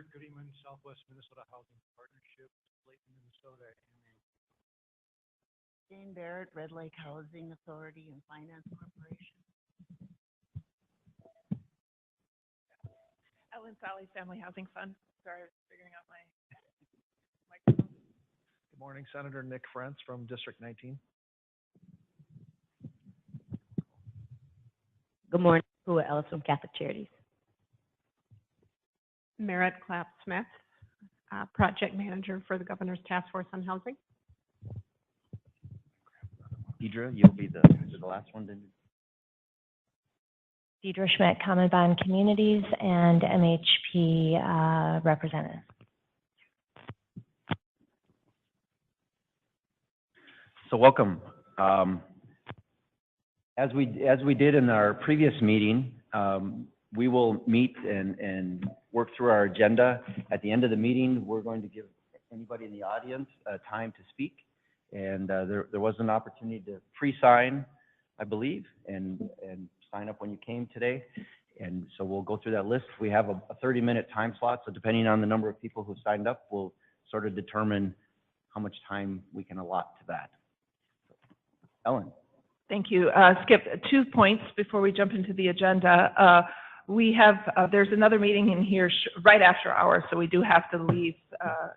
Goodman, Southwest Minnesota Housing Partnership, Clayton, Minnesota. Jane Barrett, Red Lake Housing Authority and Finance Corporation. Ellen Sally, Family Housing Fund. Sorry, I was figuring out my microphone. Good morning, Senator Nick Frentz from District 19. Good morning, Pua Ellis from Catholic Charities. Merritt Clapp-Smith, Project Manager for the Governor's Task Force on Housing. Deidre, you'll be the last one, didn't you? Deidre Schmidt, Common Bond Communities and MHP representative. So welcome. As we did in our previous meeting, we will meet and work through our agenda. At the end of the meeting, we're going to give anybody in the audience time to speak. And there was an opportunity to pre-sign, I believe, and sign up when you came today. And so we'll go through that list. We have a 30-minute time slot, so depending on the number of people who signed up, we'll sort of determine how much time we can allot to that. Ellen. Thank you. Skip, 2 points before we jump into the agenda. We have, there's another meeting in here right after hours, so we do have to leave.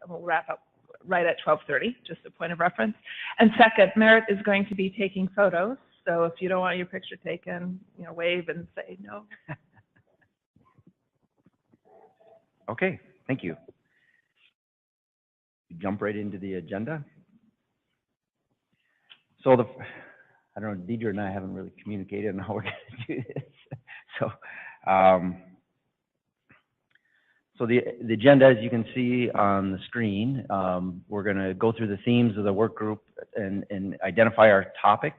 We'll wrap up right at 12:30, just a point of reference. And second, Merritt is going to be taking photos, so if you don't want your picture taken, you know, wave and say no. Okay, thank you. Jump right into the agenda. So I don't know, Deidre and I haven't really communicated on how we're going to do this. So the agenda, as you can see on the screen, we're going to go through the themes of the work group and identify our topic.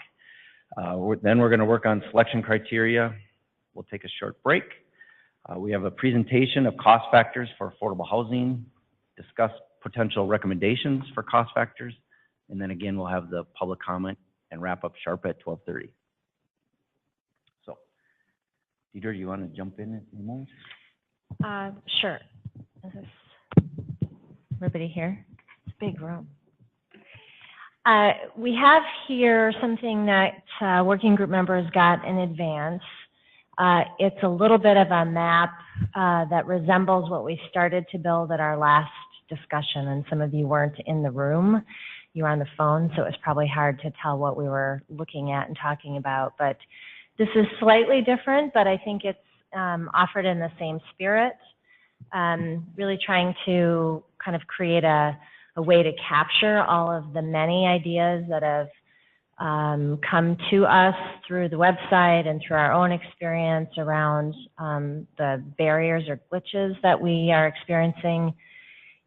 Then we're going to work on selection criteria. We'll take a short break. We have a presentation of cost factors for affordable housing, discuss potential recommendations for cost factors, and then again, we'll have the public comment and wrap up sharp at 12:30. So, Deidre, do you want to jump in at the moment? Sure. Is this everybody here? It's a big room. We have here something that working group members got in advance. It's a little bit of a map that resembles what we started to build at our last discussion, and some of you weren't in the room. You were on the phone, so it was probably hard to tell what we were looking at and talking about. But this is slightly different, but I think it's offered in the same spirit, really trying to kind of create a way to capture all of the many ideas that have come to us through the website and through our own experience around the barriers or glitches that we are experiencing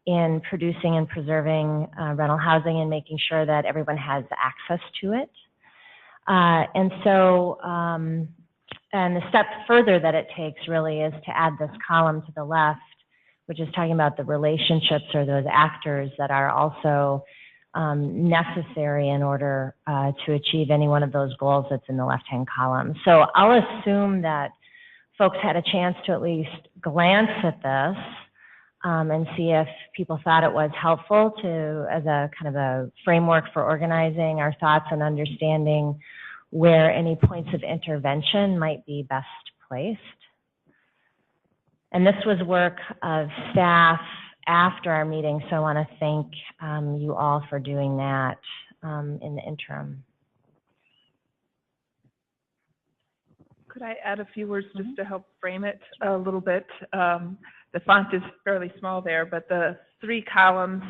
in producing and preserving rental housing and making sure that everyone has access to it. And the step further that it takes really is to add this column to the left, which is talking about the relationships or those actors that are also necessary in order to achieve any one of those goals that's in the left-hand column. So I'll assume that folks had a chance to at least glance at this and see if people thought it was helpful as a kind of a framework for organizing our thoughts and understanding where any points of intervention might be best placed. And this was work of staff after our meeting, so I want to thank you all for doing that in the interim. Could I add a few words just to help frame it a little bit? The font is fairly small there, but the 3 columns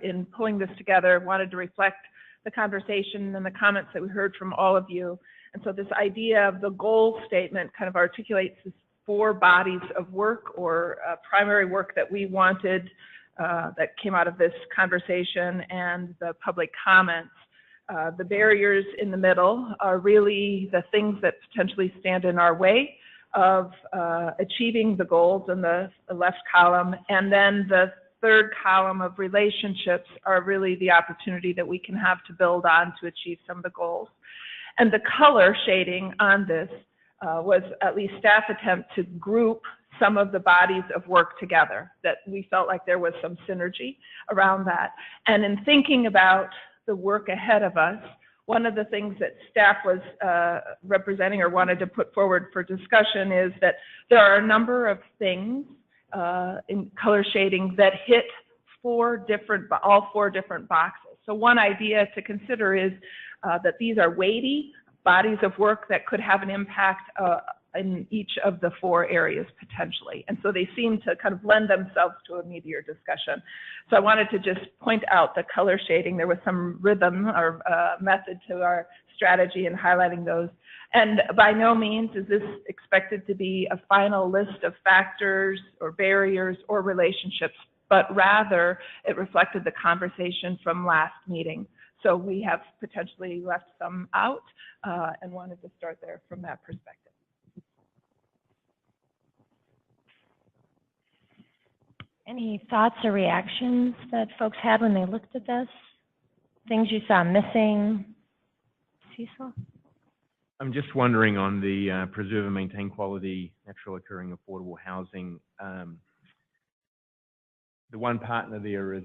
in pulling this together wanted to reflect the conversation and the comments that we heard from all of you. And so this idea of the goal statement kind of articulates this 4 bodies of work or primary work that we wanted that came out of this conversation and the public comments. The barriers in the middle are really the things that potentially stand in our way of achieving the goals in the left column. And then the 3rd column of relationships are really the opportunity that we can have to build on to achieve some of the goals. And the color shading on this was at least staff attempt to group some of the bodies of work together, that we felt like there was some synergy around that. And in thinking about the work ahead of us, one of the things that staff was representing or wanted to put forward for discussion is that there are a number of things in color shading that hit all four different boxes. So one idea to consider is that these are weighty bodies of work that could have an impact in each of the four areas potentially. And so they seem to kind of lend themselves to a meatier discussion. So I wanted to just point out the color shading. There was some rhythm or method to our strategy in highlighting those. And by no means is this expected to be a final list of factors or barriers or relationships, but rather it reflected the conversation from last meeting. So we have potentially left some out and wanted to start there from that perspective. Any thoughts or reactions that folks had when they looked at this? Things you saw missing? Cecil? I'm just wondering on the preserve and maintain quality, natural occurring affordable housing. The one partner there is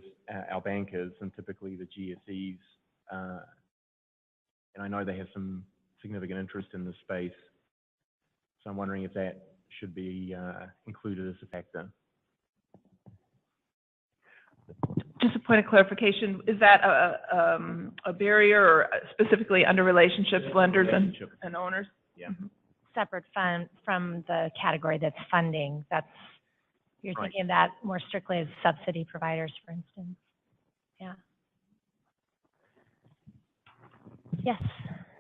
our bankers and typically the GSEs. And I know they have some significant interest in this space. So I'm wondering if that should be included as a factor. Just a point of clarification, is that a barrier or specifically under relationships, lenders and owners? Yeah. Mm-hmm. Separate from the category that's funding. You're Right. thinking of that more strictly as subsidy providers, for instance. Yeah. Yes.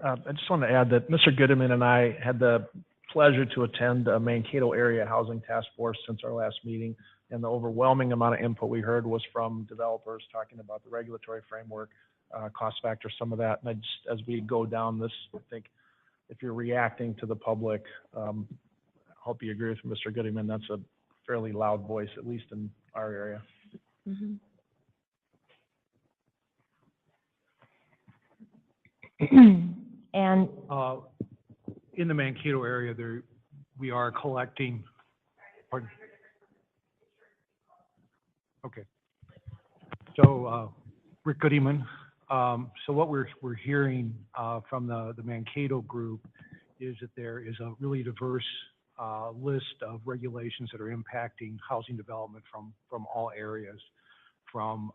I just want to add that Mr. Goodeman and I had the pleasure to attend a Mankato Area Housing Task Force since our last meeting, and the overwhelming amount of input we heard was from developers talking about the regulatory framework, cost factor, some of that. And I just, as we go down this, I think if you're reacting to the public, I hope you agree with Mr. Goodeman, that's a fairly loud voice, at least in our area. Mm-hmm. And In the Mankato area, we are collecting. Pardon? Okay. So Rick Goodeman. So what we're hearing from the Mankato group is that there is a really diverse list of regulations that are impacting housing development from all areas, from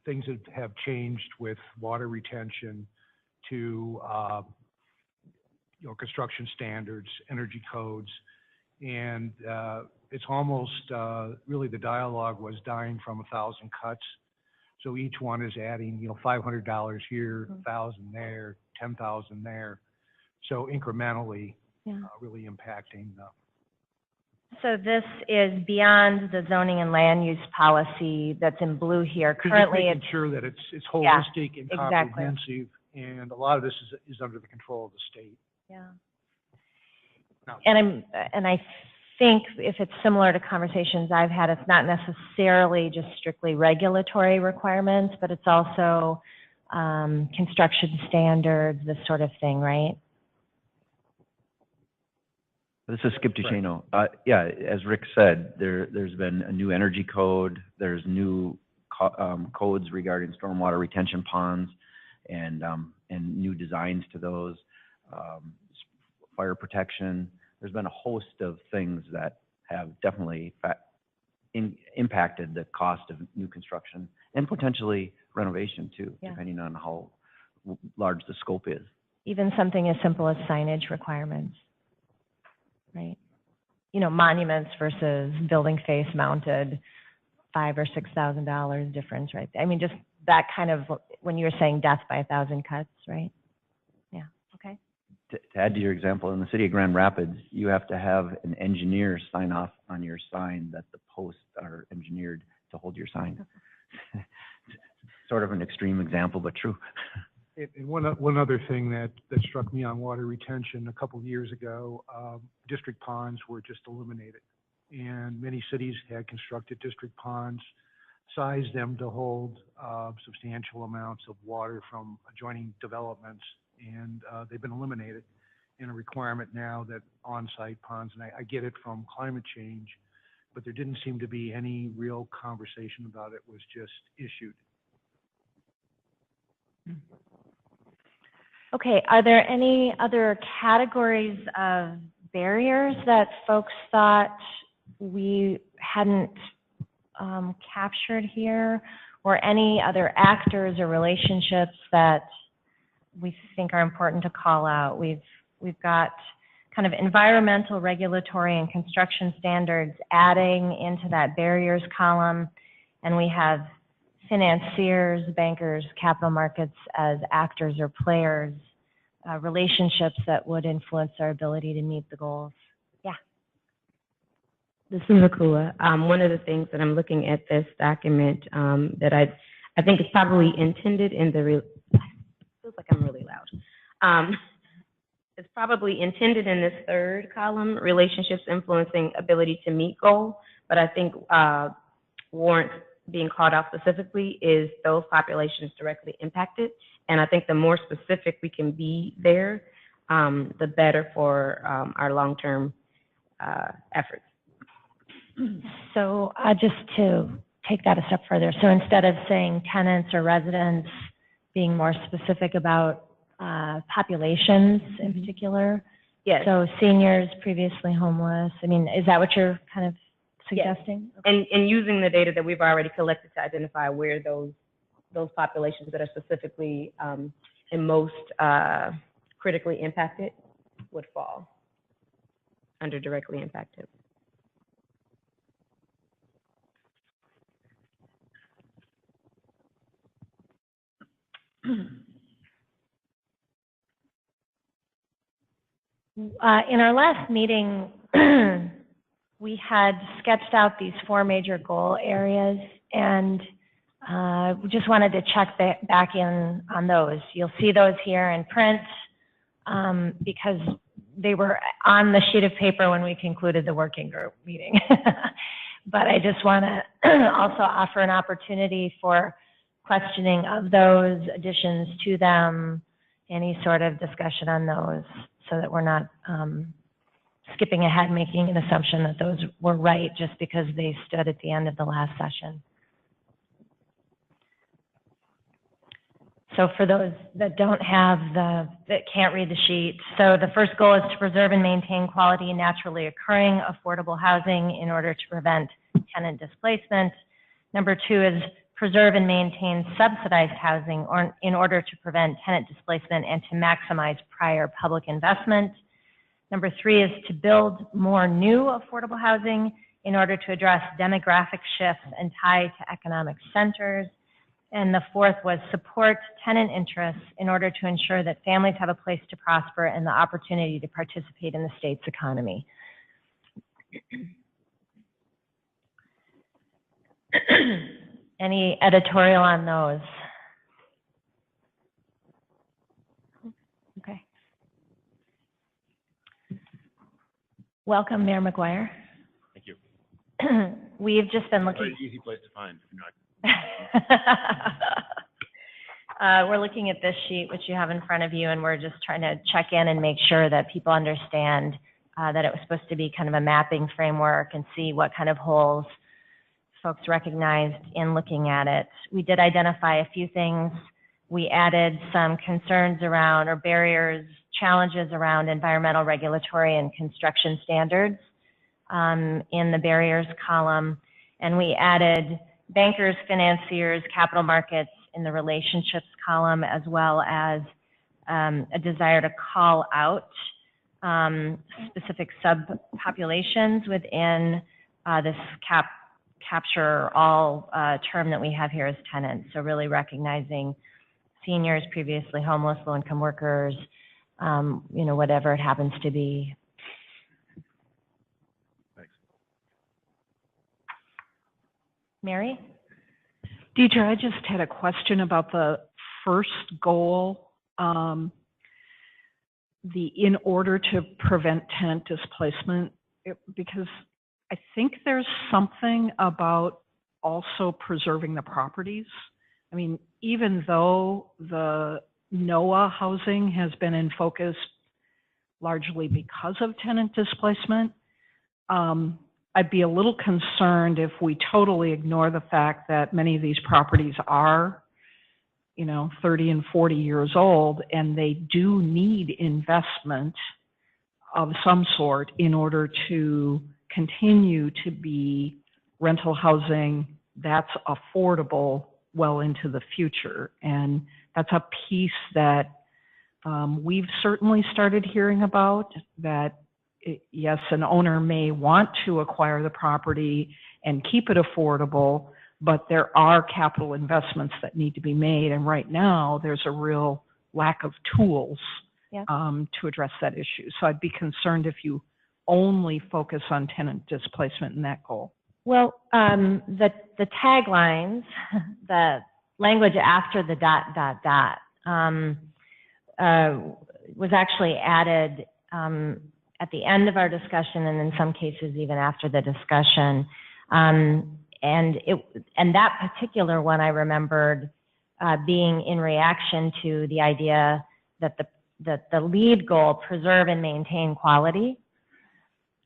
things that have changed with water retention to construction standards, energy codes, and it's almost really the dialogue was dying from 1,000 cuts. So each one is adding $500 here, 1,000 there, 10,000 there. So incrementally, really impacting. So this is beyond the zoning and land use policy that's in blue here. Currently, making sure that it's holistic and comprehensive, and a lot of this is under the control of the state. Yeah. No. And I think if it's similar to conversations I've had, it's not necessarily just strictly regulatory requirements, but it's also construction standards, this sort of thing, right? This is Skip Duchesneau. Yeah, as Rick said, there's been a new energy code. There's new codes regarding stormwater retention ponds and new designs to those, fire protection. There's been a host of things that have definitely impacted the cost of new construction and potentially renovation too, depending on how large the scope is. Even something as simple as signage requirements. Right. Monuments versus building face mounted, $5,000 or $6,000 difference, right? I mean, just that kind of, when you were saying death by 1,000 cuts, right? Yeah. Okay. To add to your example, in the city of Grand Rapids, you have to have an engineer sign off on your sign that the posts are engineered to hold your sign. Sort of an extreme example, but true. And one other thing that struck me on water retention, a couple of years ago, district ponds were just eliminated. And many cities had constructed district ponds, sized them to hold substantial amounts of water from adjoining developments, and they've been eliminated. and a requirement now that on-site ponds, and I get it from climate change, but there didn't seem to be any real conversation about it, was just issued. Okay, are there any other categories of barriers that folks thought we hadn't captured here, or any other actors or relationships that we think are important to call out? We've got kind of environmental, regulatory, and construction standards adding into that barriers column, and we have financiers, bankers, capital markets as actors or players, relationships that would influence our ability to meet the goals. Yeah. This is Akua. One of the things that I'm looking at this document that I think is probably intended in the, feels like I'm really loud. It's probably intended in this third column, relationships influencing ability to meet goal, but I think warrants being called out specifically is those populations directly impacted. And I think the more specific we can be there, the better for our long-term efforts. So just to take that a step further, so instead of saying tenants or residents, being more specific about populations in particular? Yes. So seniors, previously homeless, I mean, is that what you're kind of suggesting? Yes. And using the data that we've already collected to identify where those populations that are specifically and most critically impacted would fall under directly impacted. In our last meeting, we had sketched out these 4 major goal areas, and we just wanted to check back in on those. You'll see those here in print because they were on the sheet of paper when we concluded the working group meeting. But I just want to also offer an opportunity for questioning of those, additions to them, any sort of discussion on those, so that we're not skipping ahead, making an assumption that those were right just because they stood at the end of the last session. So for those that don't have that can't read the sheet, so the first goal is to preserve and maintain quality, naturally occurring, affordable housing in order to prevent tenant displacement. Number 2 is preserve and maintain subsidized housing in order to prevent tenant displacement and to maximize prior public investment. Number 3 is to build more new affordable housing in order to address demographic shifts and tie to economic centers. And the 4th was support tenant interests in order to ensure that families have a place to prosper and the opportunity to participate in the state's economy. Any editorial on those? Okay. Welcome, Mayor McGuire. Thank you. We've just been looking. An easy place to find. We're looking at this sheet, which you have in front of you, and we're just trying to check in and make sure that people understand that it was supposed to be kind of a mapping framework and see what kind of holes folks recognized in looking at it. We did identify a few things. We added some concerns around, or barriers, challenges around environmental, regulatory, and construction standards in the barriers column. And we added bankers, financiers, capital markets in the relationships column, as well as a desire to call out specific subpopulations within this capture all term that we have here as tenants. So really recognizing seniors, previously homeless, low-income workers, you know, whatever it happens to be. Thanks. Mary? Deidre, I just had a question about the first goal, in order to prevent tenant displacement, because I think there's something about also preserving the properties. I mean, even though the NOAA housing has been in focus largely because of tenant displacement. I'd be a little concerned if we totally ignore the fact that many of these properties are, 30 and 40 years old, and they do need investment of some sort in order to continue to be rental housing that's affordable well into the future. And that's a piece that we've certainly started hearing about, that yes, an owner may want to acquire the property and keep it affordable, but there are capital investments that need to be made. And right now, there's a real lack of tools to address that issue. So I'd be concerned if you only focus on tenant displacement in that goal. Well, the taglines, the language after the ... was actually added at the end of our discussion, and in some cases even after the discussion. And that particular one I remembered being in reaction to the idea that the lead goal, preserve and maintain quality,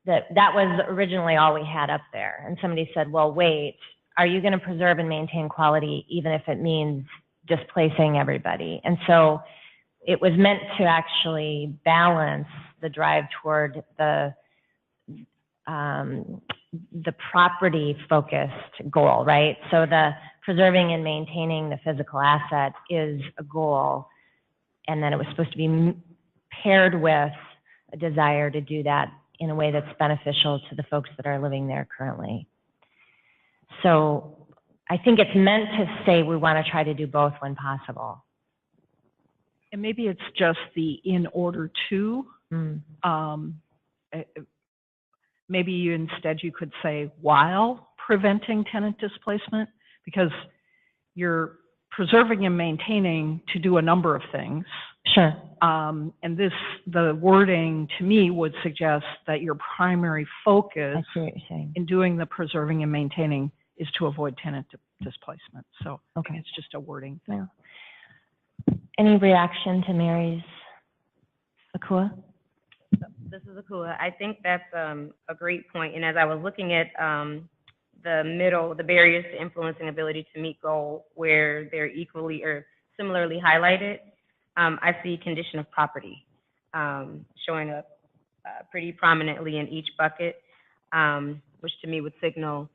that was originally all we had up there. And somebody said, well, wait, are you going to preserve and maintain quality even if it means displacing everybody? And so it was meant to actually balance the drive toward the property-focused goal, right? So the preserving and maintaining the physical asset is a goal, and then it was supposed to be paired with a desire to do that in a way that's beneficial to the folks that are living there currently. So I think it's meant to say we want to try to do both when possible. And maybe it's just the in order to. Maybe instead you could say while preventing tenant displacement, because you're preserving and maintaining to do a number of things. Sure. And the wording to me would suggest that your primary focus in doing the preserving and maintaining is to avoid tenant displacement. So I think it's just a wording thing. Yeah. Any reaction to Mary's Akua? This is Akua. I think that's a great point. And as I was looking at the barriers to influencing ability to meet goal, where they're equally or similarly highlighted, I see condition of property showing up pretty prominently in each bucket, which to me would signal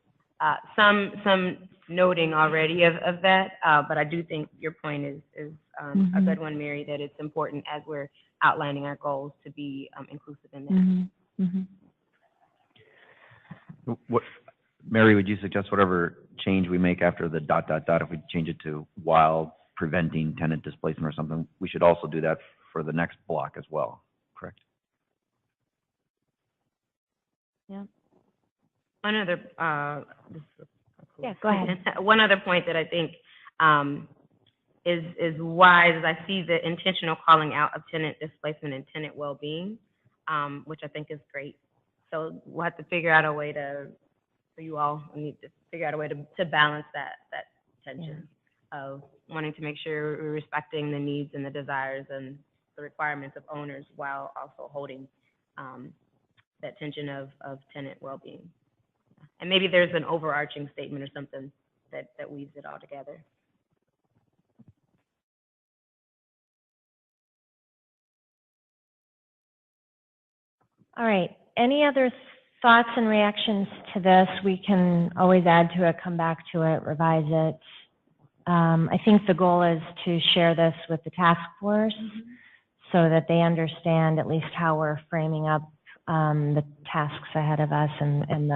some noting already of that. But I do think your point is a good one, Mary, that it's important as we're outlining our goals to be inclusive in that. What, Mary, would you suggest whatever change we make after the ... if we change it to while preventing tenant displacement or something, we should also do that for the next block as well, correct? Yeah. One other, go ahead. One other point that I think is wise is I see the intentional calling out of tenant displacement and tenant well-being, which I think is great. So we'll have to figure out a way to, so you all need to figure out a way to balance that tension of wanting to make sure we're respecting the needs and the desires and the requirements of owners while also holding that tension of tenant well-being. And maybe there's an overarching statement or something that weaves it all together. All right. Any other thoughts and reactions to this? We can always add to it, come back to it, revise it. I think the goal is to share this with the task force so that they understand at least how we're framing up the tasks ahead of us, and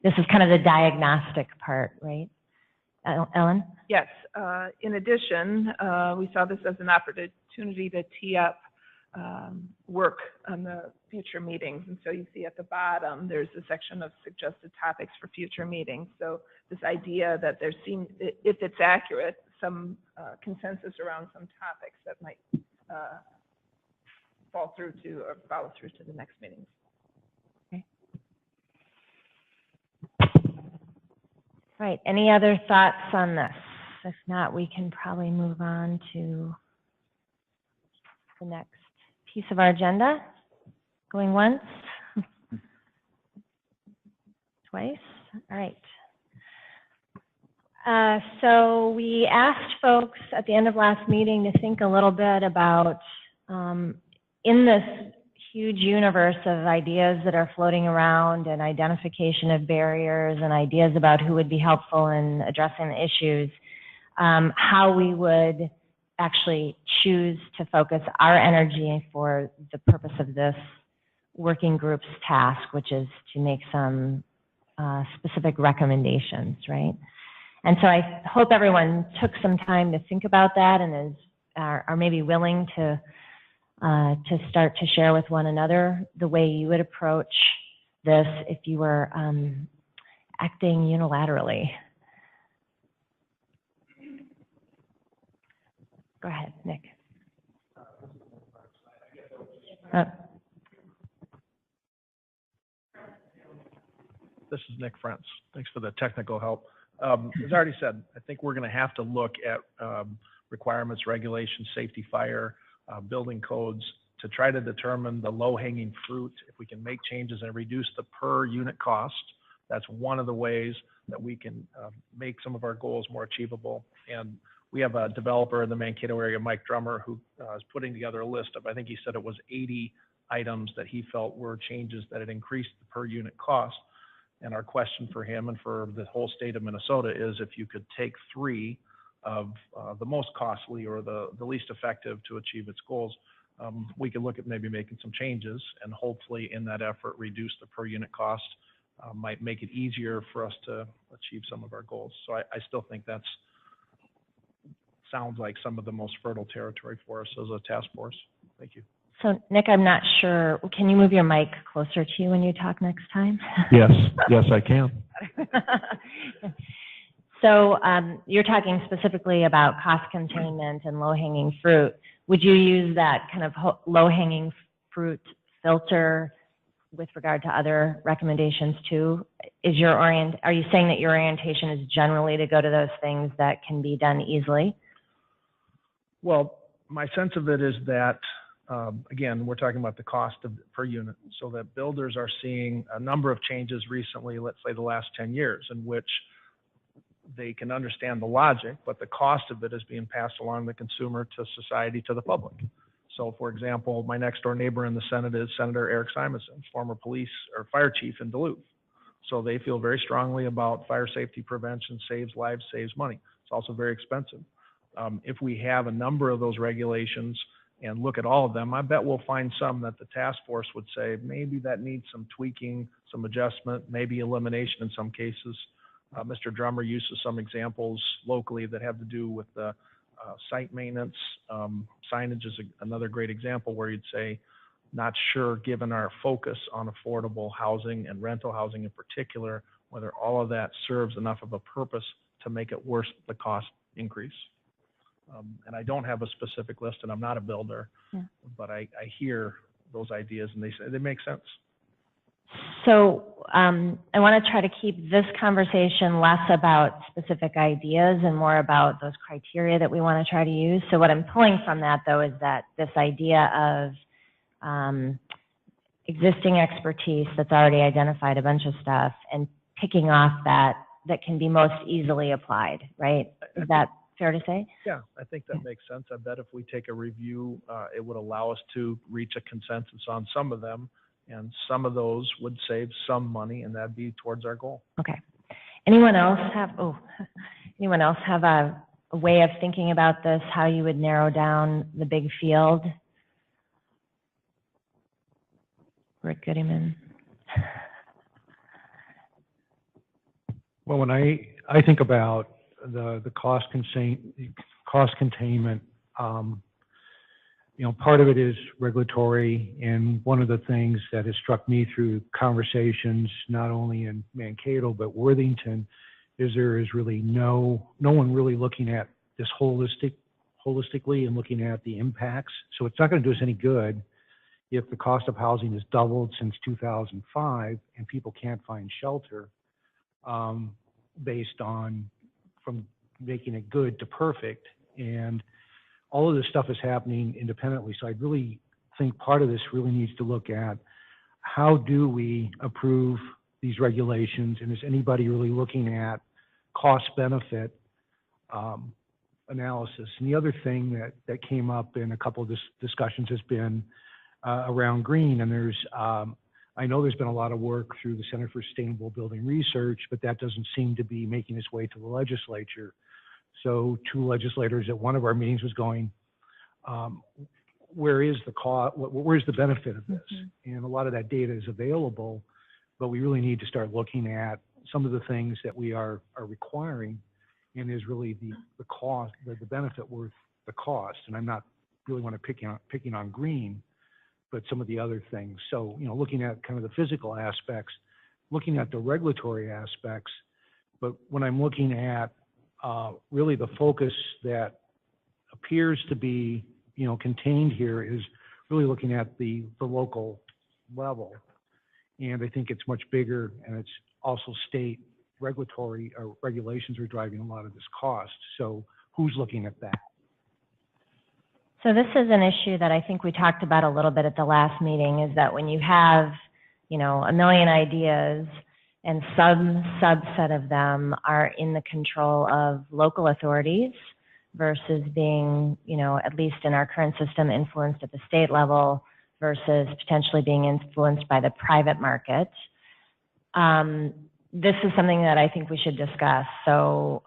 this is kind of the diagnostic part, right? Ellen? Yes. In addition, we saw this as an opportunity to tee up work on the future meetings. And so you see at the bottom, there's a section of suggested topics for future meetings. So this idea that there seems, if it's accurate, some consensus around some topics that might follow through to the next meetings. Okay. Right. Any other thoughts on this? If not, we can probably move on to the next piece of our agenda. Going once? Twice? All right. So we asked folks at the end of last meeting to think a little bit about, in this huge universe of ideas that are floating around and identification of barriers and ideas about who would be helpful in addressing the issues, how we would actually choose to focus our energy for the purpose of this working group's task, which is to make some specific recommendations, right? And so I hope everyone took some time to think about that and are maybe willing to start to share with one another the way you would approach this if you were acting unilaterally. Go ahead, Nick. This is Nick Frentz. Thanks for the technical help. As I already said, I think we're going to have to look at requirements, regulations, safety, fire, building codes to try to determine the low-hanging fruit. If we can make changes and reduce the per unit cost, that's one of the ways that we can make some of our goals more achievable. And we have a developer in the Mankato area, Mike Drummer, who is putting together a list of, I think he said it was 80 items that he felt were changes that had increased the per unit cost. And our question for him and for the whole state of Minnesota is if you could take 3 of the most costly or the least effective to achieve its goals, we could look at maybe making some changes and hopefully in that effort reduce the per unit cost, might make it easier for us to achieve some of our goals. So I still think that's sounds like some of the most fertile territory for us as a task force. Thank you. So, Nick, I'm not sure. Can you move your mic closer to you when you talk next time? Yes, I can. So you're talking specifically about cost containment and low-hanging fruit. Would you use that kind of low-hanging fruit filter with regard to other recommendations too? Are you saying that your orientation is generally to go to those things that can be done easily? Well, my sense of it is that again, we're talking about the cost per unit, so that builders are seeing a number of changes recently, let's say the last 10 years, in which they can understand the logic, but the cost of it is being passed along the consumer to society, to the public. So, for example, my next door neighbor in the Senate is Senator Eric Simonson, former police or fire chief in Duluth. So they feel very strongly about fire safety prevention, saves lives, saves money. It's also very expensive. If we have a number of those regulations and look at all of them, I bet we'll find some that the task force would say, maybe that needs some tweaking, some adjustment, maybe elimination in some cases. Mr. Drummer uses some examples locally that have to do with the site maintenance. Signage is another great example where you'd say, not sure, given our focus on affordable housing and rental housing in particular, whether all of that serves enough of a purpose to make it worth the cost increase. And I don't have a specific list, and I'm not a builder, but I hear those ideas, and they make sense. So I want to try to keep this conversation less about specific ideas and more about those criteria that we want to try to use. So what I'm pulling from that, though, is that this idea of existing expertise that's already identified a bunch of stuff and picking off that can be most easily applied, right? Is that fair to say? Yeah, I think that makes sense. I bet if we take a review, it would allow us to reach a consensus on some of them, and some of those would save some money, and that'd be towards our goal. Okay. Anyone else have a way of thinking about this, how you would narrow down the big field? Rick Goodyman. Well, when I think about the cost containment, part of it is regulatory, and one of the things that has struck me through conversations, not only in Mankato but Worthington, is there is really no one really looking at this holistically and looking at the impacts. So it's not going to do us any good if the cost of housing has doubled since 2005 and people can't find shelter based on from making it good to perfect. And all of this stuff is happening independently. So I really think part of this really needs to look at how do we approve these regulations, and is anybody really looking at cost-benefit analysis? And the other thing that came up in a couple of discussions has been around green, and there's I know there's been a lot of work through the Center for Sustainable Building Research, but that doesn't seem to be making its way to the legislature. So two legislators at one of our meetings was going, where is the cost, where's the benefit of this? And a lot of that data is available, but we really need to start looking at some of the things that we are requiring, and is really the cost, the benefit worth the cost. And I'm not really want to picking on green, but some of the other things. So, you know, looking at kind of the physical aspects, looking at the regulatory aspects, but when I'm looking at really the focus that appears to be, you know, contained here is really looking at the local level. And I think it's much bigger, and it's also state regulatory regulations are driving a lot of this cost. So who's looking at that? So this is an issue that I think we talked about a little bit at the last meeting, is that when you have, you know, a million ideas and some subset of them are in the control of local authorities versus being, you know, at least in our current system, influenced at the state level versus potentially being influenced by the private market. This is something that I think we should discuss. So,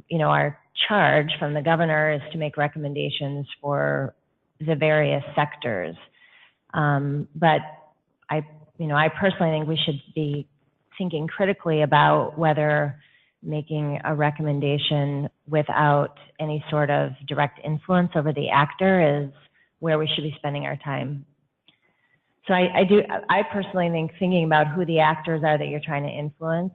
you know, our charge from the governor is to make recommendations for the various sectors. But I personally think we should be thinking critically about whether making a recommendation without any sort of direct influence over the actor is where we should be spending our time. So I personally think thinking about who the actors are that you're trying to influence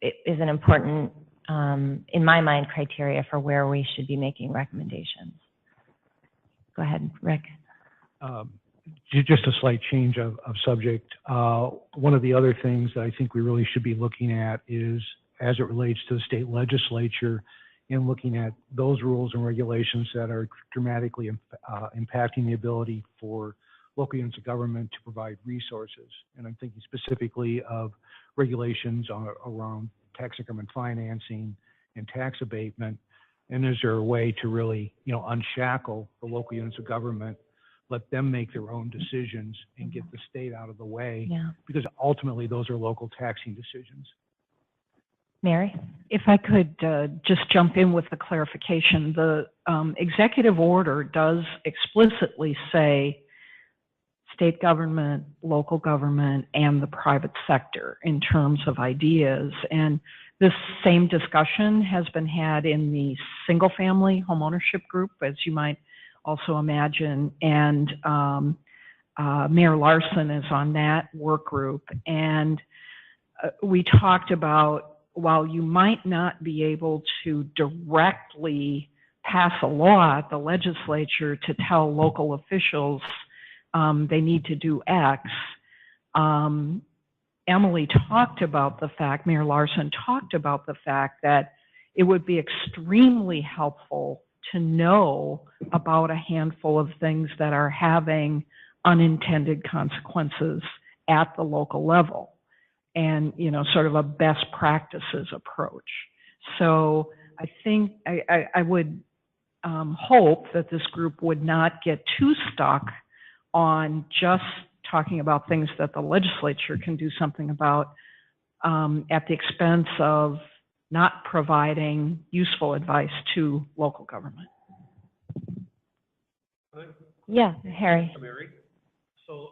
it is an important, in my mind, criteria for where we should be making recommendations. Go ahead, Rick. Just a slight change of subject. One of the other things that I think we really should be looking at is, as it relates to the state legislature, in looking at those rules and regulations that are dramatically impacting the ability for local units of government to provide resources. And I'm thinking specifically of regulations around tax increment financing and tax abatement. And is there a way to really, you know, unshackle the local units of government, let them make their own decisions and get the state out of the way? Yeah. Because ultimately those are local taxing decisions. Mary? If I could just jump in with the clarification, the executive order does explicitly say state government, local government, and the private sector in terms of ideas. And this same discussion has been had in the single-family homeownership group, as you might also imagine, and Mayor Larson is on that work group. And we talked about, while you might not be able to directly pass a law at the legislature to tell local officials they need to do X, Emily talked about the fact, Mayor Larson talked about the fact that it would be extremely helpful to know about a handful of things that are having unintended consequences at the local level, and, you know, sort of a best practices approach. So I think I would hope that this group would not get too stuck on just talking about things that the legislature can do something about at the expense of not providing useful advice to local government. Yeah, Harry. Mary. So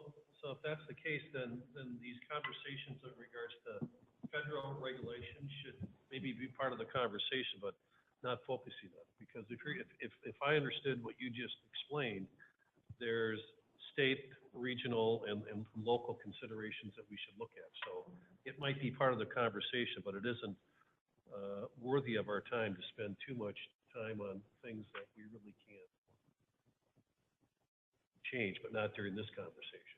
if that's the case, then these conversations in regards to federal regulations should maybe be part of the conversation, but not focusing on it. Because if I understood what you just explained, there's state, regional, and local considerations that we should look at. So it might be part of the conversation, but it isn't worthy of our time to spend too much time on things that we really can't change, but not during this conversation.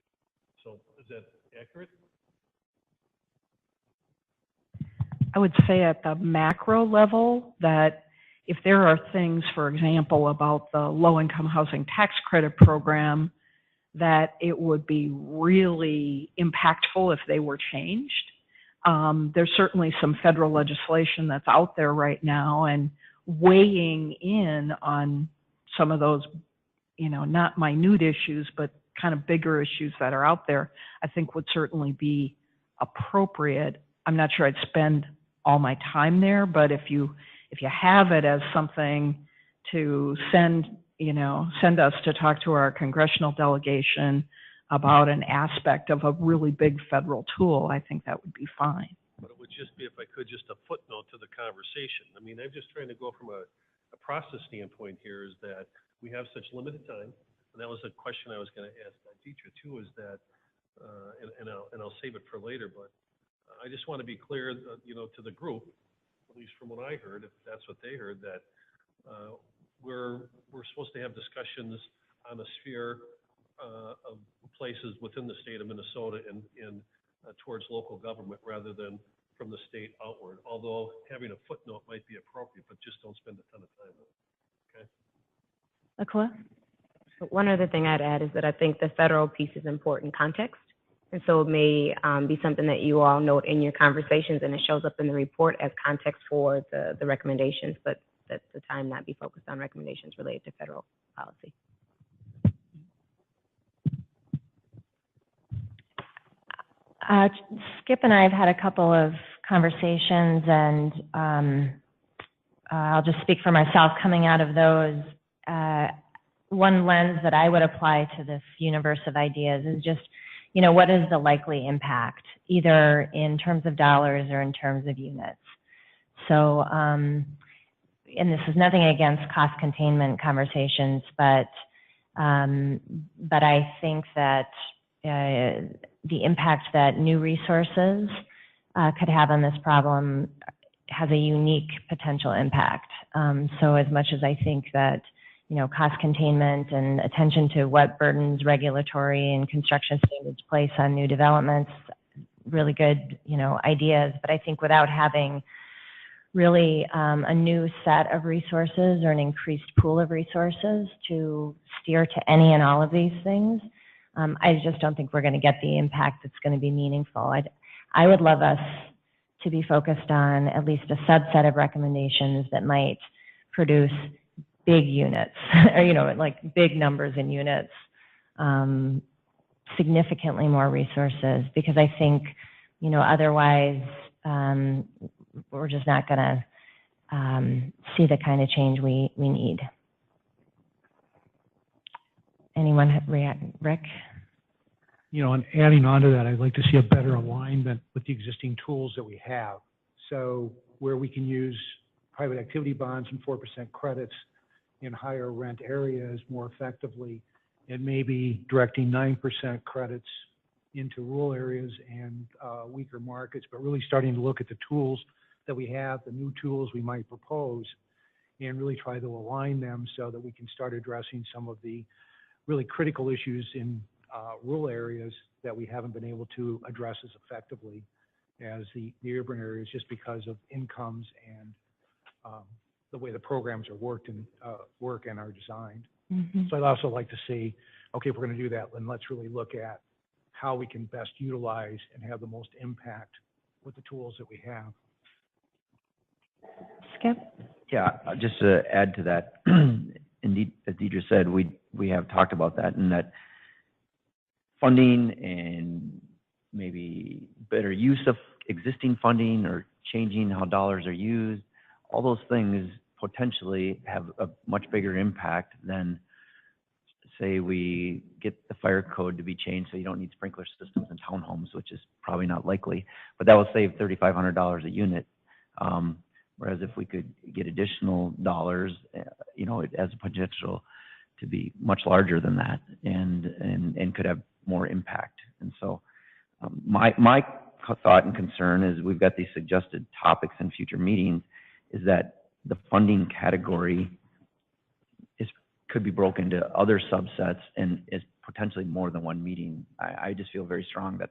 So is that accurate? I would say at the macro level that if there are things, for example, about the low-income housing tax credit program that it would be really impactful if they were changed. There's certainly some federal legislation that's out there right now, and weighing in on some of those, not minute issues, but kind of bigger issues that are out there, I think would certainly be appropriate. I'm not sure I'd spend all my time there, but if you have it as something to send us to talk to our congressional delegation about an aspect of a really big federal tool, I think that would be fine. But it would just be, if I could, just a footnote to the conversation. I mean, I'm just trying to go from a process standpoint here, is that we have such limited time, and that was a question I was going to ask Deidre too, is that, and I'll save it for later, but I just want to be clear, to the group, at least from what I heard, if that's what they heard, that we're supposed to have discussions on a sphere of places within the state of Minnesota and towards local government rather than from the state outward. Although having a footnote might be appropriate, but just don't spend a ton of time on it. Okay. Akua? One other thing I'd add is that I think the federal piece is important context. And so it may be something that you all note in your conversations, and it shows up in the report as context for the recommendations, but that the time not be focused on recommendations related to federal policy. Skip and I have had a couple of conversations, and I'll just speak for myself coming out of those. One lens that I would apply to this universe of ideas is just, what is the likely impact, either in terms of dollars or in terms of units? So, and this is nothing against cost containment conversations, but I think that the impact that new resources could have on this problem has a unique potential impact. So as much as I think that, cost containment and attention to what burdens regulatory and construction standards place on new developments, really good, ideas, but I think without having really a new set of resources or an increased pool of resources to steer to any and all of these things, I just don't think we're going to get the impact that's going to be meaningful. I would love us to be focused on at least a subset of recommendations that might produce big units, or, like big numbers in units, significantly more resources, because I think, otherwise, we're just not going to see the kind of change we need. Anyone react? Rick? And adding on to that, I'd like to see a better alignment with the existing tools that we have. So where we can use private activity bonds and 4% credits in higher rent areas more effectively, and maybe directing 9% credits into rural areas and weaker markets, but really starting to look at the tools that we have, the new tools we might propose, and really try to align them so that we can start addressing some of the really critical issues in rural areas that we haven't been able to address as effectively as the urban areas, just because of incomes and the way the programs are work and are designed. Mm-hmm. So I'd also like to see, okay, if we're going to do that, then let's really look at how we can best utilize and have the most impact with the tools that we have. Skip? Yeah, just to add to that, indeed, as Deidre said, we have talked about that, and that funding and maybe better use of existing funding or changing how dollars are used, all those things potentially have a much bigger impact than, say, we get the fire code to be changed so you don't need sprinkler systems in townhomes, which is probably not likely, but that will save $3,500 a unit. Whereas if we could get additional dollars, it has a potential to be much larger than that, and could have more impact. And so my thought and concern is, we've got these suggested topics in future meetings, is that the funding category could be broken into other subsets and is potentially more than one meeting. I just feel very strong that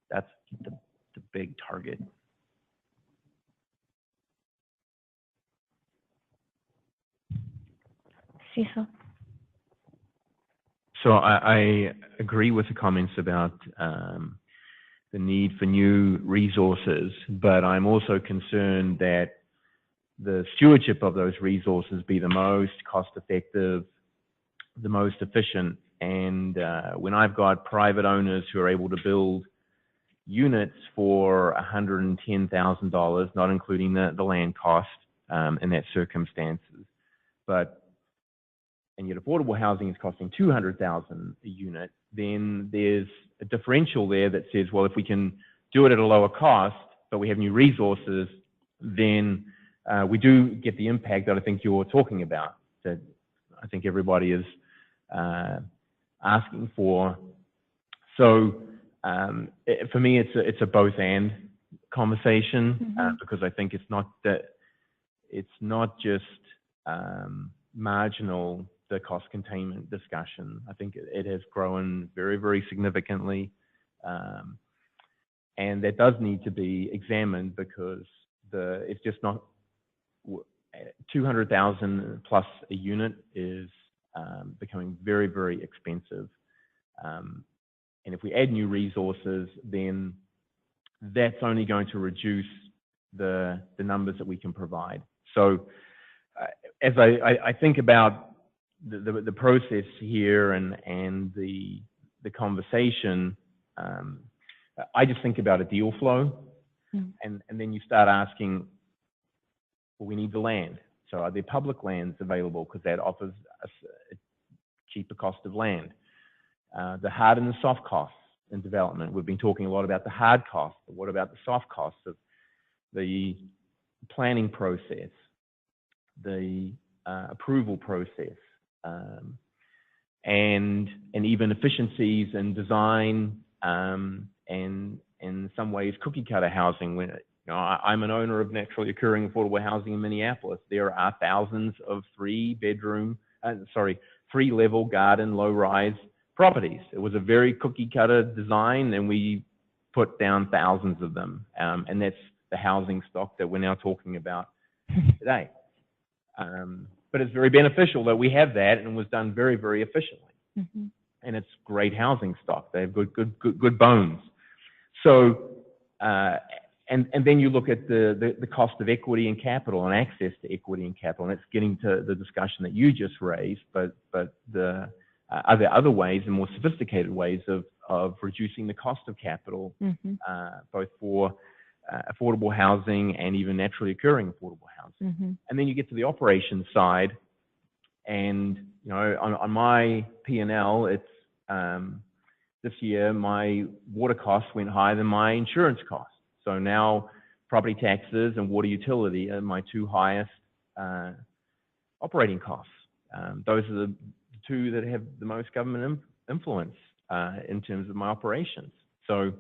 that's the big target. Cecil? So I agree with the comments about the need for new resources, but I'm also concerned that the stewardship of those resources be the most cost effective, the most efficient. And when I've got private owners who are able to build units for $110,000, not including the land cost in that circumstances, and yet affordable housing is costing $200,000 a unit, then there's a differential there that says, well, if we can do it at a lower cost, but we have new resources, then we do get the impact that I think you're talking about, that I think everybody is asking for. So for me, it's a both and conversation, because I think it's not just marginal, the cost containment discussion. I think it has grown very, very significantly, and that does need to be examined, because it's just not $200,000 plus a unit is becoming very, very expensive. And if we add new resources, then that's only going to reduce the numbers that we can provide. So as I think about the process here and the conversation, I just think about a deal flow, and then you start asking, well, we need the land. So are there public lands available? Because that offers us a cheaper cost of land. The hard and the soft costs in development. We've been talking a lot about the hard costs, but what about the soft costs of the planning process, the approval process, and even efficiencies in design, and in some ways cookie cutter housing. When I'm an owner of naturally occurring affordable housing in Minneapolis. There are thousands of three-level garden low-rise properties. It was a very cookie cutter design, and we put down thousands of them, and that's the housing stock that we're now talking about today. But it's very beneficial that we have that, and it was done very, very efficiently. And it's great housing stock. They have good bones. So, and then you look at the cost of equity and capital and access to equity and capital, and it's getting to the discussion that you just raised. But are there other ways and more sophisticated ways of reducing the cost of capital, both for affordable housing and even naturally occurring affordable housing? And then you get to the operations side, and on my P&L, it's this year my water costs went higher than my insurance costs. So now property taxes and water utility are my two highest operating costs. Those are the two that have the most government influence in terms of my operations. So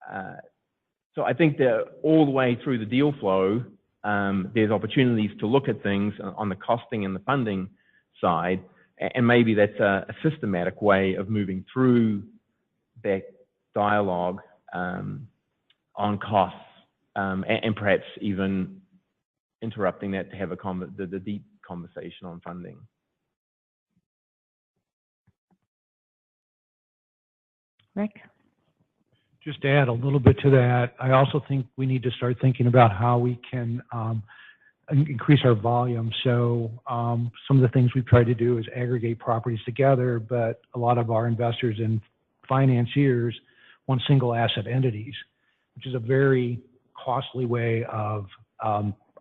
I think that all the way through the deal flow, there's opportunities to look at things on the costing and the funding side, and maybe that's a systematic way of moving through that dialogue on costs, and perhaps even interrupting that to have the deep conversation on funding. Rick? Just to add a little bit to that, I also think we need to start thinking about how we can increase our volume. So some of the things we've tried to do is aggregate properties together, but a lot of our investors and financiers want single asset entities, which is a very costly way of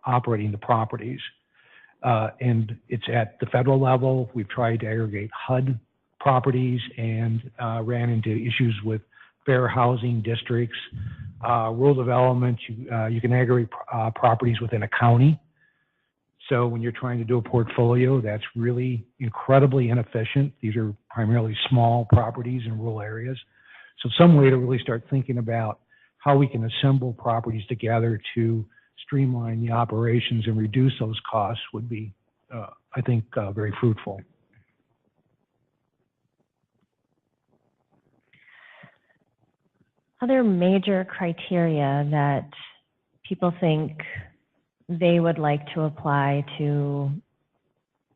operating the properties. And it's at the federal level. We've tried to aggregate HUD properties and ran into issues with fair housing districts. Rural development, you can aggregate properties within a county. So when you're trying to do a portfolio, that's really incredibly inefficient. These are primarily small properties in rural areas. So some way to really start thinking about how we can assemble properties together to streamline the operations and reduce those costs would be, I think, very fruitful. Other major criteria that people think they would like to apply to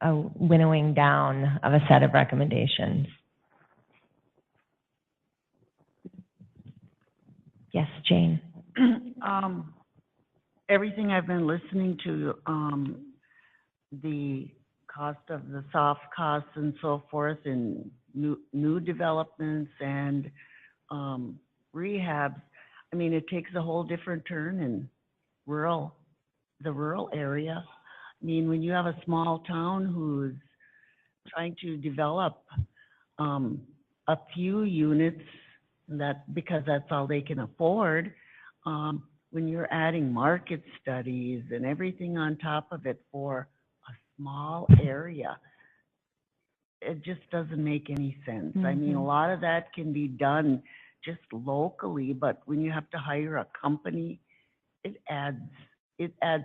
a winnowing down of a set of recommendations? Yes, Jane. Everything I've been listening to, the cost of the soft costs and so forth, and new developments and rehabs. I mean, it takes a whole different turn in the rural area. I mean, when you have a small town who's trying to develop a few units, because that's all they can afford, when you're adding market studies and everything on top of it for a small area, it just doesn't make any sense. I mean, a lot of that can be done just locally, but when you have to hire a company, it adds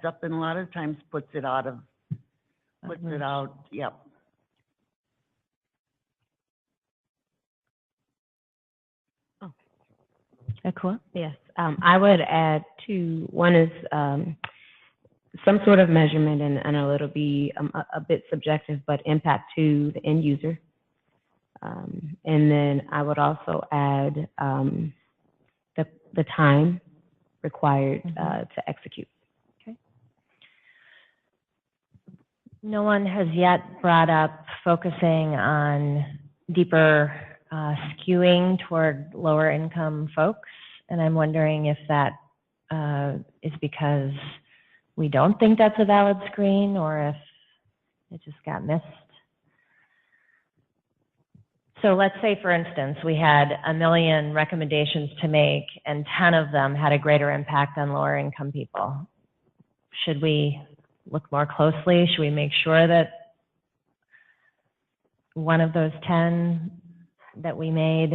up, and a lot of times puts it out. Yep. Cool. Yes, I would add two. One is some sort of measurement, and I know it'll be a bit subjective, but impact to the end user. And then I would also add the time required to execute. Okay. No one has yet brought up focusing on deeper skewing toward lower income folks, and I'm wondering if that is because we don't think that's a valid screen or if it just got missed. So let's say, for instance, we had 1 million recommendations to make and 10 of them had a greater impact on lower income people. Should we look more closely? Should we make sure that one of those 10 that we made,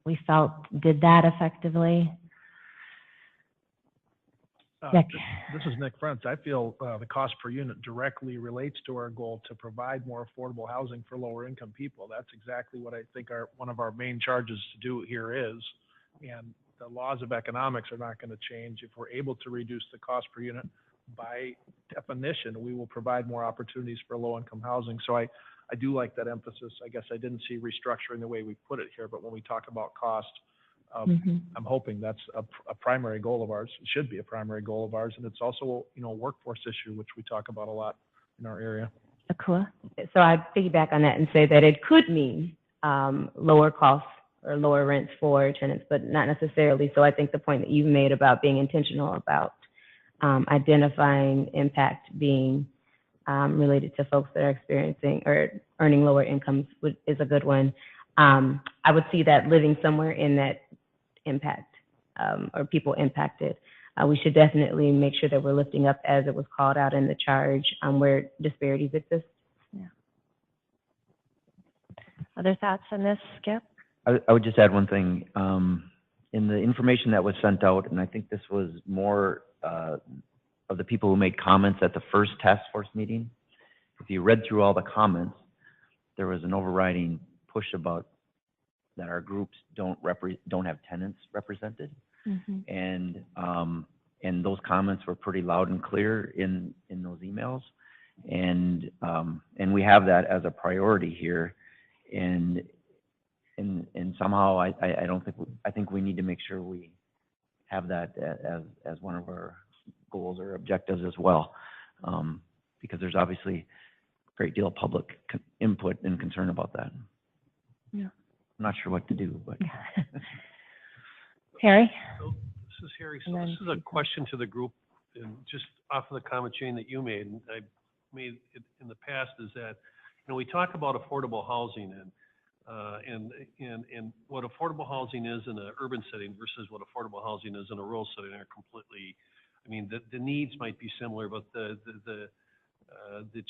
we felt did that effectively? Nick. This is Nick Frentz. I feel the cost per unit directly relates to our goal to provide more affordable housing for lower income people. That's exactly what I think one of our main charges to do here is. And the laws of economics are not going to change. If we're able to reduce the cost per unit, by definition, we will provide more opportunities for low income housing. So I do like that emphasis. I guess I didn't see restructuring the way we put it here, but when we talk about cost, I'm hoping that's a primary goal of ours. It should be a primary goal of ours, and it's also, a workforce issue, which we talk about a lot in our area. Cool. So I'd piggyback on that and say that it could mean lower costs or lower rents for tenants, but not necessarily. So I think the point that you've made about being intentional about identifying impact being related to folks that are experiencing or earning lower incomes is a good one. I would see that living somewhere in that impact or people impacted. We should definitely make sure that we're lifting up, as it was called out in the charge, where disparities exist. Yeah. Other thoughts on this, Skip? I would just add one thing. In the information that was sent out, and I think this was more of the people who made comments at the first task force meeting, if you read through all the comments, there was an overriding push about that our groups don't have tenants represented, and those comments were pretty loud and clear in those emails, and we have that as a priority here, and somehow I think we need to make sure we have that as one of our goals or objectives as well, because there's obviously a great deal of public input and concern about that. Yeah. I'm not sure what to do, but. Harry? So, this is Harry. So this is a question to the group, and just off of the comment, Jane, that you made, and I made it in the past, is that, we talk about affordable housing and what affordable housing is in an urban setting versus what affordable housing is in a rural setting are completely, the needs might be similar, but the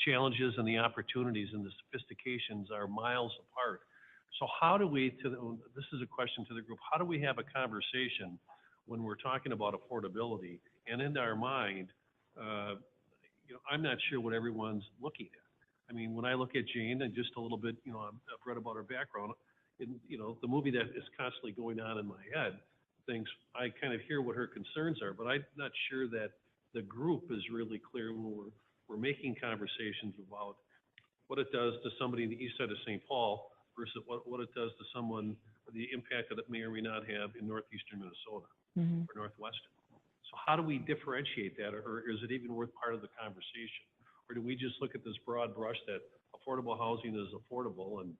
challenges and the opportunities and the sophistications are miles apart. So how do we, this is a question to the group, how do we have a conversation when we're talking about affordability, and in our mind, I'm not sure what everyone's looking at. When I look at Jane and just a little bit, I've read about her background, and, the movie that is constantly going on in my head, I kind of hear what her concerns are, but I'm not sure that the group is really clear when we're making conversations about what it does to somebody in the east side of St. Paul versus what it does to someone, the impact that it may or may not have in northeastern Minnesota or northwestern. So how do we differentiate that, or is it even worth part of the conversation? Or do we just look at this broad brush that affordable housing is affordable, and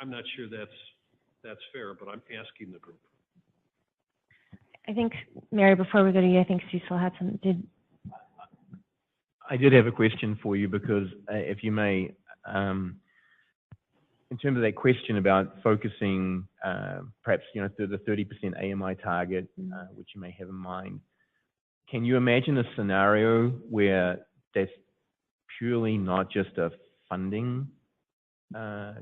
I'm not sure that's fair, but I'm asking the group. I think, Mary, before we go to you, I think Cecil had some, I did have a question for you because if you may, in terms of that question about focusing, perhaps, you know, the 30% AMI target, which you may have in mind, can you imagine a scenario where that's purely not just a funding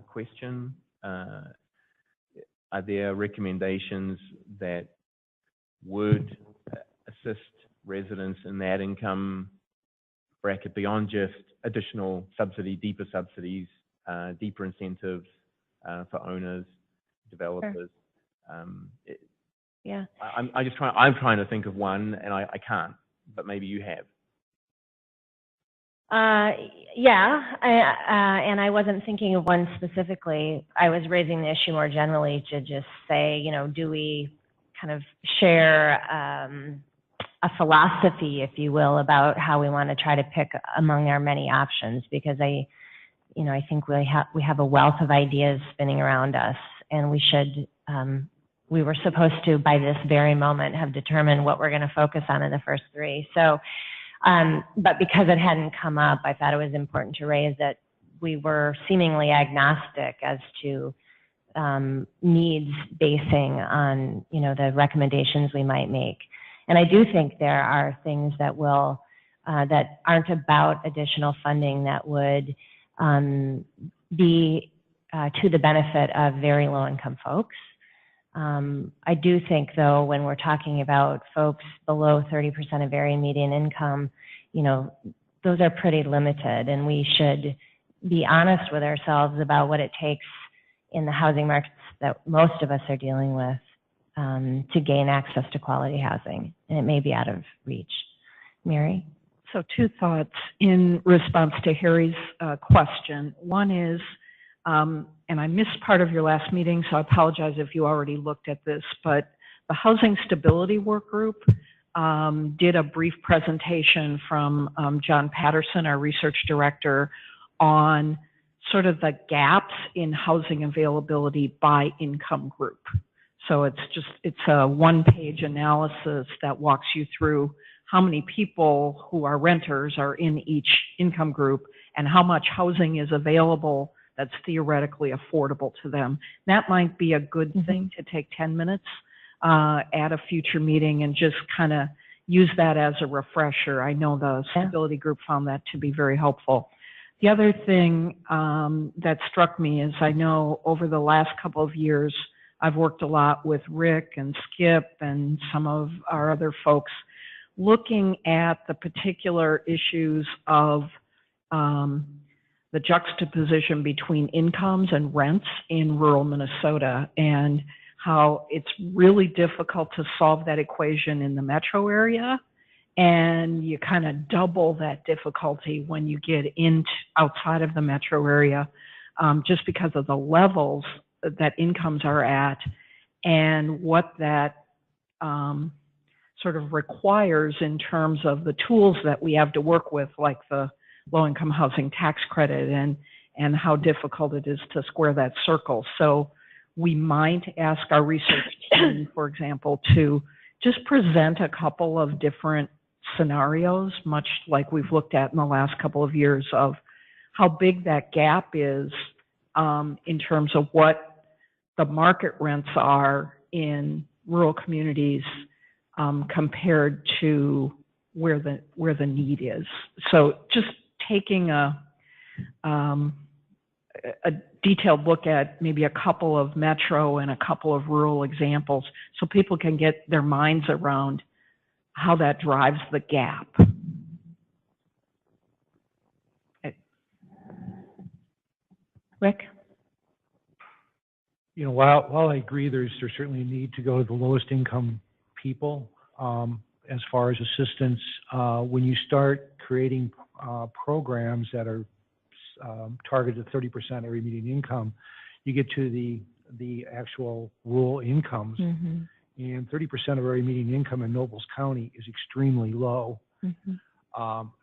question? Are there recommendations that would assist residents in that income bracket beyond just additional subsidy, deeper subsidies, deeper incentives for owners, developers? yeah. I'm trying to think of one, and I can't, but maybe you have. And I wasn't thinking of one specifically. I was raising the issue more generally to just say, you know, do we kind of share a philosophy, if you will, about how we want to try to pick among our many options? Because I think we have a wealth of ideas spinning around us, and we were supposed to, by this very moment, have determined what we're going to focus on in the first three. So, but because it hadn't come up, I thought it was important to raise that we were seemingly agnostic as to needs basing on, you know, the recommendations we might make. And I do think there are things that that aren't about additional funding that would be to the benefit of very low-income folks. I do think, though, when we're talking about folks below 30% of area median income, you know, those are pretty limited, and we should be honest with ourselves about what it takes in the housing markets that most of us are dealing with to gain access to quality housing, and it may be out of reach. Mary? So two thoughts in response to Harry's question. One is, and I missed part of your last meeting, so I apologize if you already looked at this, but the Housing Stability Work Group did a brief presentation from John Patterson, our research director, on sort of the gaps in housing availability by income group. So it's a one-page analysis that walks you through how many people who are renters are in each income group and how much housing is available that's theoretically affordable to them. That might be a good thing to take 10 minutes at a future meeting and just kind of use that as a refresher. I know the stability group found that to be very helpful. The other thing that struck me is I know over the last couple of years, I've worked a lot with Rick and Skip and some of our other folks looking at the particular issues of the juxtaposition between incomes and rents in rural Minnesota, and how it's really difficult to solve that equation in the metro area, and you kind of double that difficulty when you get outside of the metro area, just because of the levels that incomes are at and what that sort of requires in terms of the tools that we have to work with, like the low-income housing tax credit, and how difficult it is to square that circle. So we might ask our research team, for example, to just present a couple of different scenarios, much like we've looked at in the last couple of years, of how big that gap is in terms of what the market rents are in rural communities compared to where the need is. So just taking a detailed look at maybe a couple of metro and a couple of rural examples so people can get their minds around how that drives the gap. Rick? You know, while I agree there's certainly a need to go to the lowest income people as far as assistance, when you start creating programs that are targeted at 30% area median income, you get to the actual rural incomes. Mm-hmm. And 30% of area median income in Nobles County is extremely low. Mm-hmm.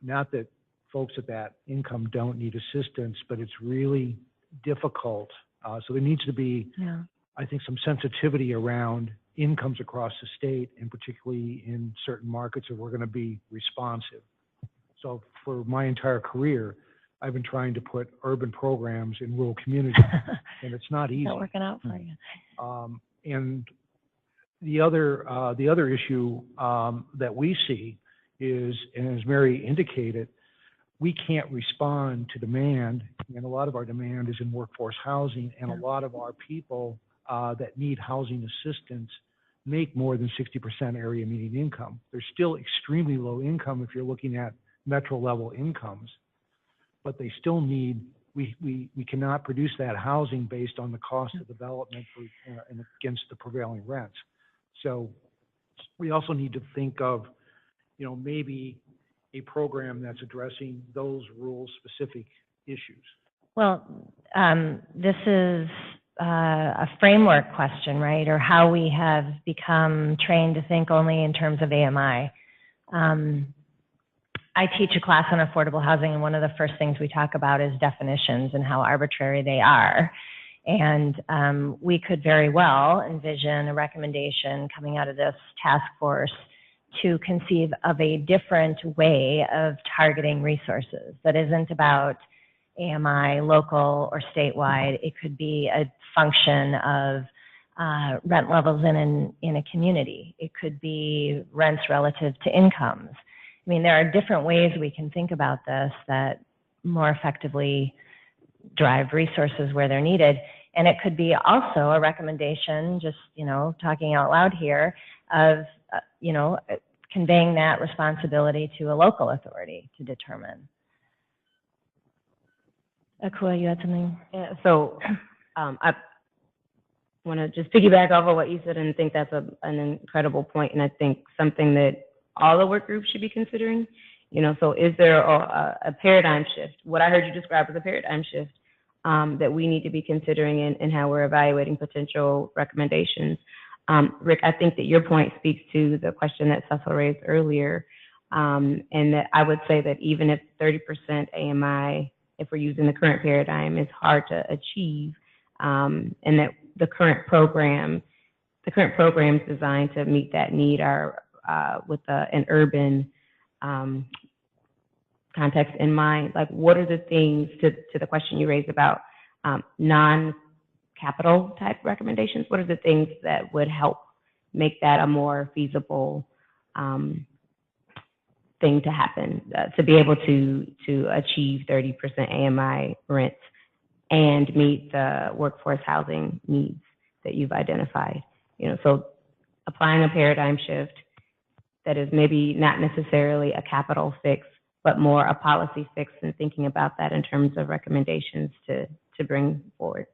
Not that folks at that income don't need assistance, but it's really difficult. So there needs to be, Yeah. I think, some sensitivity around incomes across the state, and particularly in certain markets where we're going to be responsive. So for my entire career, I've been trying to put urban programs in rural communities, and it's not easy. Not working out for you. And the other issue that we see is, and as Mary indicated, we can't respond to demand, and a lot of our demand is in workforce housing, and a lot of our people that need housing assistance make more than 60% area median income. They're still extremely low income if you're looking at metro level incomes, but they still need, we cannot produce that housing based on the cost of development and against the prevailing rents. So we also need to think of, maybe a program that's addressing those rural specific issues. Well, this is a framework question, right? Or how we have become trained to think only in terms of AMI. I teach a class on affordable housing, and one of the first things we talk about is definitions and how arbitrary they are. And we could very well envision a recommendation coming out of this task force to conceive of a different way of targeting resources that isn't about AMI, local or statewide. It could be a function of rent levels in a community. It could be rents relative to incomes. I mean, there are different ways we can think about this that more effectively drive resources where they're needed. And it could be also a recommendation, just, talking out loud here, of, conveying that responsibility to a local authority to determine. Akua, you had something? Yeah, so I want to just piggyback off of what you said, and think that's an incredible point, and I think something that all the work groups should be considering. So is there a paradigm shift? What I heard you describe as a paradigm shift that we need to be considering in how we're evaluating potential recommendations. Rick, I think that your point speaks to the question that Cecil raised earlier, and that I would say that even if 30% AMI, if we're using the current paradigm, is hard to achieve, and that the current programs designed to meet that need are with an urban context in mind. Like, what are the things, to the question you raised about non-capital type recommendations, what are the things that would help make that a more feasible thing to happen, to be able to achieve 30% AMI rents and meet the workforce housing needs that you've identified? So applying a paradigm shift that is maybe not necessarily a capital fix, but more a policy fix, and thinking about that in terms of recommendations to bring forward.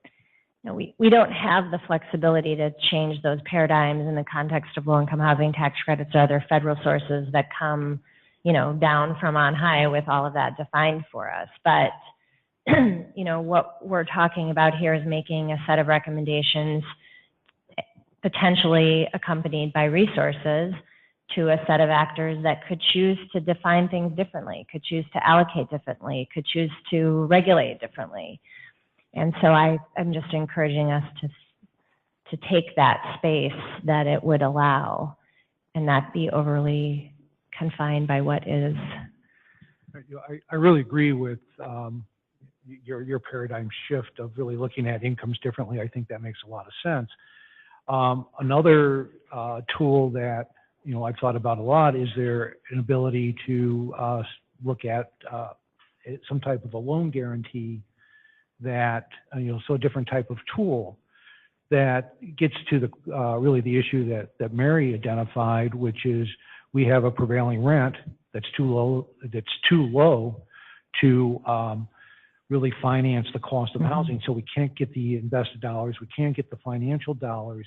We don't have the flexibility to change those paradigms in the context of low-income housing tax credits or other federal sources that come, down from on high with all of that defined for us. But, what we're talking about here is making a set of recommendations potentially accompanied by resources to a set of actors that could choose to define things differently, could choose to allocate differently, could choose to regulate differently. And so I'm just encouraging us to take that space that it would allow and not be overly confined by what is. I really agree with your paradigm shift of really looking at incomes differently. I think that makes a lot of sense. Another tool that I've thought about a lot is there an ability to look at some type of a loan guarantee that, so a different type of tool that gets to the really the issue that Mary identified, which is we have a prevailing rent that's too low to really finance the cost of housing. So we can't get the invested dollars, we can't get the financial dollars.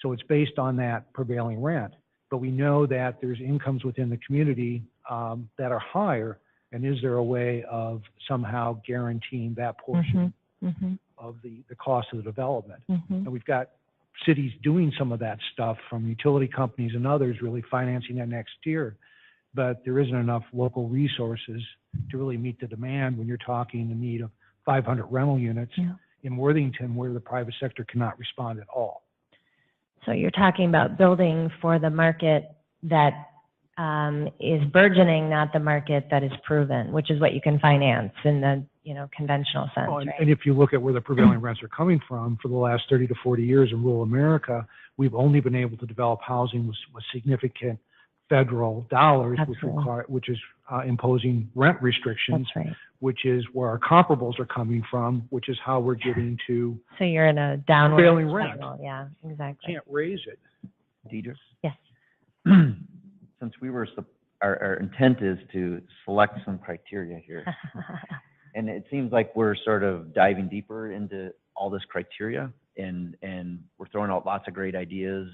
So it's based on that prevailing rent. But we know that there's incomes within the community that are higher, And is there a way of somehow guaranteeing that portion of the cost of the development? And we've got cities doing some of that stuff, from utility companies and others really financing that next year. But there isn't enough local resources to really meet the demand when you're talking the need of 500 rental units in Worthington, where the private sector cannot respond at all. So you're talking about building for the market that is burgeoning, not the market that is proven, which is what you can finance in the conventional sense, Well, and, right? and if you look at where the prevailing rents are coming from, for the last 30 to 40 years in rural America, we've only been able to develop housing with significant federal dollars, which is imposing rent restrictions, which is where our comparables are coming from, which is how we're getting to So you're in a downward prevailing rent. cycle. Yeah, exactly. Can't raise it. Deidre? Yes. Since our intent is to select some criteria here, and it seems like we're sort of diving deeper into all this criteria, and we're throwing out lots of great ideas,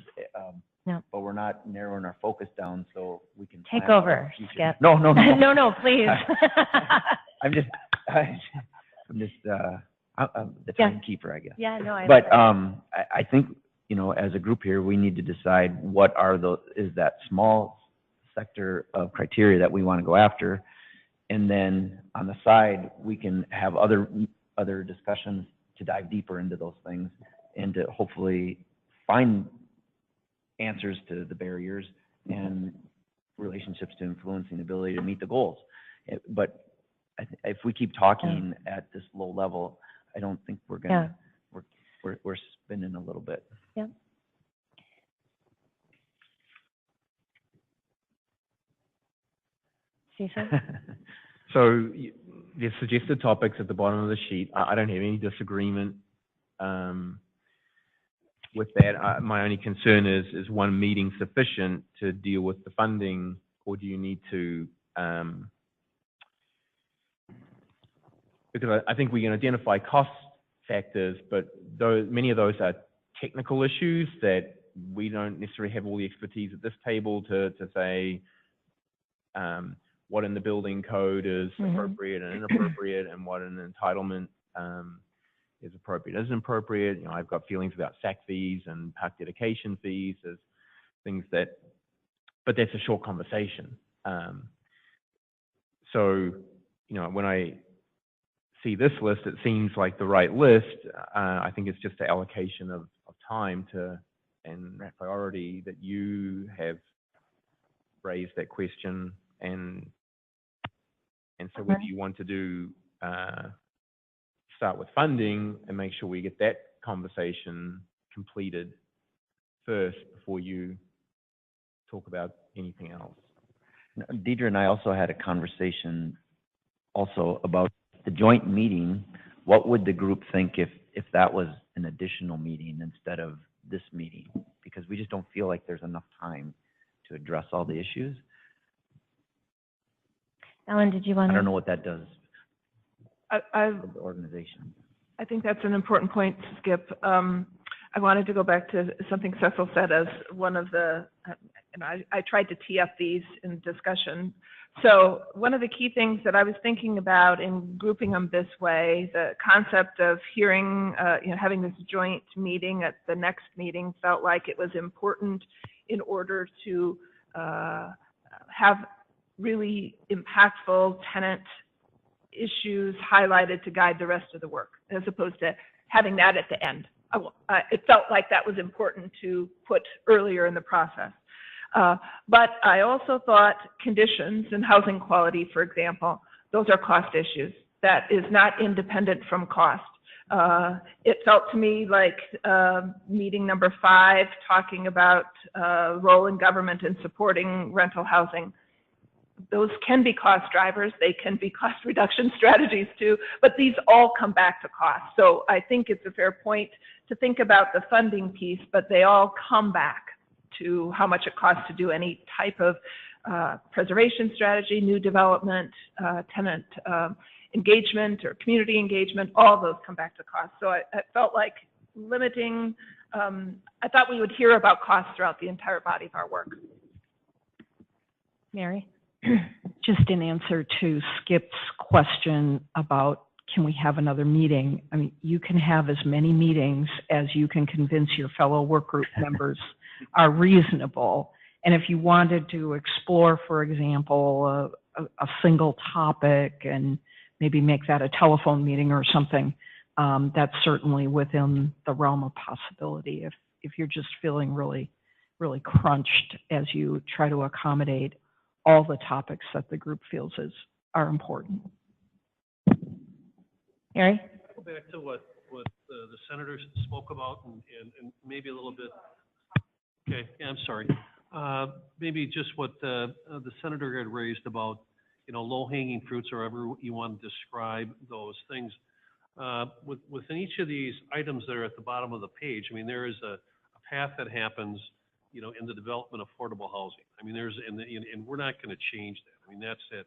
but we're not narrowing our focus down so we can Take plan out over, our future. Skip. No, no, please. I'm just the timekeeper, I guess. Yeah, no, I But I think, as a group here, we need to decide what is that small sector of criteria that we want to go after, and then on the side we can have other discussions to dive deeper into those things and to hopefully find answers to the barriers and relationships to influencing the ability to meet the goals. But if we keep talking at this low level, I don't think we're gonna we're spinning a little bit. Yeah. So the suggested topics at the bottom of the sheet, I don't have any disagreement with that. My only concern is one meeting sufficient to deal with the funding, or do you need to, because I think we can identify cost factors, but many of those are technical issues that we don't necessarily have all the expertise at this table to say what in the building code is appropriate and inappropriate, and what an entitlement is appropriate, isn't appropriate. I've got feelings about SAC fees and park dedication fees as things that, but that's a short conversation. So, when I see this list, it seems like the right list. I think it's just the allocation of time and priority that you have raised that question, and so whether you want to do start with funding and make sure we get that conversation completed first before you talk about anything else. Deidre and I also had a conversation also about the joint meeting. What would the group think if that was an additional meeting instead of this meeting? Because we just don't feel like there's enough time to address all the issues. Ellen, did you want to? I don't know what that does I for the organization. I think that's an important point, Skip. I wanted to go back to something Cecil said as one of the, and I tried to tee up these in discussion. So one of the key things that I was thinking about in grouping them this way, the concept of hearing, having this joint meeting at the next meeting felt like it was important in order to have really impactful tenant issues highlighted to guide the rest of the work, as opposed to having that at the end. It felt like that was important to put earlier in the process. But I also thought conditions and housing quality, for example, those are cost issues. That is not independent from cost. It felt to me like meeting number 5, talking about role in government in supporting rental housing. Those can be cost drivers. They can be cost reduction strategies too, but these all come back to cost. So I think it's a fair point to think about the funding piece, but they all come back to how much it costs to do any type of preservation strategy, new development, tenant engagement or community engagement. All those come back to cost. So I felt like limiting, I thought we would hear about costs throughout the entire body of our work. Mary? Just in answer to Skip's question about can we have another meeting? I mean, you can have as many meetings as you can convince your fellow work group members are reasonable. And if you wanted to explore, for example, a single topic and maybe make that a telephone meeting or something, that's certainly within the realm of possibility if you're just feeling really, really crunched as you try to accommodate all the topics that the group feels are important. Harry? Go back to what the senators spoke about and maybe a little bit, okay, yeah, I'm sorry. Maybe just what the senator had raised about, low-hanging fruits or however you want to describe those things. Within each of these items that are at the bottom of the page, I mean, there is a path that happens, in the development of affordable housing. I mean, and we're not going to change that. I mean, that's it.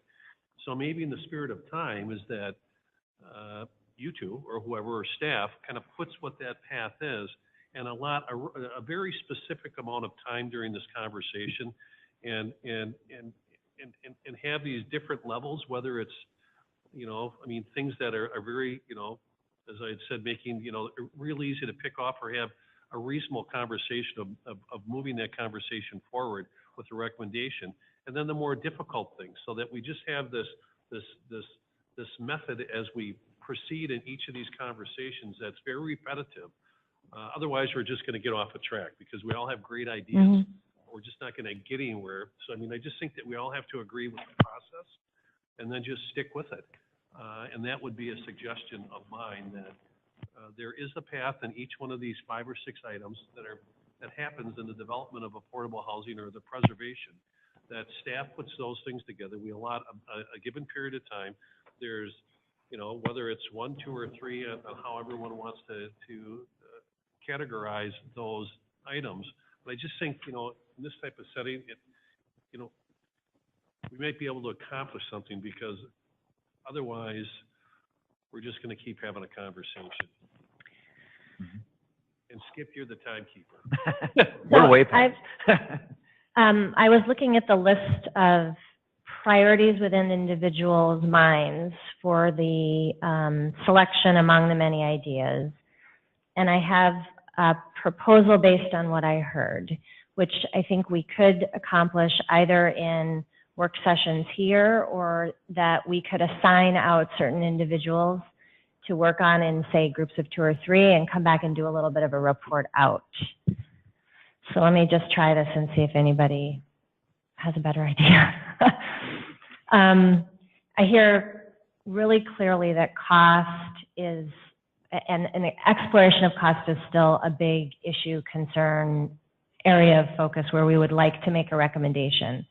So maybe in the spirit of time is that you two or whoever or staff kind of puts what that path is and a very specific amount of time during this conversation and have these different levels, whether it's, things that are very, as I had said, making, real easy to pick off or have a reasonable conversation of moving that conversation forward with a recommendation, and then the more difficult things, so that we just have this method as we proceed in each of these conversations that's very repetitive. Otherwise, we're just going to get off a track because we all have great ideas. Mm-hmm. We're just not going to get anywhere. So, I just think that we all have to agree with the process and then just stick with it. And that would be a suggestion of mine that there is a path in each one of these 5 or 6 items that happens in the development of affordable housing or the preservation. That staff puts those things together. We allot a given period of time. There's, whether it's 1, 2, or 3, on how everyone wants to categorize those items. But I just think, in this type of setting, we might be able to accomplish something because otherwise we're just going to keep having a conversation. Mm-hmm. And Skip, you're the timekeeper. We're way past. I was looking at the list of priorities within individuals' minds for the selection among the many ideas. And I have a proposal based on what I heard, which I think we could accomplish either in work sessions here or that we could assign out certain individuals to work on in, say, groups of 2 or 3 and come back and do a little bit of a report out. So let me just try this and see if anybody has a better idea. I hear really clearly that cost is, and the exploration of cost is still a big issue, concern, area of focus where we would like to make a recommendation.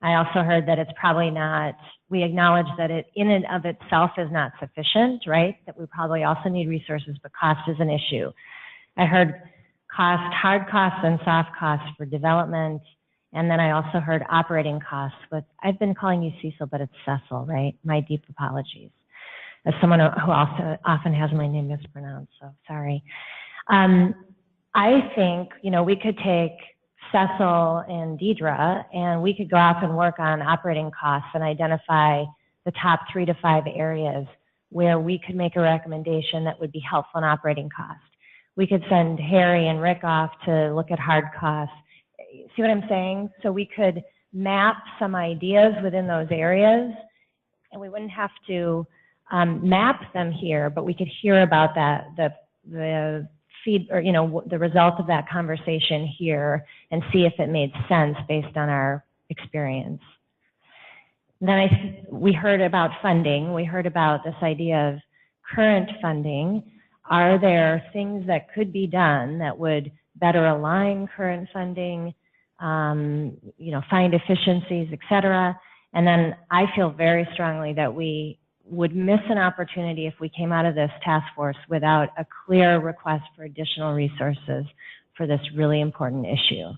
I also heard that it's probably not, we acknowledge that it in and of itself is not sufficient, right? That we probably also need resources, but cost is an issue. I heard cost, hard costs and soft costs for development. And then I also heard operating costs, but I've been calling you Cecil, but it's Cecil, right? My deep apologies. As someone who also often has my name mispronounced, so sorry. I think, we could take Cecil and Deidre and we could go off and work on operating costs and identify the top 3 to 5 areas where we could make a recommendation that would be helpful in operating costs. We could send Harry and Rick off to look at hard costs. See what I'm saying? So we could map some ideas within those areas and we wouldn't have to map them here, but we could hear about that, the feed, or the result of that conversation here and see if it made sense based on our experience. Then we heard about funding. We heard about this idea of current funding. Are there things that could be done that would better align current funding, find efficiencies, et cetera? And then I feel very strongly that we would miss an opportunity if we came out of this task force without a clear request for additional resources for this really important issue.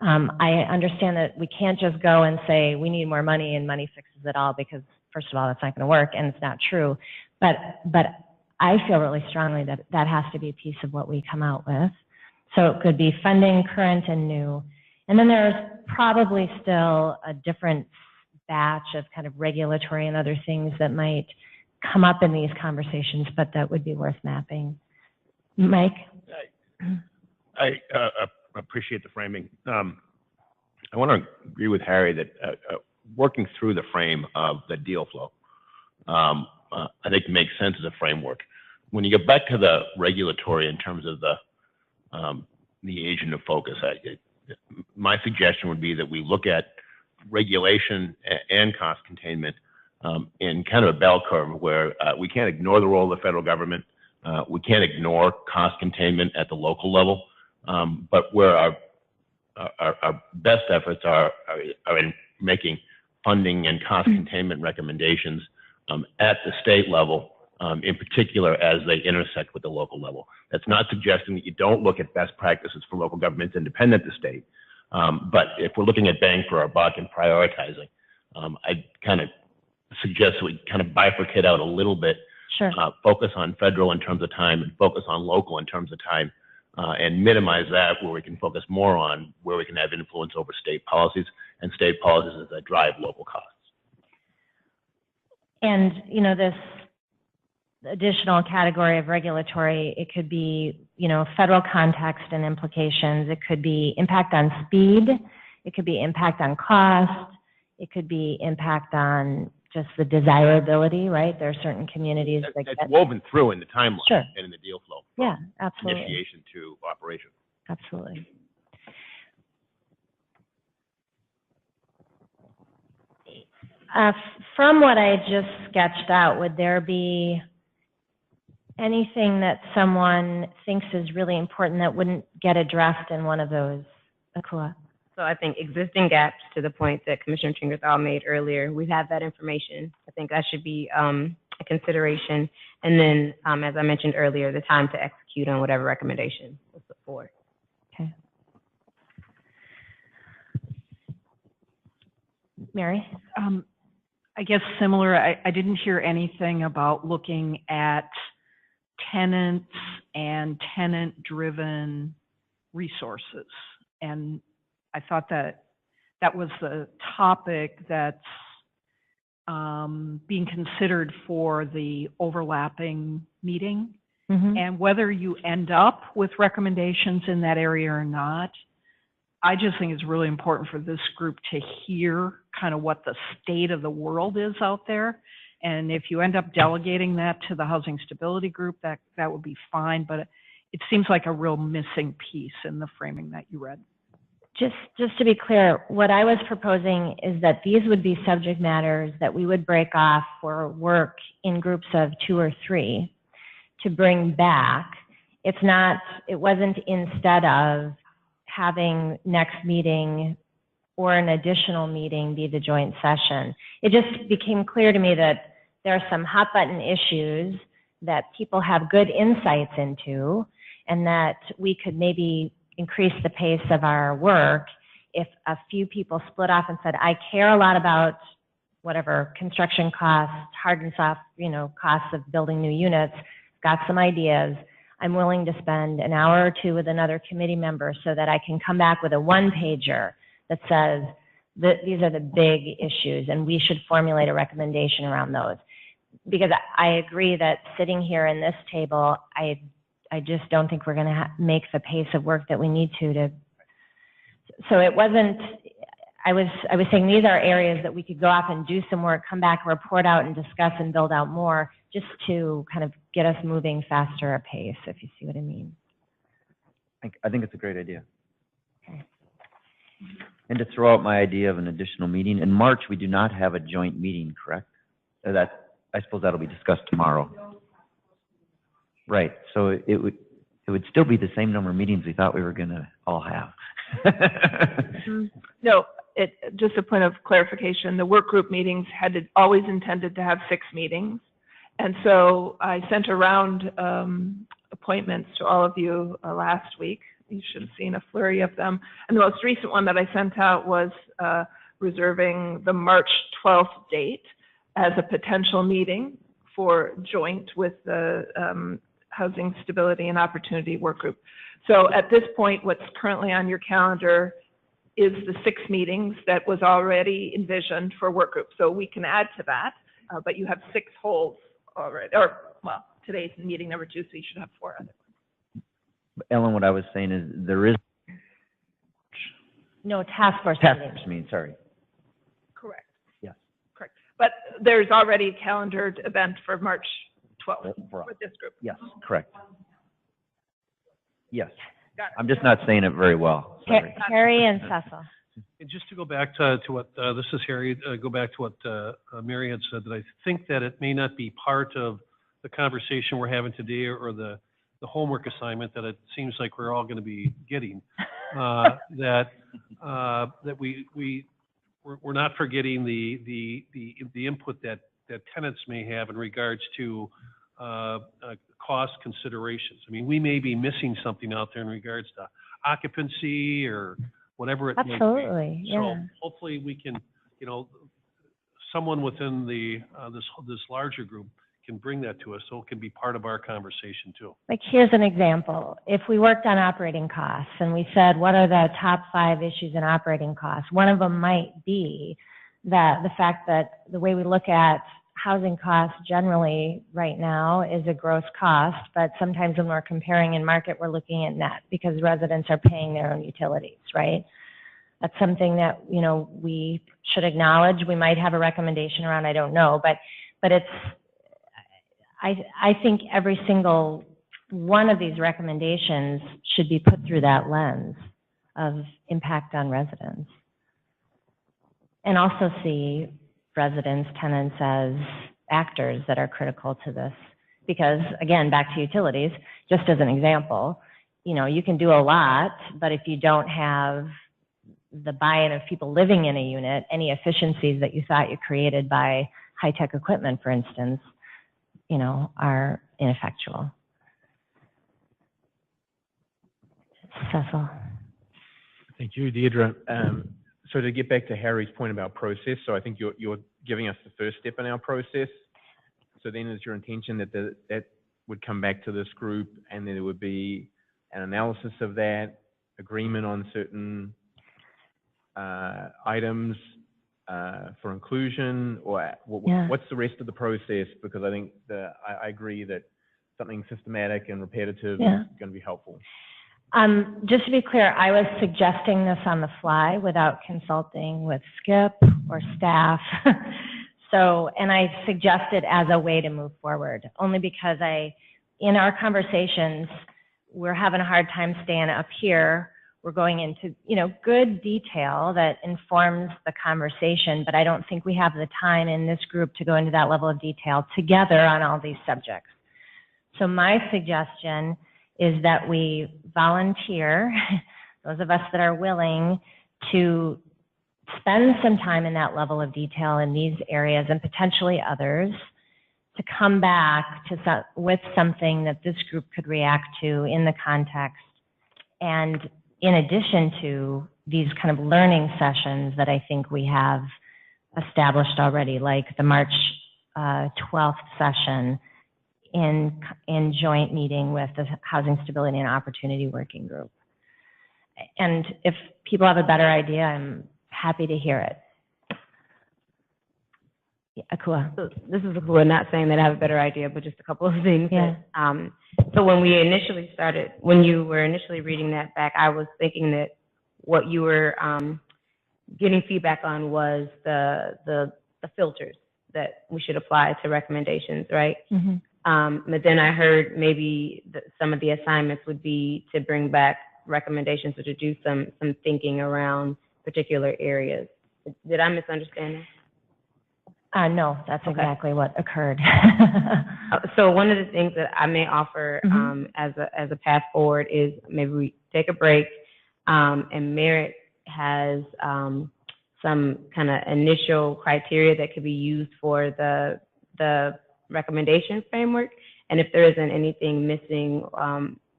I understand that we can't just go and say we need more money and money fixes it all, because first of all, that's not going to work and it's not true. But I feel really strongly that that has to be a piece of what we come out with. So it could be funding, current and new. And then there's probably still a different batch of kind of regulatory and other things that might come up in these conversations, but that would be worth mapping. Mike? I appreciate the framing. I want to agree with Harry that working through the frame of the deal flow, I think makes sense as a framework. When you get back to the regulatory in terms of the agent of focus, my suggestion would be that we look at regulation and cost containment in kind of a bell curve where we can't ignore the role of the federal government. We can't ignore cost containment at the local level, but where our best efforts are in making funding and cost containment recommendations at the state level, in particular as they intersect with the local level. That's not suggesting that you don't look at best practices for local governments independent of the state, but if we're looking at bang for our buck and prioritizing, I'd kind of suggest we kind of bifurcate out a little bit. Sure. Focus on federal in terms of time and focus on local in terms of time, and minimize that where we can focus more on where we can have influence over state policies and state policies that drive local costs. And, you know, this additional category of regulatory, it could be, you know, federal context and implications. It could be impact on speed. It could be impact on cost. It could be impact on just the desirability, right? There are certain communities that It's get woven through in the timeline Sure. and in the deal flow. Yeah, absolutely. Initiation to operation. Absolutely. From what I just sketched out, would there be anything that someone thinks is really important that wouldn't get addressed in one of those, Akua? So I think existing gaps, to the point that Commissioner Chingerthal made earlier, we have that information. I think that should be a consideration. And then, as I mentioned earlier, the time to execute on whatever recommendation was put forward. Okay. Mary? I guess similar, I didn't hear anything about looking at tenants and tenant-driven resources. And I thought that that was the topic that's being considered for the overlapping meeting. Mm-hmm. And whether you end up with recommendations in that area or not, I just think it's really important for this group to hear kind of what the state of the world is out there. And if you end up delegating that to the Housing Stability Group, that would be fine. But it seems like a real missing piece in the framing that you read. Just to be clear, what I was proposing is that these would be subject matters that we would break off for work in groups of 2 or 3 to bring back. It wasn't instead of having next meeting or an additional meeting be the joint session. It just became clear to me that there are some hot button issues that people have good insights into, and that we could maybe increase the pace of our work if a few people split off and said, I care a lot about whatever construction costs, hard and soft, costs of building new units, got some ideas. I'm willing to spend an hour or 2 with another committee member so that I can come back with a 1-pager that says that these are the big issues and we should formulate a recommendation around those. Because I agree that sitting here in this table, I just don't think we're going to make the pace of work that we need to. So it wasn't, I was saying these are areas that we could go off and do some work, come back, report out and discuss and build out more, just to kind of get us moving faster at pace, if you see what I mean. I think it's a great idea. Okay. And to throw out my idea of an additional meeting, in March, we do not have a joint meeting, correct? I suppose that'll be discussed tomorrow. Right, so it would still be the same number of meetings we thought we were gonna all have. No, just a point of clarification, the work group meetings had always intended to have 6 meetings. And so I sent around appointments to all of you last week. You should have seen a flurry of them. And the most recent one that I sent out was reserving the March 12th date as a potential meeting for joint with the Housing Stability and Opportunity Work Group. So at this point, what's currently on your calendar is the 6 meetings that was already envisioned for work groups. So we can add to that, but you have 6 holds already, or, well, today's meeting number 2, so you should have 4 others. Ellen, what I was saying is there is No, task force task meetings. force meeting, sorry. Correct. Yes. Correct. But there's already a calendared event for March 12th For- with this group. Yes, correct. Yes. Got it. I'm just not saying it very well. Sorry. Harry and Cecil. And just to go back to what, this is Harry, go back to what Mary had said, that I think that it may not be part of the conversation we're having today or the homework assignment that it seems like we're all going to be getting. That we're not forgetting the input that tenants may have in regards to cost considerations. I mean, we may be missing something out there in regards to occupancy or whatever it might be. Absolutely, yeah. So hopefully we can, someone within this larger group can bring that to us so it can be part of our conversation too. Like, here's an example. If we worked on operating costs and we said, what are the top 5 issues in operating costs? One of them might be that the fact that the way we look at housing costs generally right now is a gross cost, but sometimes when we're comparing in market, we're looking at net because residents are paying their own utilities, right? That's something that, we should acknowledge. We might have a recommendation around, I don't know, but it's, I think every single one of these recommendations should be put through that lens of impact on residents. And also see residents, tenants as actors that are critical to this. Because again, back to utilities, just as an example, you can do a lot, but if you don't have the buy-in of people living in a unit, any efficiencies that you thought you created by high-tech equipment, for instance, are ineffectual. Cecil. Thank you, Deirdre. So to get back to Harry's point about process, so I think you're giving us the first step in our process. So then is your intention that that would come back to this group and then there would be an analysis of that, agreement on certain items for inclusion, or what's the rest of the process? Because I think I agree that something systematic and repetitive is going to be helpful. Just to be clear, I was suggesting this on the fly without consulting with Skip or staff. And I suggest it as a way to move forward, only because in our conversations, we're having a hard time staying up here. We're going into, good detail that informs the conversation, but I don't think we have the time in this group to go into that level of detail together on all these subjects. So my suggestion is that we volunteer, those of us that are willing to spend some time in that level of detail in these areas and potentially others, to come back with something that this group could react to in the context, and in addition to these kind of learning sessions that I think we have established already, like the March 12th session in joint meeting with the Housing Stability and Opportunity Working Group. And if people have a better idea, I'm happy to hear it. Yeah, Akua. So this is Akua, not saying that I have a better idea, but just a couple of things. Yeah. So when you were initially reading that back, I was thinking that what you were getting feedback on was the filters that we should apply to recommendations, right? Mm-hmm. But then I heard maybe some of the assignments would be to bring back recommendations or to do some thinking around particular areas. Did I misunderstand that? No, that's exactly what occurred. So one of the things that I may offer as a path forward is maybe we take a break, and Merritt has some kind of initial criteria that could be used for the recommendation framework. And if there isn't anything missing,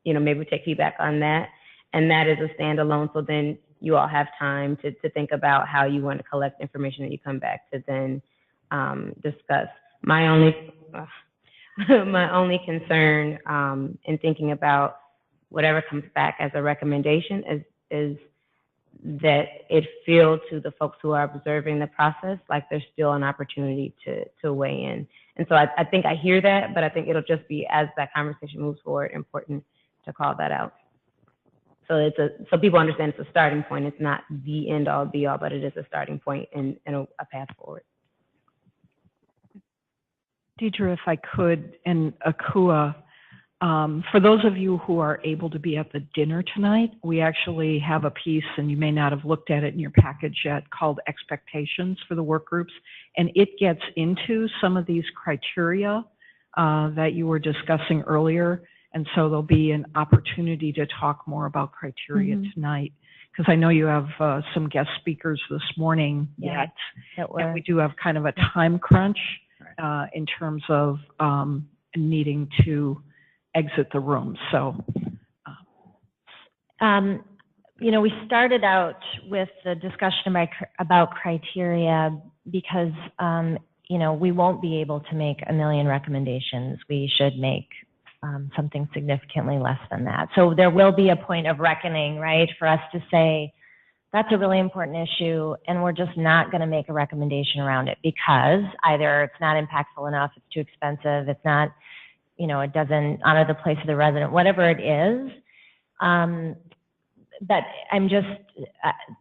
maybe we take feedback on that. And that is a standalone. So then you all have time to think about how you want to collect information that you come back to then discuss. My only concern in thinking about whatever comes back as a recommendation is that it feels to the folks who are observing the process like there's still an opportunity to weigh in. And so I think I hear that, but I think it'll just be, as that conversation moves forward, important to call that out. So so people understand it's a starting point. It's not the end all be all, but it is a starting point and a path forward. Deidre, if I could, and Akua, for those of you who are able to be at the dinner tonight, we actually have a piece, and you may not have looked at it in your package yet, called Expectations for the Work Groups, and it gets into some of these criteria that you were discussing earlier, and so there'll be an opportunity to talk more about criteria tonight, because I know you have some guest speakers this morning yet, and we do have kind of a time crunch in terms of needing to exit the room. So, you know, we started out with the discussion about criteria because, you know, we won't be able to make a million recommendations. We should make something significantly less than that. So there will be a point of reckoning, right, for us to say, that's a really important issue, and we're just not going to make a recommendation around it because either it's not impactful enough, it's too expensive, it's not, you know, it doesn't honor the place of the resident, whatever it is. But I'm just,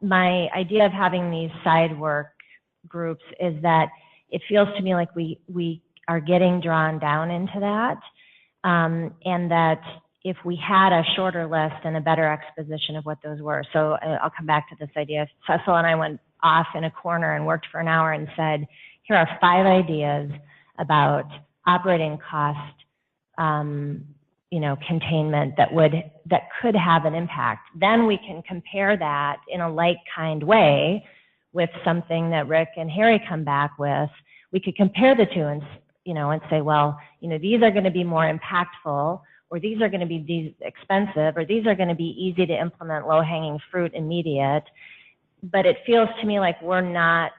my idea of having these side work groups is that it feels to me like we are getting drawn down into that, and that if we had a shorter list and a better exposition of what those were. So I'll come back to this idea. Cecil and I went off in a corner and worked for an hour and said, here are 5 ideas about operating cost, you know, containment that could have an impact. Then we can compare that in a like kind way with something that Rick and Harry come back with. We could compare the two and, you know, and say, well, you know, these are going to be more impactful, or these are going to be these expensive, or these are going to be easy to implement, low-hanging fruit, immediate. But it feels to me like we're not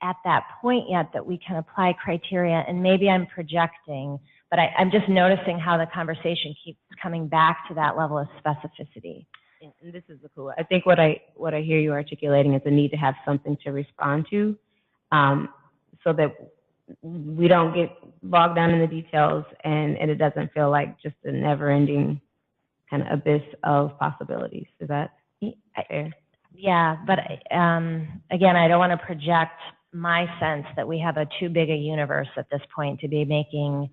at that point yet that we can apply criteria, and maybe I'm projecting, but I'm just noticing how the conversation keeps coming back to that level of specificity. And this is the cool. I think what I hear you articulating is the need to have something to respond to, so that we don't get bogged down in the details and it doesn't feel like just a never-ending kind of abyss of possibilities. Is that fair? Yeah, but again, I don't want to project my sense that we have too big a universe at this point to be making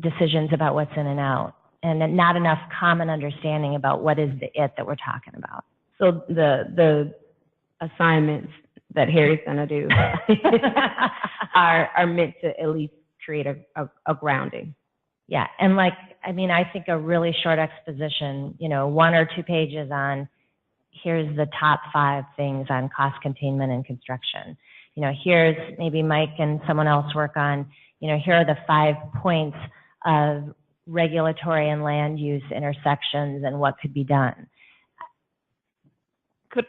decisions about what's in and out, and not enough common understanding about what is the it that we're talking about. So the assignments that Harry's gonna do are meant to at least create a grounding. Yeah, and like, I mean, I think a really short exposition, you know, 1 or 2 pages on, here's the top 5 things on cost containment and construction. You know, here's maybe Mike and someone else work on, you know, here are the 5 points of regulatory and land use intersections and what could be done.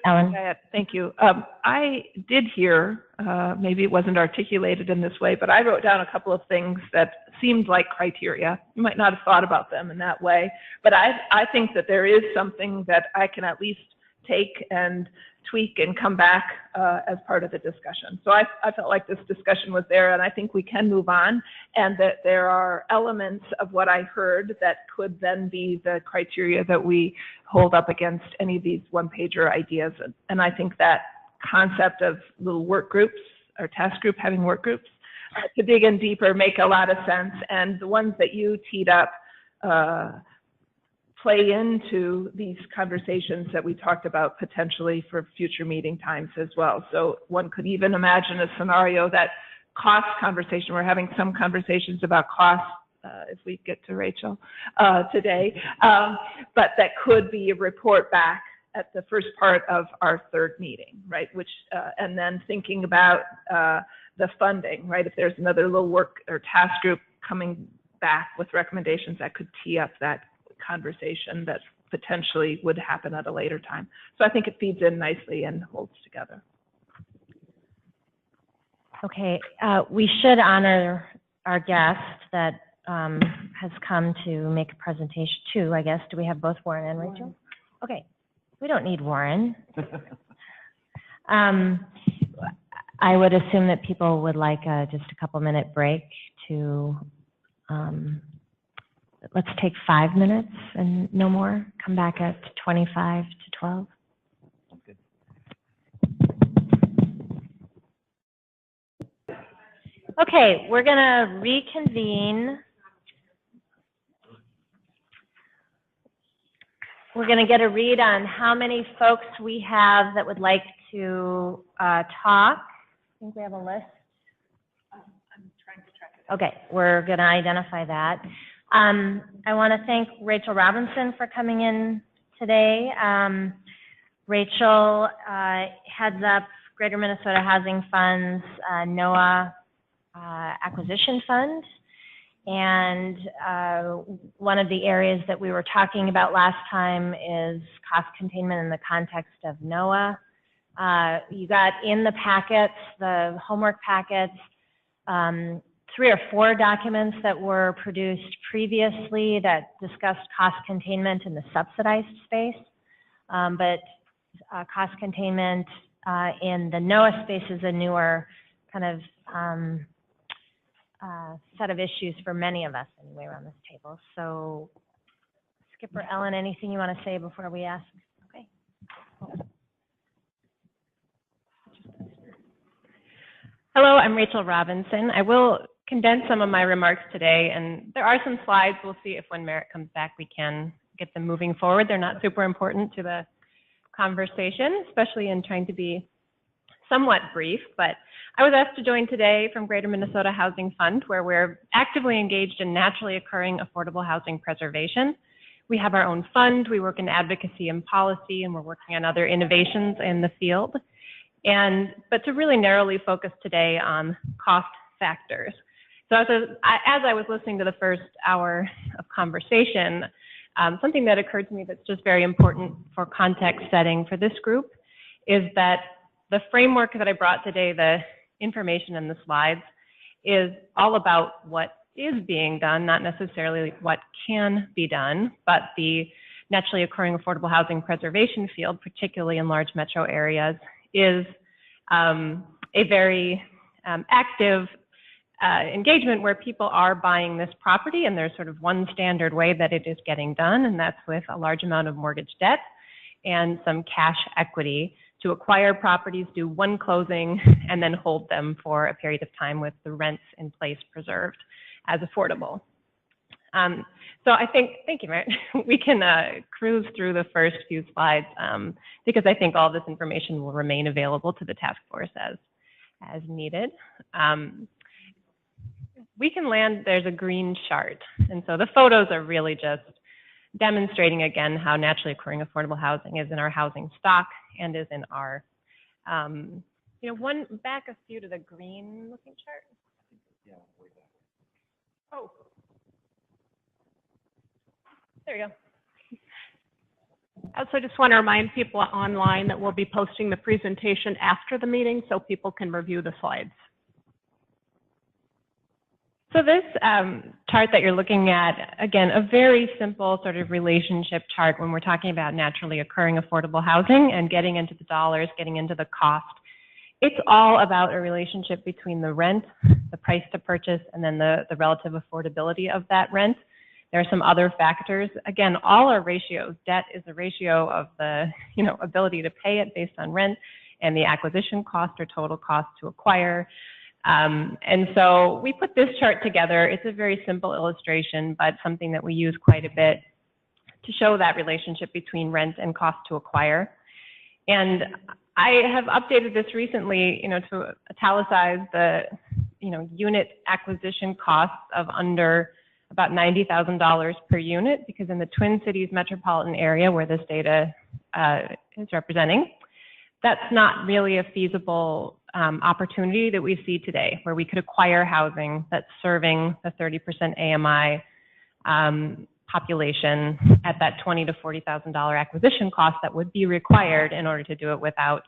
Ellen? Thank you. I did hear, maybe it wasn't articulated in this way, but I wrote down a couple of things that seemed like criteria. You might not have thought about them in that way, but I think that there is something that I can at least take and tweak and come back as part of the discussion. So I felt like this discussion was there, and I think we can move on, and that there are elements of what I heard that could then be the criteria that we hold up against any of these one-pager ideas. And I think that concept of little work groups or task group having work groups to dig in deeper make a lot of sense. And the ones that you teed up play into these conversations that we talked about potentially for future meeting times as well. So one could even imagine a scenario that cost conversation, we're having some conversations about cost, if we get to Rachel today, but that could be a report back at the first part of our 3rd meeting, right? Which, and then thinking about the funding, right? If there's another little work or task group coming back with recommendations that could tee up that conversation that potentially would happen at a later time. So I think it feeds in nicely and holds together. Okay, we should honor our guest that has come to make a presentation too, I guess. Do we have both Warren and Rachel? Okay, we don't need Warren. I would assume that people would like just a couple-minute break to, let's take 5 minutes and no more. Come back at 25 to 12. Sounds good. Okay, we're going to reconvene. We're going to get a read on how many folks we have that would like to talk. I think we have a list. I'm trying to track it. Okay, we're going to identify that. I want to thank Rachel Robinson for coming in today. Rachel heads up Greater Minnesota Housing Fund's NOAA Acquisition Fund. And one of the areas that we were talking about last time is cost containment in the context of NOAA. You got in the packets, the homework packets, 3 or 4 documents that were produced previously that discussed cost containment in the subsidized space. But cost containment in the NOAA space is a newer kind of set of issues for many of us anyway around this table. So Skipper Ellen, anything you want to say before we ask? Okay. Hello, I'm Rachel Robinson. I will condense some of my remarks today, and there are some slides. We'll see if when Merritt comes back we can get them moving forward. They're not super important to the conversation, especially in trying to be somewhat brief, but I was asked to join today from Greater Minnesota Housing Fund, where we're actively engaged in naturally occurring affordable housing preservation. We have our own fund, we work in advocacy and policy, and we're working on other innovations in the field. But to really narrowly focus today on cost factors. So as I was listening to the first hour of conversation, something that occurred to me that's just very important for context setting for this group is that the framework that I brought today, the information in the slides, is all about what is being done, not necessarily what can be done, but the naturally occurring affordable housing preservation field, particularly in large metro areas, is a very active engagement where people are buying this property, and there's sort of one standard way that it is getting done, and that's with a large amount of mortgage debt and some cash equity to acquire properties, do one closing, and then hold them for a period of time with the rents in place preserved as affordable. So I think, thank you, Merritt, we can cruise through the first few slides because I think all this information will remain available to the task force as needed. We can land, there's a green chart, and so the photos are really just demonstrating again how naturally occurring affordable housing is in our housing stock and is in our, one back a few to the green looking chart. Yeah, way back. Oh, there you go. I also just want to remind people online that we'll be posting the presentation after the meeting so people can review the slides. So this chart that you're looking at, again, a very simple sort of relationship chart when we're talking about naturally occurring affordable housing and getting into the dollars, getting into the cost. It's all about a relationship between the rent, the price to purchase, and then the relative affordability of that rent. There are some other factors. Again, all our ratios. Debt is a ratio of the ability to pay it based on rent, and the acquisition cost or total cost to acquire. And so we put this chart together. It's a very simple illustration, but something that we use quite a bit to show that relationship between rent and cost to acquire. And I have updated this recently, to italicize the, unit acquisition costs of under about $90,000 per unit, because in the Twin Cities metropolitan area where this data is representing, that's not really a feasible opportunity that we see today, where we could acquire housing that's serving the 30% AMI population at that $20,000 to $40,000 acquisition cost that would be required in order to do it without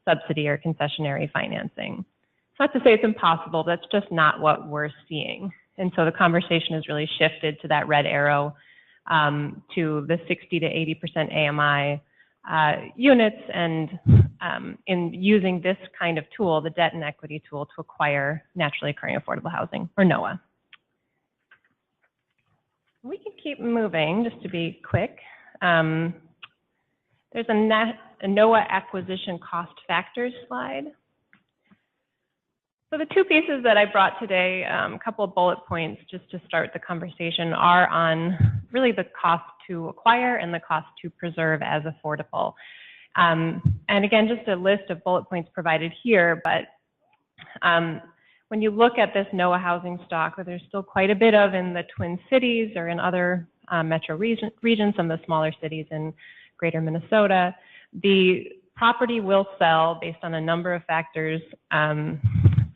subsidy or concessionary financing. It's not to say it's impossible, but that's just not what we're seeing. And so the conversation has really shifted to that red arrow, to the 60 to 80% AMI units, and in using this kind of tool, the debt and equity tool, to acquire naturally occurring affordable housing, or NOAA. We can keep moving just to be quick. There's a NOAA acquisition cost factors slide. So the two pieces that I brought today, a couple of bullet points just to start the conversation, are on really the cost to acquire and the cost to preserve as affordable. And again, just a list of bullet points provided here, but when you look at this NOAA housing stock, there's still quite a bit of in the Twin Cities or in other metro regions, some of the smaller cities in greater Minnesota. The property will sell based on a number of factors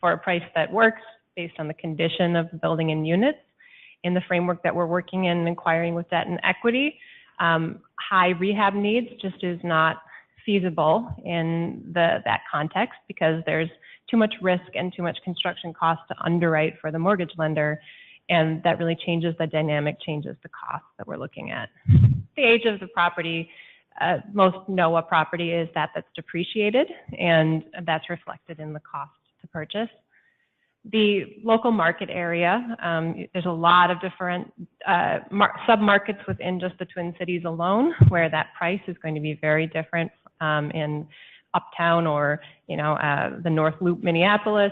for a price that works based on the condition of the building and units. In the framework that we're working in inquiring with debt and equity, high rehab needs just is not feasible in that context because there's too much risk and too much construction cost to underwrite for the mortgage lender, and that really changes the dynamic, changes the cost that we're looking at. The age of the property, most NOAA property is that's depreciated, and that's reflected in the cost to purchase. The local market area, there's a lot of different sub-markets within just the Twin Cities alone, where that price is going to be very different in Uptown or the North Loop, Minneapolis,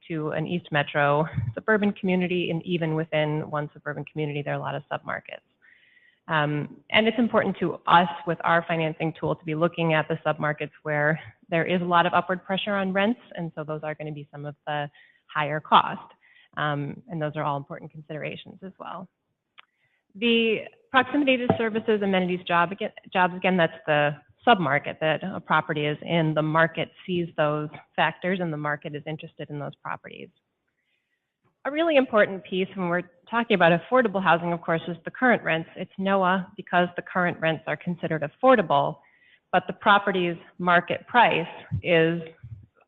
to an East Metro suburban community, and even within one suburban community, there are a lot of sub-markets. And it's important to us with our financing tool to be looking at the sub-markets where there is a lot of upward pressure on rents, and so those are going to be some of the higher cost, and those are all important considerations as well. The proximity to services, amenities, jobs, again, that's the submarket that a property is in. The market sees those factors, and the market is interested in those properties. A really important piece when we're talking about affordable housing, of course, is the current rents. It's NOAA because the current rents are considered affordable, but the property's market price is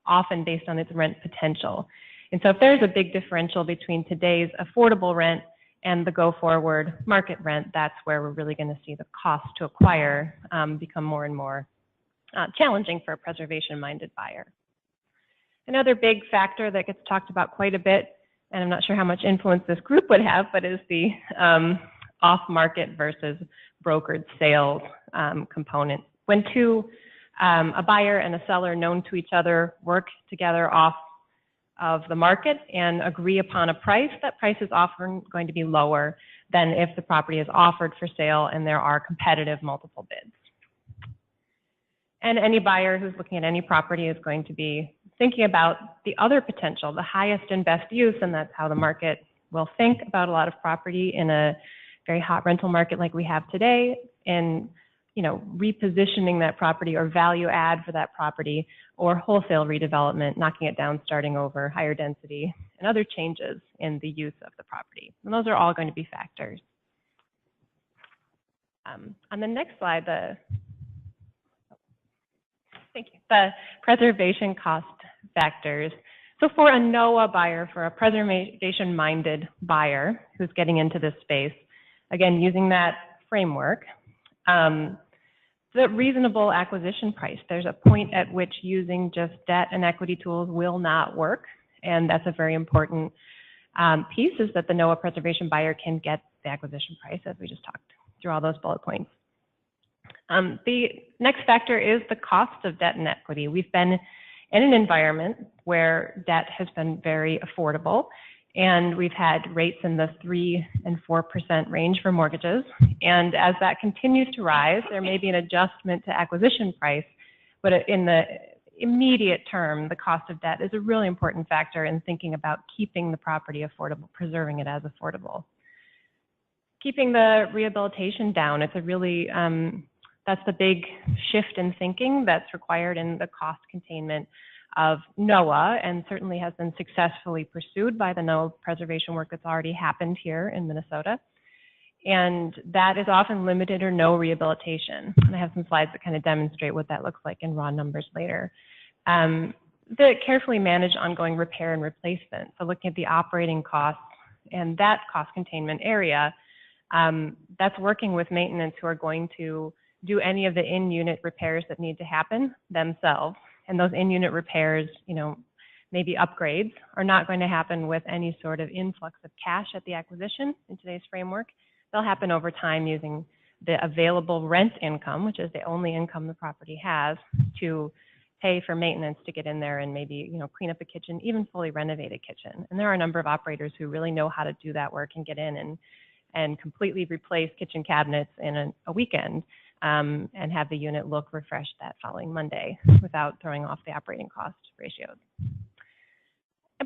often based on its rent potential. And so if there's a big differential between today's affordable rent and the go-forward market rent, that's where we're really going to see the cost to acquire become more and more challenging for a preservation-minded buyer. Another big factor that gets talked about quite a bit, and I'm not sure how much influence this group would have, but is the off-market versus brokered sales component. When a buyer and a seller known to each other work together off of the market and agree upon a price, that price is often going to be lower than if the property is offered for sale and there are competitive multiple bids. And any buyer who's looking at any property is going to be thinking about the other potential, the highest and best use, and that's how the market will think about a lot of property in a very hot rental market like we have today, and repositioning that property or value add for that property, or wholesale redevelopment, knocking it down, starting over, higher density, and other changes in the use of the property. And those are all going to be factors. On the next slide, the preservation cost factors. So for a NOAA buyer, for a preservation-minded buyer who's getting into this space, again, using that framework, the reasonable acquisition price. There's a point at which using just debt and equity tools will not work, and that's a very important piece, is that the NOAA preservation buyer can get the acquisition price, as we just talked through all those bullet points. The next factor is the cost of debt and equity. We've been in an environment where debt has been very affordable, and we've had rates in the 3% and 4% range for mortgages. And as that continues to rise, there may be an adjustment to acquisition price, but in the immediate term, the cost of debt is a really important factor in thinking about keeping the property affordable, preserving it as affordable. Keeping the rehabilitation down, it's a really, that's the big shift in thinking that's required in the cost containment of NOAA, and certainly has been successfully pursued by the NOAA preservation work that's already happened here in Minnesota. And that is often limited or no rehabilitation. And I have some slides that kind of demonstrate what that looks like in raw numbers later. The carefully managed ongoing repair and replacement. So looking at the operating costs and that cost containment area, that's working with maintenance who are going to do any of the in-unit repairs that need to happen themselves. And those in-unit repairs, maybe upgrades, are not going to happen with any sort of influx of cash at the acquisition in today's framework. They'll happen over time using the available rent income, which is the only income the property has, to pay for maintenance to get in there and maybe, clean up a kitchen, even fully renovate a kitchen. And there are a number of operators who really know how to do that work and get in and completely replace kitchen cabinets in a weekend, and have the unit look refreshed that following Monday without throwing off the operating cost ratios.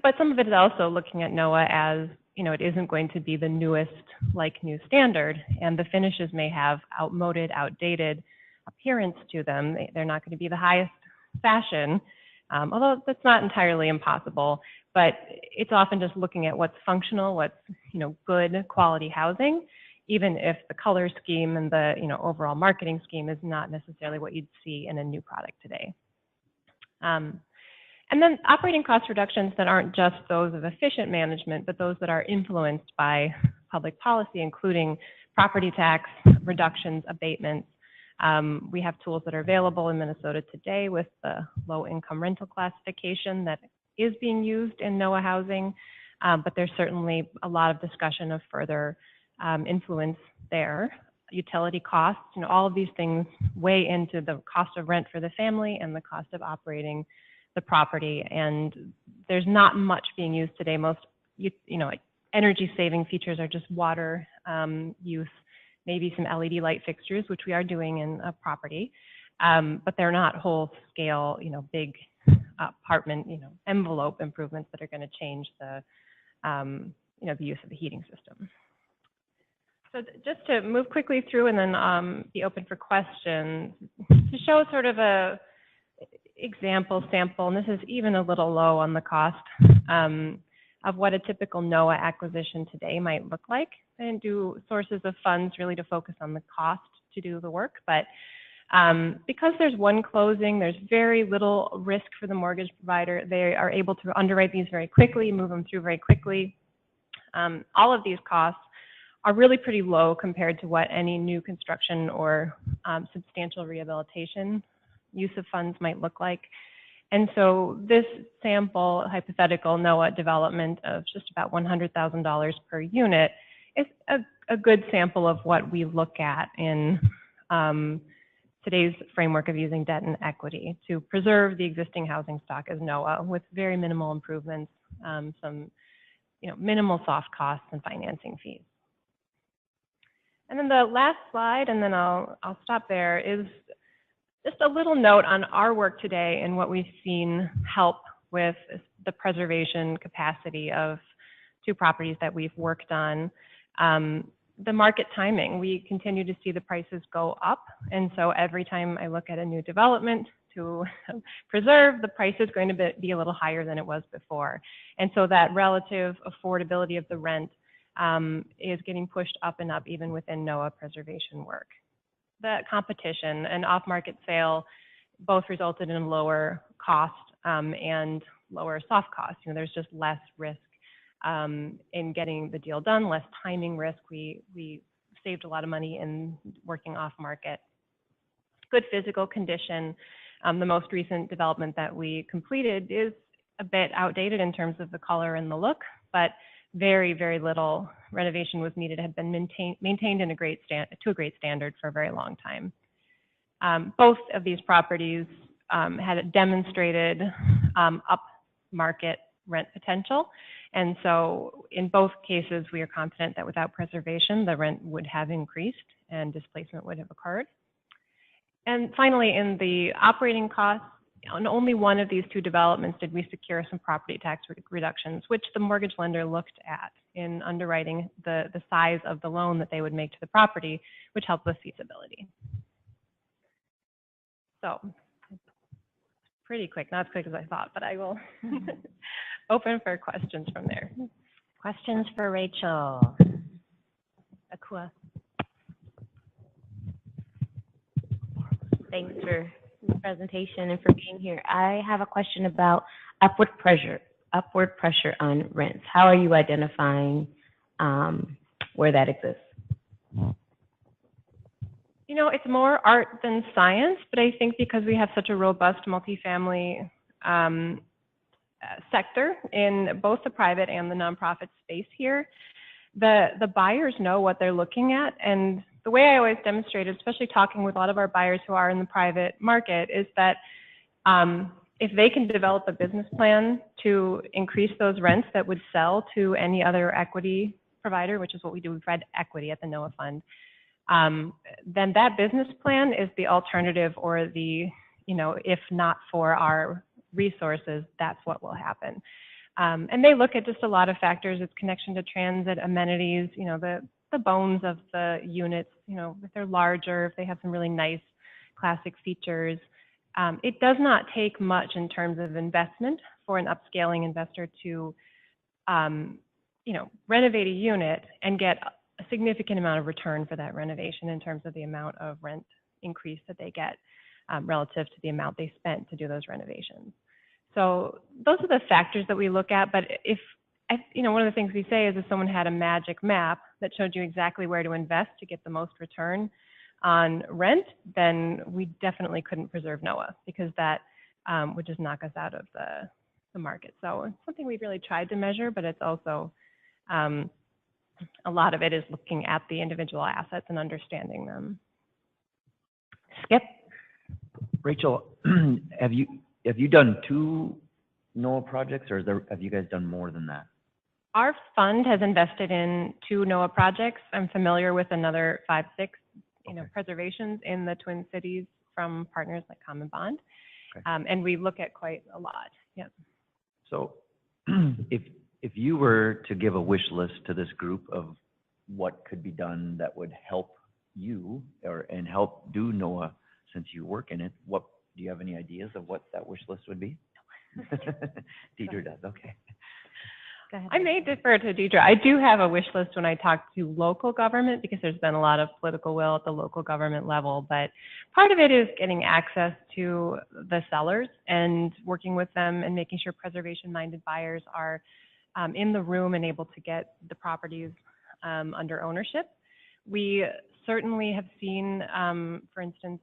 But some of it is also looking at NOAA as, it isn't going to be the newest new standard, and the finishes may have outdated appearance to them. They're not going to be the highest fashion, although that's not entirely impossible. But it's often just looking at what's functional, what's good quality housing, even if the color scheme and the overall marketing scheme is not necessarily what you'd see in a new product today. And then operating cost reductions that aren't just those of efficient management, but those that are influenced by public policy, including property tax reductions, abatements. We have tools that are available in Minnesota today with the low-income rental classification that is being used in NOAA housing, but there's certainly a lot of discussion of further influence there. Utility costs, all of these things weigh into the cost of rent for the family and the cost of operating the property, and there's not much being used today. Most, energy saving features are just water use, maybe some LED light fixtures, which we are doing in a property, but they're not whole scale, big apartment, envelope improvements that are going to change the, the use of the heating system. So just to move quickly through and then be open for questions, to show sort of a example sample, and this is even a little low on the cost, of what a typical NOAA acquisition today might look like. I didn't do sources of funds really to focus on the cost to do the work, but because there's one closing, there's very little risk for the mortgage provider. They are able to underwrite these very quickly, move them through very quickly. All of these costs are really pretty low compared to what any new construction or substantial rehabilitation use of funds might look like. And so this sample, hypothetical NOAA development of just about $100,000 per unit is a good sample of what we look at in today's framework of using debt and equity to preserve the existing housing stock as NOAA with very minimal improvements, some minimal soft costs and financing fees. And then the last slide, and then I'll stop there, is just a little note on our work today and what we've seen help with the preservation capacity of two properties that we've worked on. The market timing, we continue to see the prices go up. And so every time I look at a new development to preserve, the price is going to be a little higher than it was before. And so that relative affordability of the rent is getting pushed up and up even within NOAA preservation work. The competition and off-market sale both resulted in lower cost and lower soft costs. There's just less risk in getting the deal done, less timing risk. We saved a lot of money in working off-market. Good physical condition. The most recent development that we completed is a bit outdated in terms of the color and the look, but very, very little renovation was needed. It had been maintained in to a great standard for a very long time. Both of these properties had demonstrated up-market rent potential. And so in both cases, we are confident that without preservation, the rent would have increased and displacement would have occurred. And finally, in the operating costs, on only one of these two developments did we secure some property tax reductions, which the mortgage lender looked at in underwriting the size of the loan that they would make to the property, which helped with feasibility. So pretty quick, not as quick as I thought, but I will open for questions from there. Questions for Rachel? Akua. Thanks for the presentation and for being here. I have a question about upward pressure on rents. How are you identifying where that exists? You know, it's more art than science, but I think because we have such a robust multifamily sector in both the private and the nonprofit space here, the buyers know what they're looking at. And the way I always demonstrate it, especially talking with a lot of our buyers who are in the private market, is that if they can develop a business plan to increase those rents that would sell to any other equity provider, which is what we do, we provide equity at the NOAA fund, then that business plan is the alternative, or the, you know, if not for our resources, that's what will happen. And they look at just a lot of factors. It's connection to transit, amenities, you know, the bones of the units, you know, if they're larger, if they have some really nice classic features. It does not take much in terms of investment for an upscaling investor to, you know, renovate a unit and get a significant amount of return for that renovation in terms of the amount of rent increase that they get relative to the amount they spent to do those renovations. So those are the factors that we look at. But you know, one of the things we say is if someone had a magic map that showed you exactly where to invest to get the most return on rent, then we definitely couldn't preserve NOAA, because that would just knock us out of the market. So it's something we've really tried to measure, but it's also a lot of it is looking at the individual assets and understanding them. Skip? Rachel, have you done 2 NOAA projects, or have you guys done more than that? Our fund has invested in 2 NOAA projects. I'm familiar with another 5, 6, you know, preservations in the Twin Cities from partners like Common Bond. Okay. And we look at quite a lot. Yeah. So if you were to give a wish list to this group of what could be done that would help you and help do NOAA, since you work in it, do you have any ideas of what that wish list would be? Deidre does. Okay. Go ahead. I may defer to Deidre. I do have a wish list when I talk to local government, because there's been a lot of political will at the local government level. But part of it is getting access to the sellers and working with them and making sure preservation-minded buyers are in the room and able to get the properties under ownership. We certainly have seen, for instance,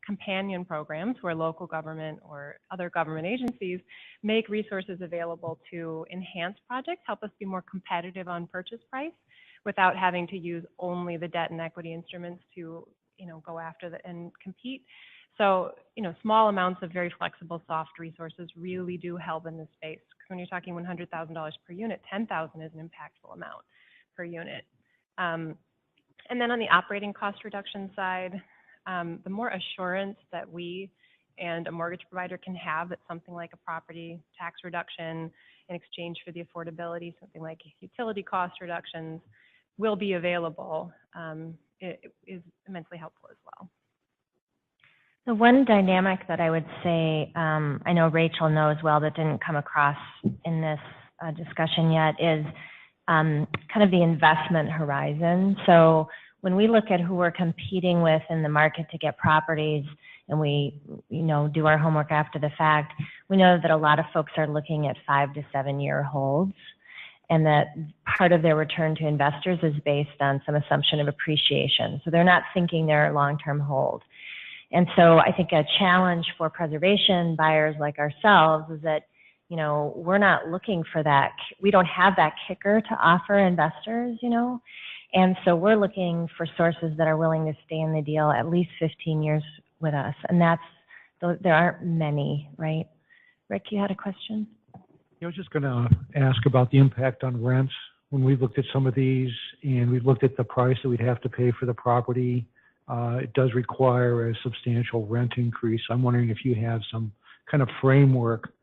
companion programs where local government or other government agencies make resources available to enhance projects, help us be more competitive on purchase price without having to use only the debt and equity instruments to, you know, go after and compete. So, you know, small amounts of very flexible, soft resources really do help in this space. Because when you're talking $100,000 per unit, $10,000 is an impactful amount per unit. And then on the operating cost reduction side, the more assurance that we and a mortgage provider can have that something like a property tax reduction in exchange for the affordability, something like utility cost reductions, will be available, it is immensely helpful as well. The one dynamic that I would say, I know Rachel knows well, that didn't come across in this discussion yet, is kind of the investment horizon. So when we look at who we're competing with in the market to get properties, and we, you know, do our homework after the fact, we know that a lot of folks are looking at 5 to 7 year holds, and that part of their return to investors is based on some assumption of appreciation. So they're not thinking they're a long-term hold. And so I think a challenge for preservation buyers like ourselves is that, you know, we're not looking for that. We don't have that kicker to offer investors, you know. And so we're looking for sources that are willing to stay in the deal at least 15 years with us. And there aren't many, right? Rick, you had a question? I was just going to ask about the impact on rents. When we looked at some of these and we looked at the price that we'd have to pay for the property, it does require a substantial rent increase. I'm wondering if you have some kind of framework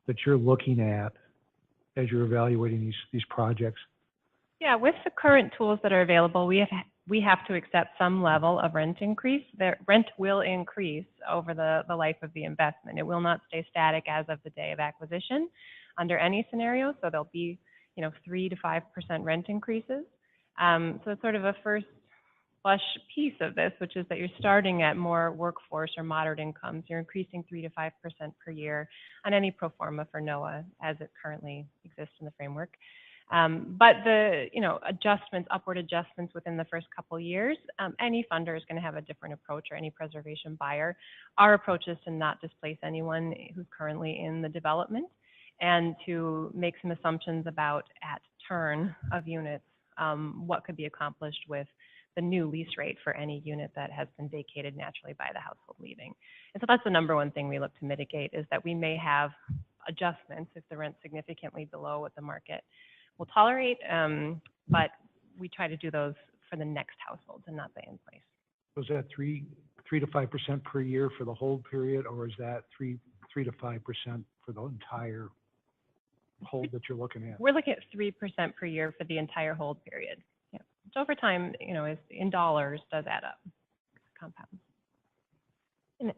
that you're looking at as you're evaluating these projects. Yeah, with the current tools that are available, we have to accept some level of rent increase. The rent will increase over the life of the investment. It will not stay static as of the day of acquisition under any scenario. So there'll be, you know, 3 to 5% rent increases. So it's sort of a first flush piece of this, which is that you're starting at more workforce or moderate incomes. You're increasing 3 to 5% per year on any pro forma for NOAA as it currently exists in the framework. But the, adjustments, upward adjustments within the first couple years, any funder is going to have a different approach, or any preservation buyer. Our approach is to not displace anyone who's currently in the development, and to make some assumptions about at turn of units, what could be accomplished with the new lease rate for any unit that has been vacated naturally by the household leaving. And so that's the number one thing we look to mitigate, is that we may have adjustments if the rent's significantly below what the market will tolerate, but we try to do those for the next households and not the in place. Was that 3 to 5% per year for the hold period, or is that 3 to 5% for the entire hold that you're looking at? We're looking at 3% per year for the entire hold period. Yeah. Which over time, is in dollars does add up, compounds.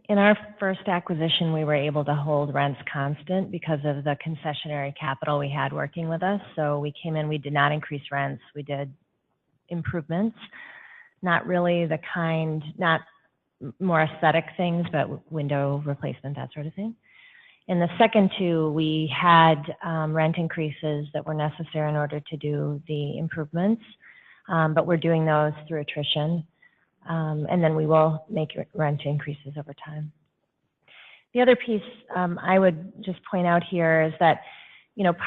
In our first acquisition, we were able to hold rents constant because of the concessionary capital we had working with us. So we came in, we did not increase rents, we did improvements, not really the kind, not more aesthetic things, but window replacement, that sort of thing. In the second two, we had rent increases that were necessary in order to do the improvements, but we're doing those through attrition. And then we will make rent increases over time. The other piece I would just point out here is that,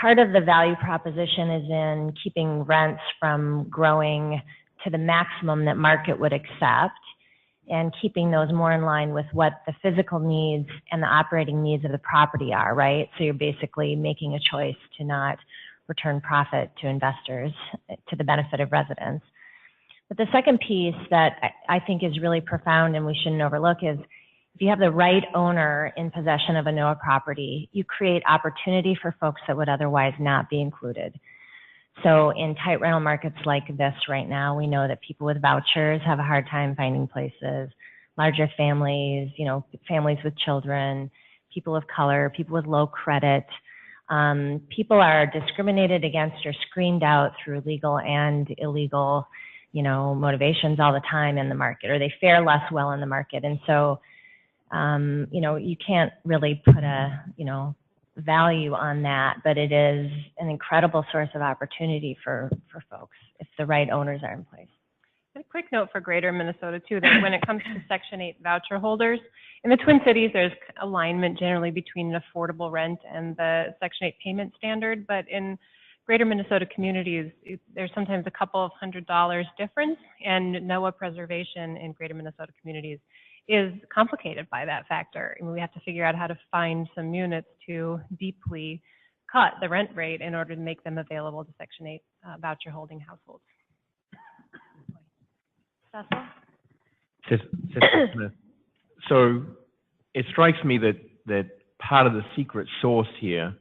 part of the value proposition is in keeping rents from growing to the maximum that market would accept, and keeping those more in line with what the physical needs and the operating needs of the property are, right? So you're basically making a choice to not return profit to investors to the benefit of residents. But the second piece that I think is really profound and we shouldn't overlook is, if you have the right owner in possession of a NOAA property, you create opportunity for folks that would otherwise not be included. So in tight rental markets like this right now, we know that people with vouchers have a hard time finding places, larger families, families with children, people of color, people with low credit. People are discriminated against or screened out through legal and illegal motivations all the time in the market, or they fare less well in the market. And so, you can't really put a, value on that, but it is an incredible source of opportunity for folks if the right owners are in place. And a quick note for Greater Minnesota too, that when it comes to Section 8 voucher holders, in the Twin Cities, there's alignment generally between an affordable rent and the Section 8 payment standard, but in Greater Minnesota communities, there's sometimes a couple of $100 difference, and NOAA preservation in Greater Minnesota communities is complicated by that factor. I mean, we have to figure out how to find some units to deeply cut the rent rate in order to make them available to Section 8 voucher holding households. Cecil? So it strikes me that part of the secret sauce here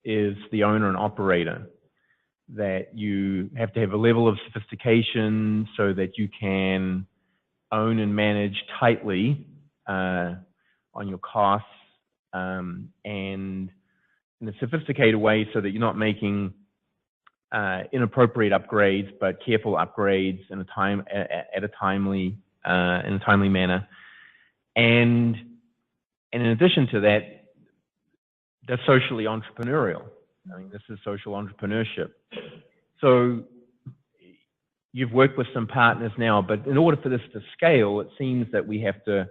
is the owner and operator, that you have to have a level of sophistication so that you can own and manage tightly on your costs, and in a sophisticated way so that you're not making inappropriate upgrades, but careful upgrades in a timely manner. And in addition to that, they're socially entrepreneurial. I mean, this is social entrepreneurship. So you've worked with some partners now, but in order for this to scale, it seems that we have to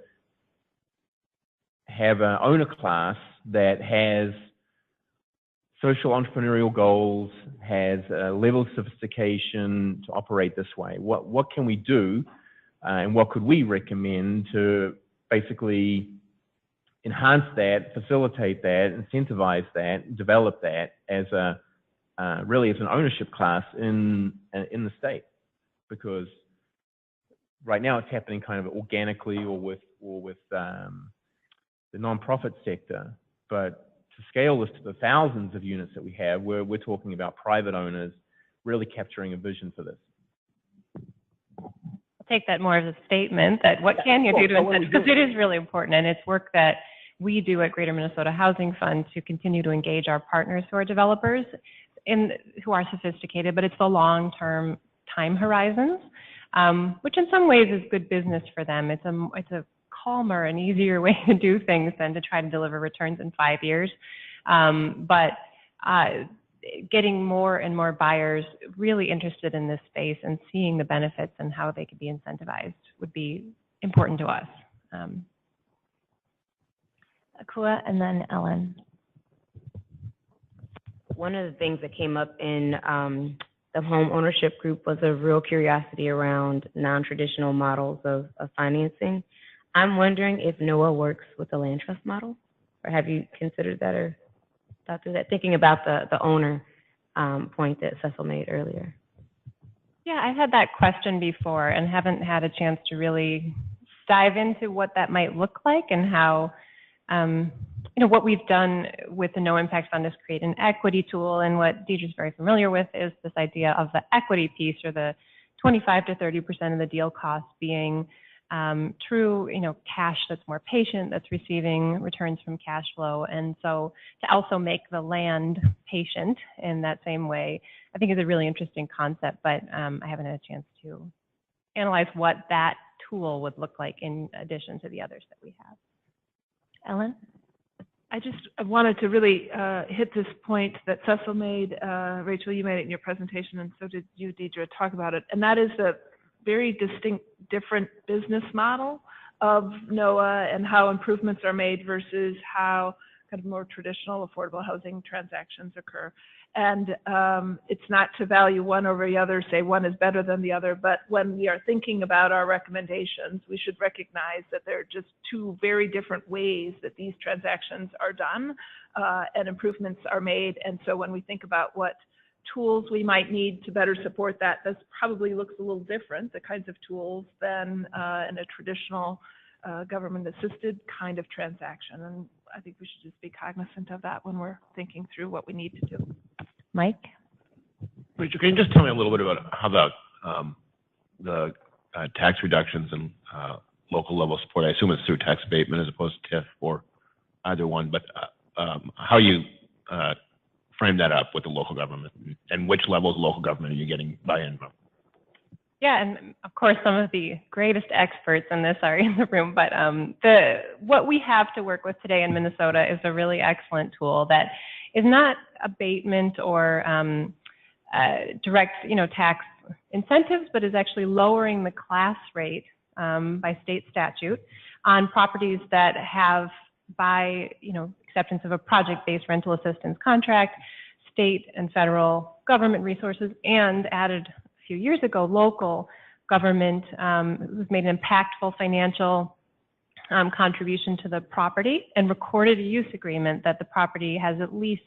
have an owner class that has social entrepreneurial goals, has a level of sophistication to operate this way. What can we do, and what could we recommend to basically enhance that, facilitate that, incentivize that, develop that as really as an ownership class in the state? Because right now it's happening kind of organically or with the nonprofit sector, but to scale this to the thousands of units that we have, we're talking about private owners really capturing a vision for this. I'll take that more as a statement that what can you do to incentivize, because it is really important, and it's work that we do at Greater Minnesota Housing Fund to continue to engage our partners who are developers who are sophisticated, but it's the long-term time horizons, which in some ways is good business for them. It's a calmer and easier way to do things than to try to deliver returns in 5 years. But getting more and more buyers really interested in this space and seeing the benefits and how they could be incentivized would be important to us. Akua and then Ellen. One of the things that came up in the home ownership group was a real curiosity around non-traditional models of financing. I'm wondering if NOAA works with the land trust model, or have you considered that or thought through that, thinking about the owner point that Cecil made earlier? Yeah, I've had that question before and haven't had a chance to really dive into what that might look like and how, what we've done with the No Impact Fund is create an equity tool, and what Deidre's very familiar with is this idea of the equity piece, or the 25 to 30% of the deal cost being true, cash that's more patient, that's receiving returns from cash flow. And so to also make the land patient in that same way, I think is a really interesting concept, but I haven't had a chance to analyze what that tool would look like in addition to the others that we have. Ellen? I just wanted to really hit this point that Cecil made, Rachel, you made it in your presentation, and so did you, Deidre, talk about it, and that is the very distinct, different business model of NOAA and how improvements are made versus how kind of more traditional affordable housing transactions occur. And it's not to value one over the other, say one is better than the other, but when we are thinking about our recommendations, we should recognize that there are just two very different ways that these transactions are done and improvements are made. And so when we think about what tools we might need to better support that, this probably looks a little different, the kinds of tools, than in a traditional government-assisted kind of transaction. And I think we should just be cognizant of that when we're thinking through what we need to do. Mike? Rachel, can you just tell me a little bit about how the tax reductions and local level support, I assume it's through tax abatement as opposed to TIF or either one, but how you frame that up with the local government, and which levels of local government are you getting buy-in from? Yeah, and of course, some of the greatest experts in this are in the room, but what we have to work with today in Minnesota is a really excellent tool that is not abatement or direct, tax incentives, but is actually lowering the class rate by state statute on properties that have, by, acceptance of a project-based rental assistance contract, state and federal government resources, and added a few years ago, local government has made an impactful financial contribution to the property and recorded a use agreement that the property has at least,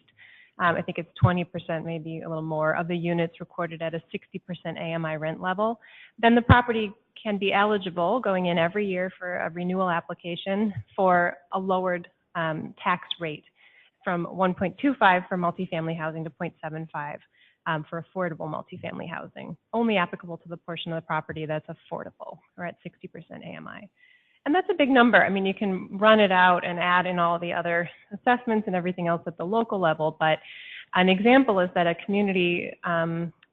I think it's 20%, maybe a little more, of the units recorded at a 60% AMI rent level. Then the property can be eligible going in every year for a renewal application for a lowered tax rate from 1.25 for multifamily housing to 0.75 for affordable multifamily housing, only applicable to the portion of the property that's affordable or at 60% AMI. And that's a big number. I mean, you can run it out and add in all the other assessments and everything else at the local level, but an example is that a community,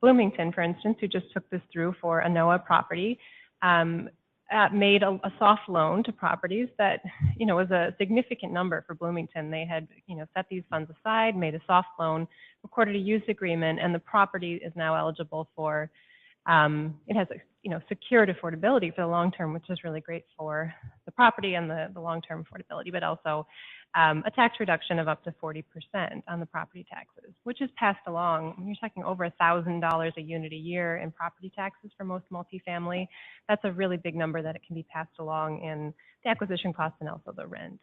Bloomington, for instance, who just took this through for a NOAA property, made a soft loan to properties that, was a significant number for Bloomington. They had, set these funds aside, made a soft loan, recorded a use agreement, and the property is now eligible for, it has, secured affordability for the long term, which is really great for the property and the long-term affordability, but also a tax reduction of up to 40% on the property taxes, which is passed along. When you're talking over $1,000 a unit a year in property taxes for most multifamily, that's a really big number that it can be passed along in the acquisition cost and also the rent.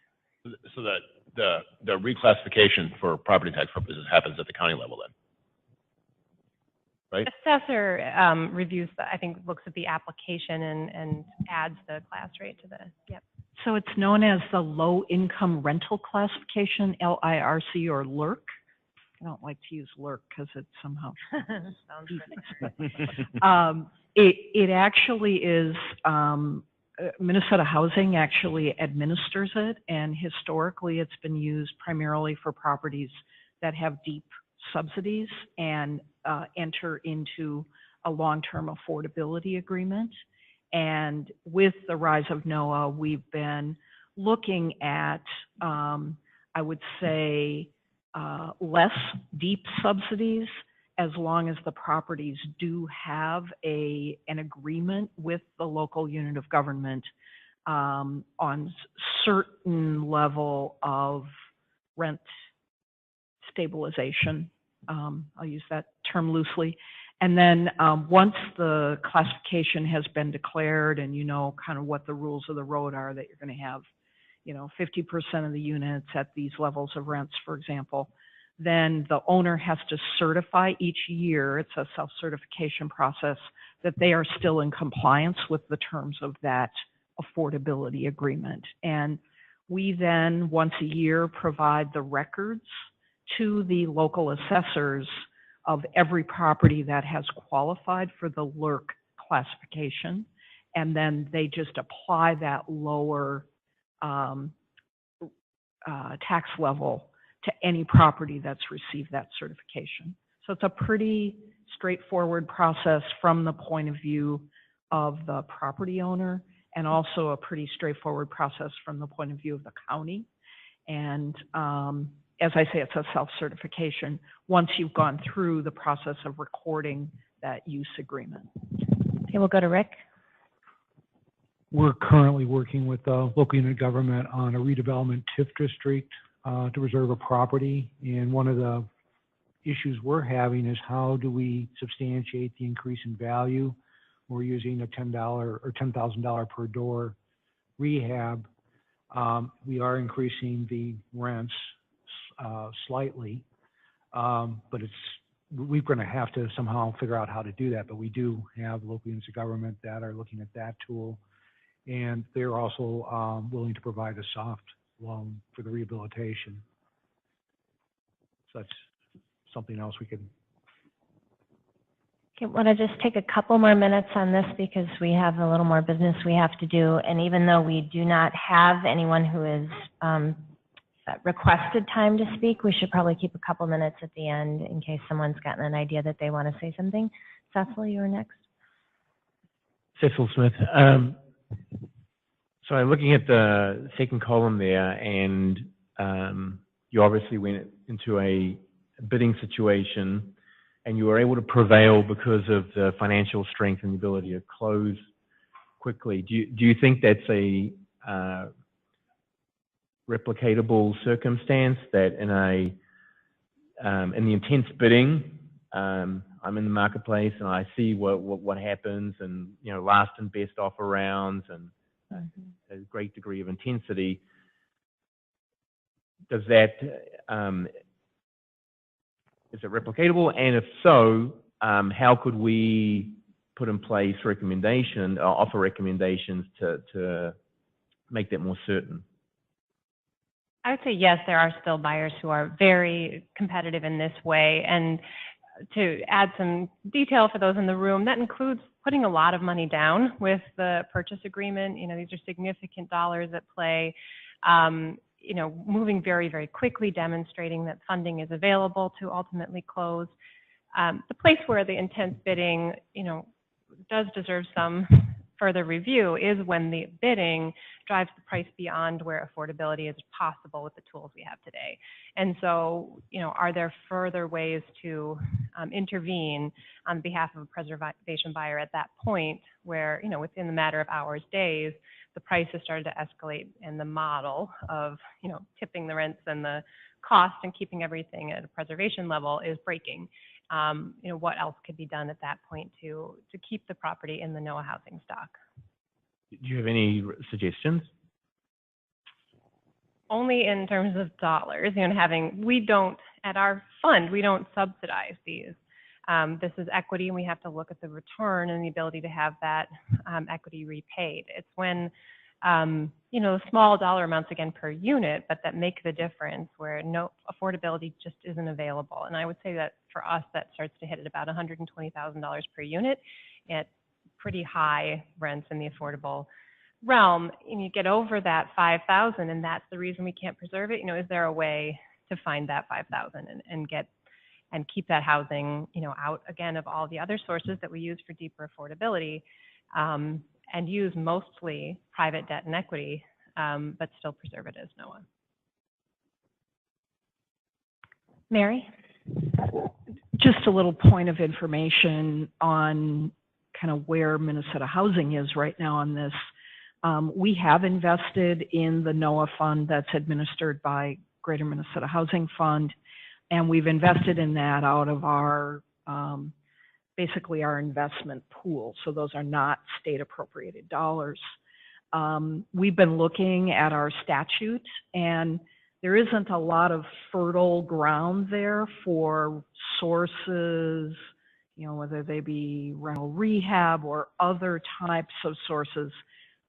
So that the reclassification for property tax purposes happens at the county level then, right? Assessor reviews, I think, looks at the application and adds the class rate to the, yep. So it's known as the Low Income Rental Classification, LIRC or LIRC. I don't like to use LIRC because it somehow sounds it actually is, Minnesota Housing actually administers it, and historically it's been used primarily for properties that have deep subsidies and enter into a long-term affordability agreement. And with the rise of NOAA, we've been looking at, I would say, less deep subsidies as long as the properties do have an agreement with the local unit of government on certain level of rent stabilization. I'll use that term loosely. And then once the classification has been declared and you know kind of what the rules of the road are, that you're going to have, 50% of the units at these levels of rents, for example, then the owner has to certify each year, it's a self-certification process, that they are still in compliance with the terms of that affordability agreement. And we then, once a year, provide the records to the local assessors of every property that has qualified for the LRC classification. And then they just apply that lower tax level to any property that's received that certification. So it's a pretty straightforward process from the point of view of the property owner, and also a pretty straightforward process from the point of view of the county. And as I say, it's a self-certification once you've gone through the process of recording that use agreement. Okay, we'll go to Rick. We're currently working with the local unit of government on a redevelopment TIF district to reserve a property. And one of the issues we're having is how do we substantiate the increase in value? We're using a $10 or $10,000 per door rehab. We are increasing the rents slightly, but we're going to have to somehow figure out how to do that. But we do have local units of government that are looking at that tool, and they're also willing to provide a soft loan for the rehabilitation. So that's something else we could. Okay, want to just take a couple more minutes on this because we have a little more business we have to do. And even though we do not have anyone who is requested time to speak, we should probably keep a couple minutes at the end in case someone's gotten an idea that they want to say something. Cecil, you're next. Cecil Smith. So I'm looking at the second column there, and you obviously went into a bidding situation, and you were able to prevail because of the financial strength and the ability to close quickly. Do you think that's a replicatable circumstance, that in the intense bidding, I'm in the marketplace and I see what happens, and last and best offer rounds and a great degree of intensity. Does that is it replicatable? And if so, how could we put in place offer recommendations to make that more certain? I would say yes, there are still buyers who are very competitive in this way. And to add some detail for those in the room, that includes putting a lot of money down with the purchase agreement. These are significant dollars at play. Moving very, very quickly, demonstrating that funding is available to ultimately close. The place where the intense bidding, does deserve some further review is when the bidding drives the price beyond where affordability is possible with the tools we have today. And so, are there further ways to intervene on behalf of a preservation buyer at that point where, within the matter of hours, days, the price has started to escalate, and the model of, tipping the rents and the cost and keeping everything at a preservation level is breaking? What else could be done at that point to keep the property in the NOAA housing stock? Do you have any suggestions? Only in terms of dollars. At our fund, we don't subsidize these. This is equity, and we have to look at the return and the ability to have that equity repaid. It's when, small dollar amounts again per unit, but that make the difference where no affordability just isn't available. And I would say that for us, that starts to hit at about $120,000 per unit at pretty high rents in the affordable realm. And you get over that $5,000, and that's the reason we can't preserve it. Is there a way to find that $5,000 and keep that housing, out again of all the other sources that we use for deeper affordability, and use mostly private debt and equity, but still preserve it as NOAA? Mary? Just a little point of information on kind of where Minnesota Housing is right now on this. We have invested in the NOAA fund that's administered by Greater Minnesota Housing Fund, and we've invested in that out of our, basically our investment pool. So those are not state appropriated dollars. We've been looking at our statute, and there isn't a lot of fertile ground there for sources, you know, whether they be rental rehab or other types of sources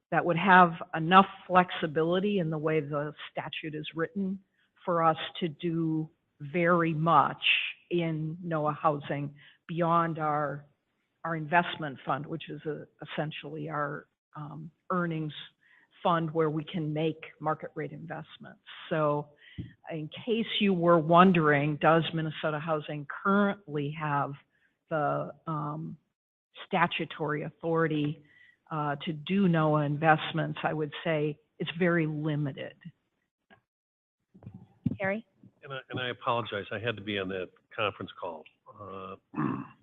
that would have enough flexibility in the way the statute is written for us to do very much in NOAA housing beyond our investment fund, which is essentially our earnings fund where we can make market rate investments. So in case you were wondering, does Minnesota Housing currently have the statutory authority to do NOAA investments, I would say it's very limited. Harry? And I apologize, I had to be on that conference call.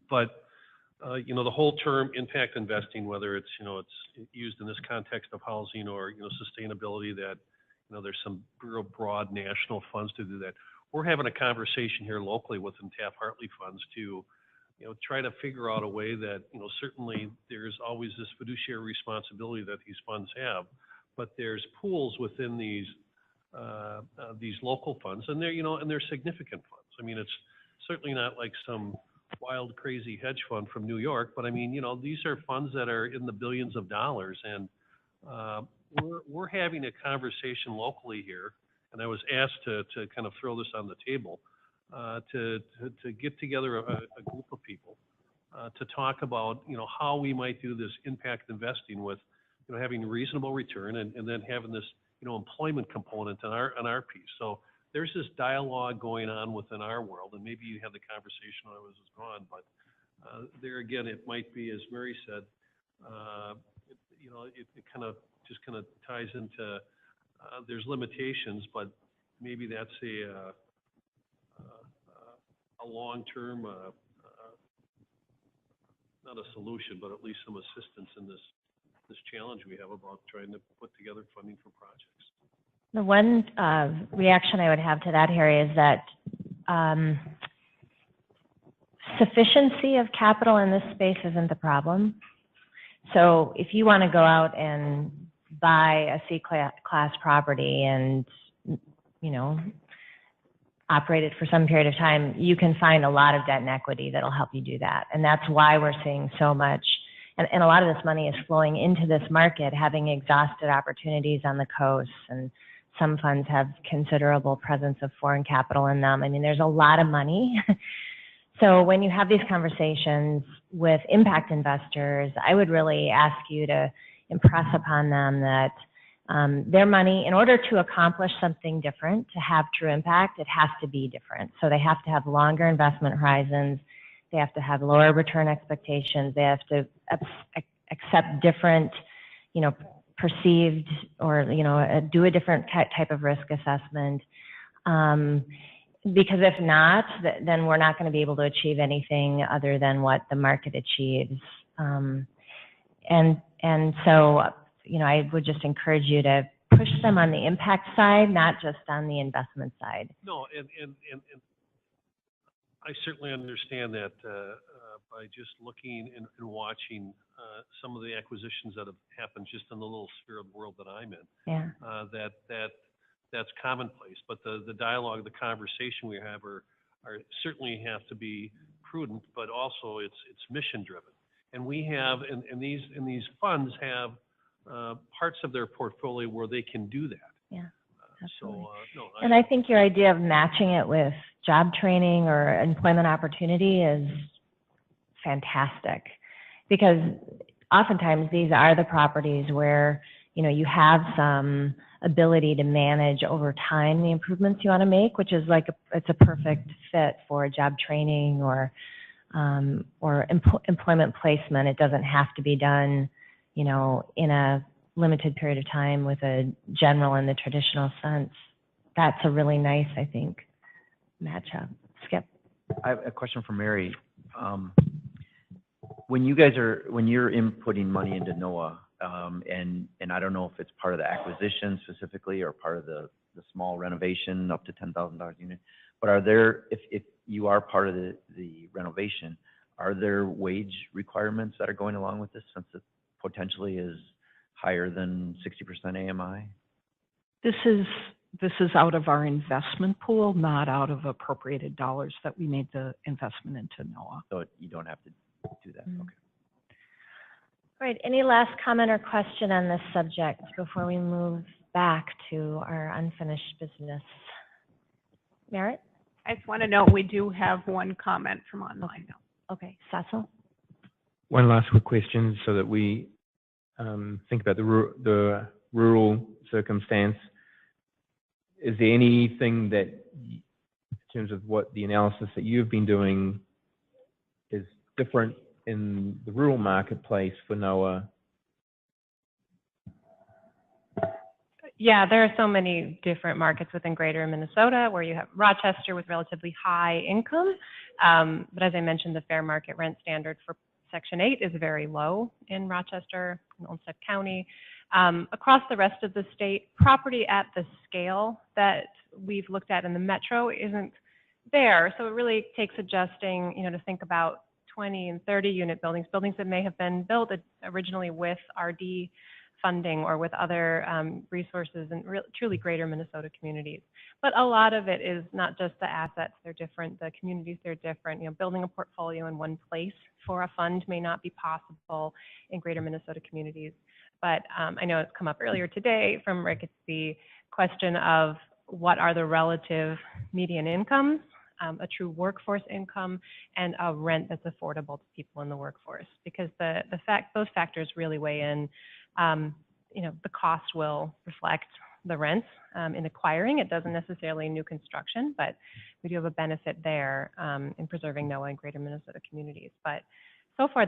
But you know, the whole term impact investing, whether it's, you know, it's used in this context of housing or, you know, sustainability, that, you know, there's some real broad national funds to do that. We're having a conversation here locally within Taft-Hartley funds to, you know, try to figure out a way that, you know, certainly there's always this fiduciary responsibility that these funds have, but there's pools within these local funds, and they're, you know, and they're significant funds. I mean, it's certainly not like some wild, crazy hedge fund from New York, but I mean, you know, these are funds that are in the billions of dollars, and we're having a conversation locally here, and I was asked to kind of throw this on the table, to get together a group of people to talk about, you know, how we might do this impact investing with, you know, having reasonable return and then having this, you know, employment component on our piece. So there's this dialogue going on within our world, and maybe you had the conversation when I was gone, but there again, it might be, as Mary said, you know, it kind of ties into, there's limitations, but maybe that's a long-term, not a solution, but at least some assistance in this challenge we have about trying to put together funding for projects. The one reaction I would have to that, Harry, is that sufficiency of capital in this space isn't the problem. So if you want to go out and buy a C-class property and, you know, operate it for some period of time, you can find a lot of debt and equity that'll help you do that. And that's why we're seeing so much, and a lot of this money is flowing into this market, having exhausted opportunities on the coast, and some funds have considerable presence of foreign capital in them. I mean, there's a lot of money. So when you have these conversations with impact investors, I would really ask you to impress upon them that their money, in order to accomplish something different, to have true impact, it has to be different. So they have to have longer investment horizons. They have to have lower return expectations. They have to accept different, you know, perceived, or, you know, do a different type of risk assessment. Because if not, then we're not going to be able to achieve anything other than what the market achieves. And so, you know, I would just encourage you to push them on the impact side, not just on the investment side. No, and I certainly understand that by just looking and watching some of the acquisitions that have happened just in the little sphere of the world that I'm in. Yeah. That's commonplace, but the dialogue, the conversation we have are certainly have to be prudent, but also it's mission driven. And we have, and these funds have parts of their portfolio where they can do that. Yeah. Absolutely. No, and I think your idea of matching it with job training or employment opportunity is fantastic, because oftentimes these are the properties where, you know, you have some ability to manage over time the improvements you want to make, which is like it's a perfect fit for job training or employment placement. It doesn't have to be done, you know, in a limited period of time with a general in the traditional sense. That's a really nice, I think, matchup. Skip. I have a question for Mary. When you're inputting money into NOAA, and I don't know if it's part of the acquisition specifically or part of the small renovation up to $10,000 unit, but are there, if you are part of the renovation, are there wage requirements that are going along with this since it potentially is higher than 60% AMI? This is out of our investment pool, not out of appropriated dollars that we made the investment into NOAA. So you don't have to do that, okay. All right, any last comment or question on this subject before we move back to our unfinished business? Merritt? I just want to note we do have one comment from online now. Okay, Cecil? One last quick question so that we think about the rural circumstance. Is there anything that, in terms of what the analysis that you've been doing, is different in the rural marketplace for NOAA? Yeah, there are so many different markets within greater Minnesota where you have Rochester with relatively high income. But as I mentioned, the fair market rent standard for Section 8 is very low in Rochester and Olmsted County. Across the rest of the state, property at the scale that we've looked at in the metro isn't there. So it really takes adjusting, to think about 20 and 30 unit buildings that may have been built originally with RD funding or with other resources in truly greater Minnesota communities. But a lot of it is not just the assets, they're different, the communities, they're different. Building a portfolio in one place for a fund may not be possible in greater Minnesota communities. But I know it's come up earlier today from Rick, it's the question of what are the relative median incomes, a true workforce income, and a rent that's affordable to people in the workforce. Because those factors really weigh in. The cost will reflect the rents in acquiring. It doesn't necessarily new construction, but we do have a benefit there in preserving NOAA and greater Minnesota communities. But so far,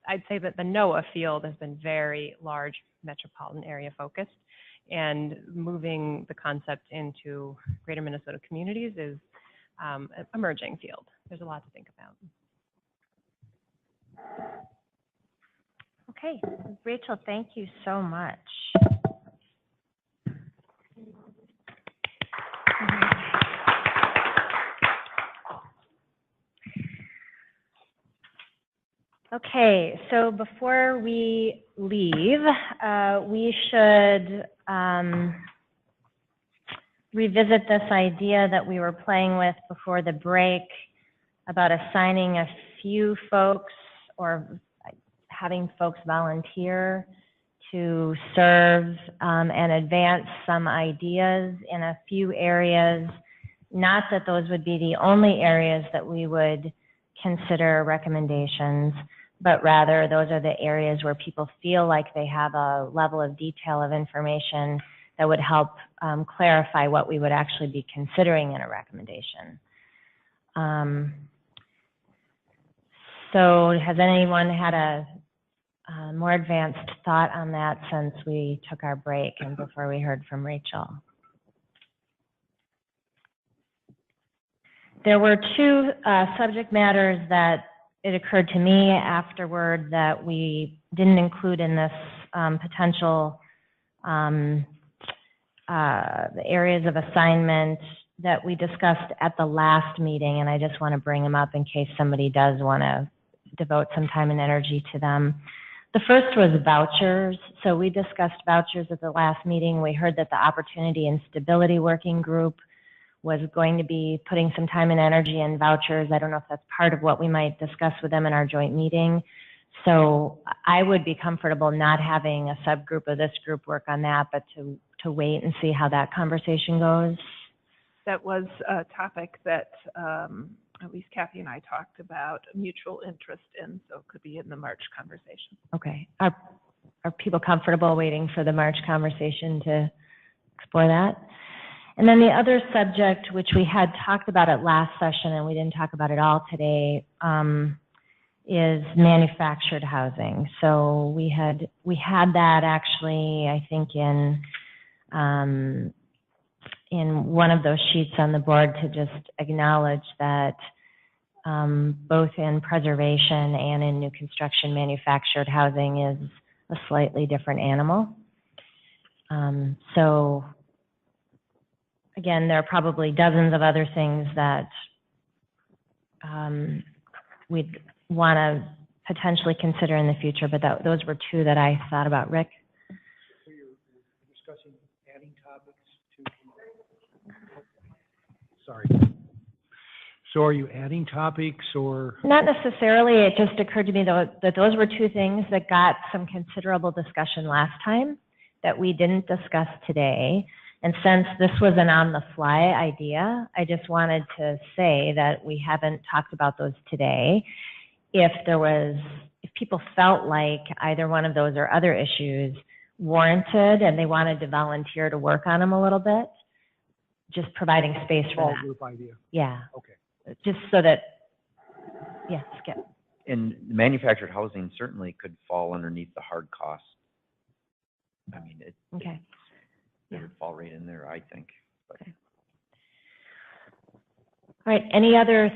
I'd say that the NOAA field has been very large metropolitan area focused, and moving the concept into greater Minnesota communities is an emerging field. There's a lot to think about. Okay, Rachel, thank you so much. Okay, so before we leave, we should revisit this idea that we were playing with before the break about assigning a few folks or having folks volunteer to serve and advance some ideas in a few areas. Not that those would be the only areas that we would consider recommendations, but rather those are the areas where people feel like they have a level of detail of information that would help clarify what we would actually be considering in a recommendation. So has anyone had a more advanced thought on that since we took our break and before we heard from Rachel? There were two subject matters that it occurred to me afterward that we didn't include in this potential the areas of assignment that we discussed at the last meeting, and I just want to bring them up in case somebody does want to devote some time and energy to them. The first was vouchers. So we discussed vouchers at the last meeting. We heard that the Opportunity and Stability Working Group was going to be putting some time and energy in vouchers. I don't know if that's part of what we might discuss with them in our joint meeting. So I would be comfortable not having a subgroup of this group work on that, but to wait and see how that conversation goes. That was a topic that at least Kathy and I talked about mutual interest in, so it could be in the March conversation. Okay. Are people comfortable waiting for the March conversation to explore that? And then the other subject, which we had talked about at last session and we didn't talk about at all today, is manufactured housing. So we had that actually, I think in one of those sheets on the board to just acknowledge that both in preservation and in new construction, manufactured housing is a slightly different animal. So again, there are probably dozens of other things that we'd want to potentially consider in the future, but those were two that I thought about. Rick? So you're discussing adding topics to, sorry. So are you adding topics or? Not necessarily. It just occurred to me that those were two things that got some considerable discussion last time that we didn't discuss today. And since this was an on-the-fly idea, I just wanted to say that we haven't talked about those today. If people felt like either one of those or other issues warranted and they wanted to volunteer to work on them a little bit, just providing space for that. Group idea. Yeah. Okay. Just so that, yeah, Skip. And manufactured housing certainly could fall underneath the hard costs. I mean, it would fall right in there, I think. But. Okay. All right, any other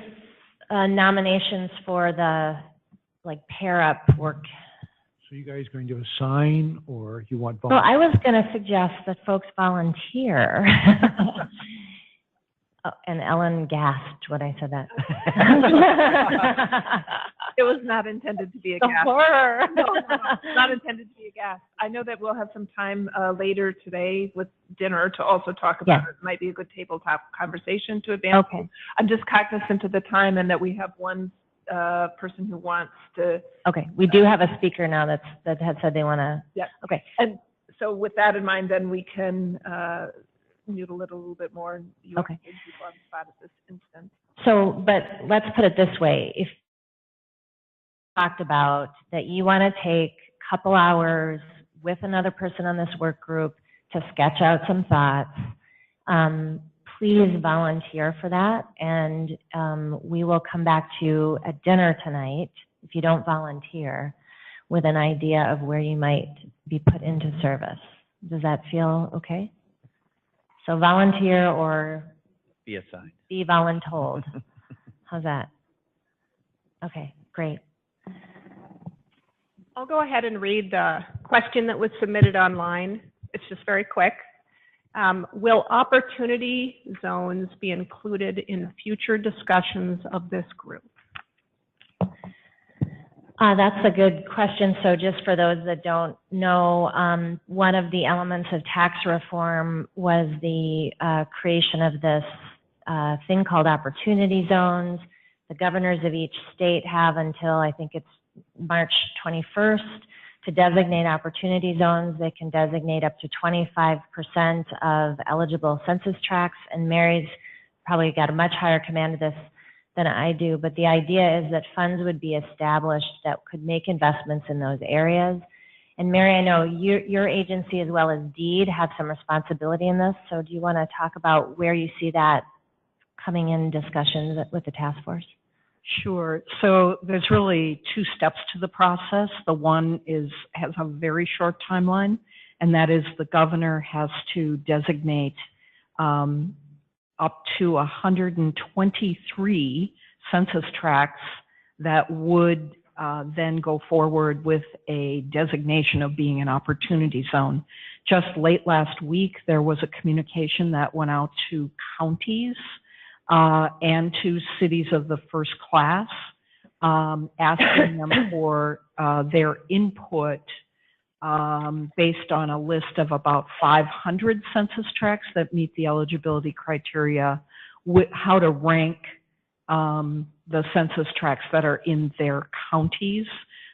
nominations for the, pair up work? So you guys going to assign or you want Well, volunteers? I was going to suggest that folks volunteer. Oh, and Ellen gasped when I said that. It was not intended to be a gasp. Horror. No, not intended to be a gasp. I know that we'll have some time later today with dinner to also talk about it. It might be a good tabletop conversation to advance. Okay. I'm just cognizant of the time and that we have one person who wants to. Okay, we do have a speaker now that has said they want to. Yeah. Okay. And so with that in mind, then we can noodle it a little bit more. You Okay. people on the spot at this instant. So, but let's put it this way. If talked about that you want to take a couple hours with another person on this work group to sketch out some thoughts, please volunteer for that. And we will come back to you at dinner tonight, if you don't volunteer, with an idea of where you might be put into service. Does that feel okay? So volunteer or Be assigned. be voluntold. How's that? Okay, great. I'll go ahead and read the question that was submitted online. It's just very quick. Will opportunity zones be included in future discussions of this group? That's a good question. So just for those that don't know, one of the elements of tax reform was the creation of this thing called opportunity zones. The governors of each state have until, I think it's March 21st, to designate opportunity zones. They can designate up to 25% of eligible census tracts, and Mary's probably got a much higher command of this than I do, but the idea is that funds would be established that could make investments in those areas. And Mary, I know your agency as well as DEED have some responsibility in this, so do you want to talk about where you see that coming in discussions with the task force? Sure. So there's really two steps to the process. The one has a very short timeline, and that is the governor has to designate up to 123 census tracts that would then go forward with a designation of being an opportunity zone. Just late last week, there was a communication that went out to counties and to cities of the first class, asking them for their input based on a list of about 500 census tracts that meet the eligibility criteria, how to rank the census tracts that are in their counties.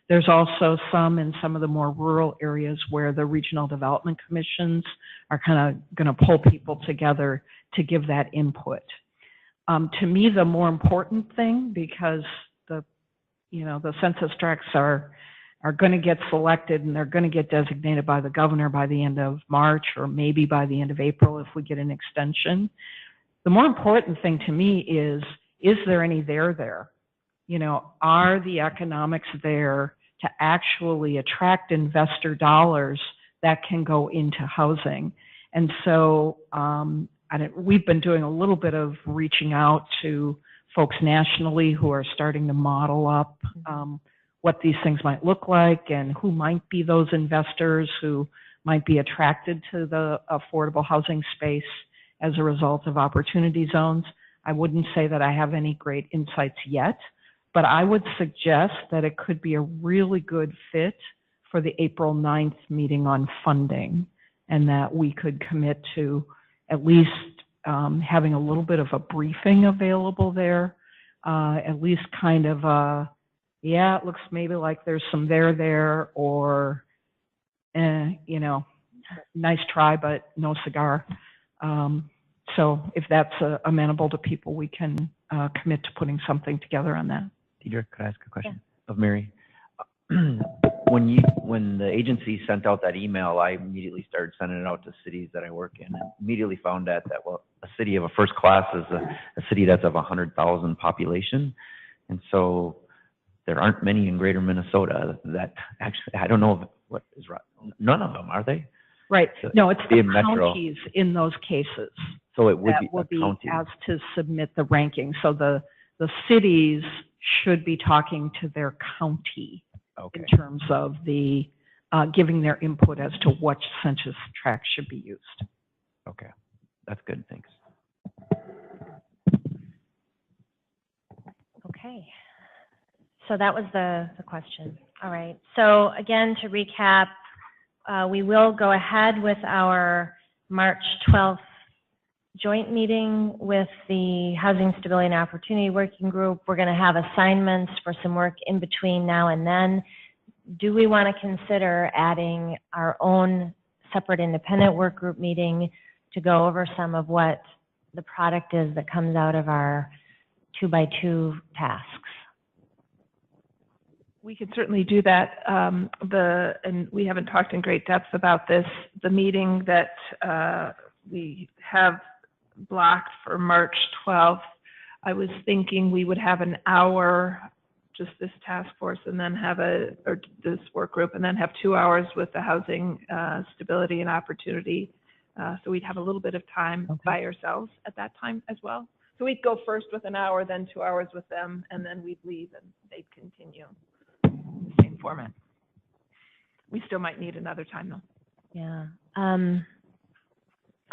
There's also some in some of the more rural areas where the regional development commissions are kind of going to pull people together to give that input. To me, the more important thing, because the census tracts are going to get selected and they're going to get designated by the governor by the end of March or maybe by the end of April if we get an extension. The more important thing to me is there any there? Are the economics there to actually attract investor dollars that can go into housing? And so we've been doing a little bit of reaching out to folks nationally who are starting to model up what these things might look like and who might be those investors who might be attracted to the affordable housing space as a result of opportunity zones. I wouldn't say that I have any great insights yet, but I would suggest that it could be a really good fit for the April 9th meeting on funding, and that we could commit to at least having a little bit of a briefing available there, at least kind of yeah, it looks maybe like there's some there, or, you know, nice try, but no cigar. So if that's amenable to people, we can commit to putting something together on that. Deidre, could I ask a question of Mary? When the agency sent out that email, I immediately started sending it out to cities that I work in, and immediately found out that, well, a city of a first class is a city that's of 100,000 population. And so there aren't many in greater Minnesota that actually, I don't know what is right. None of them, are they? Right. No, it's the metro. counties in those cases. So it would that be will be county. asked to submit the ranking. So the cities should be talking to their county in terms of the giving their input as to what census tract should be used. Okay, that's good. Thanks. Okay. So that was the question. All right. So again, to recap, we will go ahead with our March 12th joint meeting with the Housing Stability and Opportunity Working Group. We're going to have assignments for some work in between now and then. Do we want to consider adding our own separate independent work group meeting to go over some of what the product is that comes out of our 2x2 tasks? We could certainly do that. And we haven't talked in great depth about this. The meeting that we have blocked for March 12th, I was thinking we would have an hour, just this task force, and then have or this work group, and then have 2 hours with the Housing Stability and Opportunity. So we'd have a little bit of time by ourselves at that time as well. So we'd go first with an hour, then 2 hours with them, and then we'd leave and they'd continue in the same format. We still might need another time though. Yeah.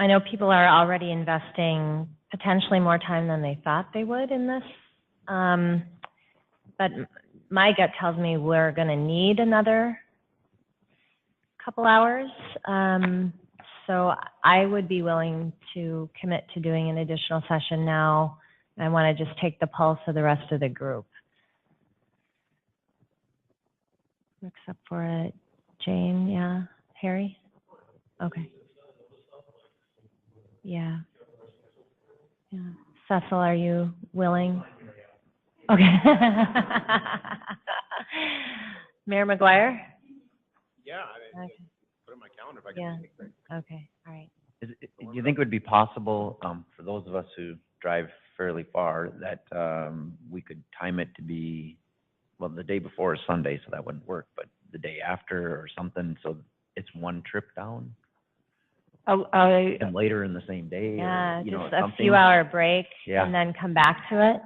I know people are already investing potentially more time than they thought they would in this. But my gut tells me we're going to need another couple hours. So I would be willing to commit to doing an additional session now. I want to just take the pulse of the rest of the group. Except for Jane, yeah. Harry? Okay. Yeah. Yeah. Cecil, are you willing? Okay. Mayor McGuire? Yeah, Okay. put it on my calendar if I can. Yeah. Okay. All right. Do you think it would be possible, for those of us who drive fairly far, that we could time it to be, well, the day before is Sunday, so that wouldn't work, but the day after or something, so it's one trip down? And later in the same day? Yeah, or, you know, just a something? few hour break Yeah. and then come back to it.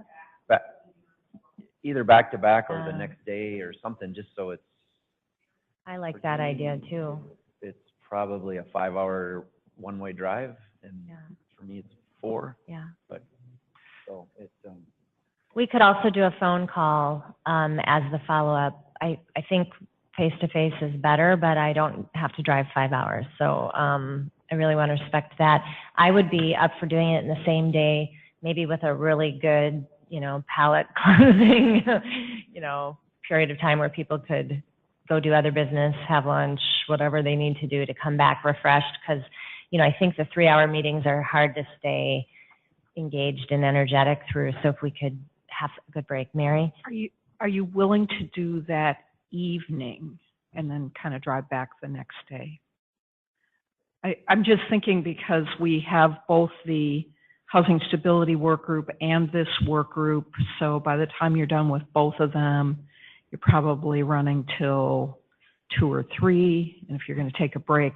Either back to back or the next day or something, just so it's. I like that idea too. It's probably a 5-hour one-way drive, and for me it's 4. Yeah. But so it's. We could also do a phone call as the follow-up. I think face-to-face is better, but I don't have to drive 5 hours. So I really want to respect that. I would be up for doing it in the same day, maybe with a really good, you know, palate cleansing, you know, period of time where people could go do other business, have lunch, whatever they need to do to come back refreshed. Because, you know, I think the 3-hour meetings are hard to stay engaged and energetic through. So if we could have a good break. Mary? Are you willing to do that evening and then kind of drive back the next day? I'm just thinking because we have both the Housing Stability Work Group and this work group, so by the time you're done with both of them, you're probably running till 2 or 3, and if you're going to take a break,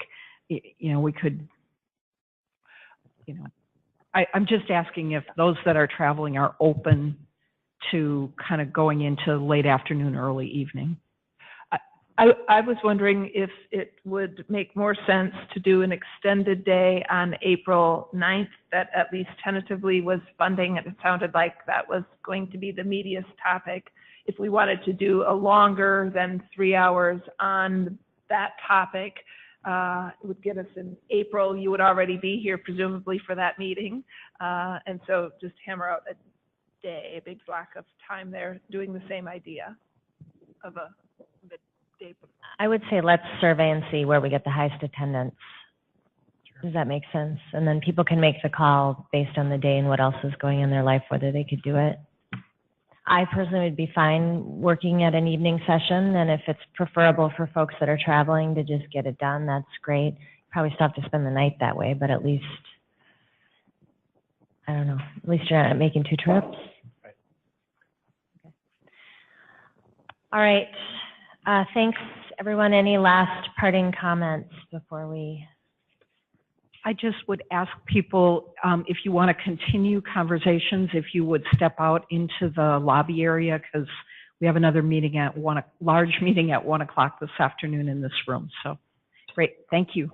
you know, we could, you know, I'm just asking if those that are traveling are open to kind of going into late afternoon, early evening. I was wondering if it would make more sense to do an extended day on April 9th that at least tentatively was funding, and it sounded like that was going to be the meatiest topic. If we wanted to do a longer than 3 hours on that topic, it would get us in April. You would already be here presumably for that meeting. And so just hammer out a day, a big block of time there doing the same idea of a midday. I would say let's survey and see where we get the highest attendance. Does that make sense? And then people can make the call based on the day and what else is going on in their life, whether they could do it. I personally would be fine working at an evening session, and if it's preferable for folks that are traveling to just get it done, that's great. Probably still have to spend the night that way, but at least, I don't know, at least you're not making 2 trips. Right. Okay. All right. Thanks, everyone. Any last parting comments before we? I just would ask people, if you want to continue conversations, if you would step out into the lobby area, because we have another meeting at large meeting at 1 o'clock this afternoon in this room. So, great. Thank you.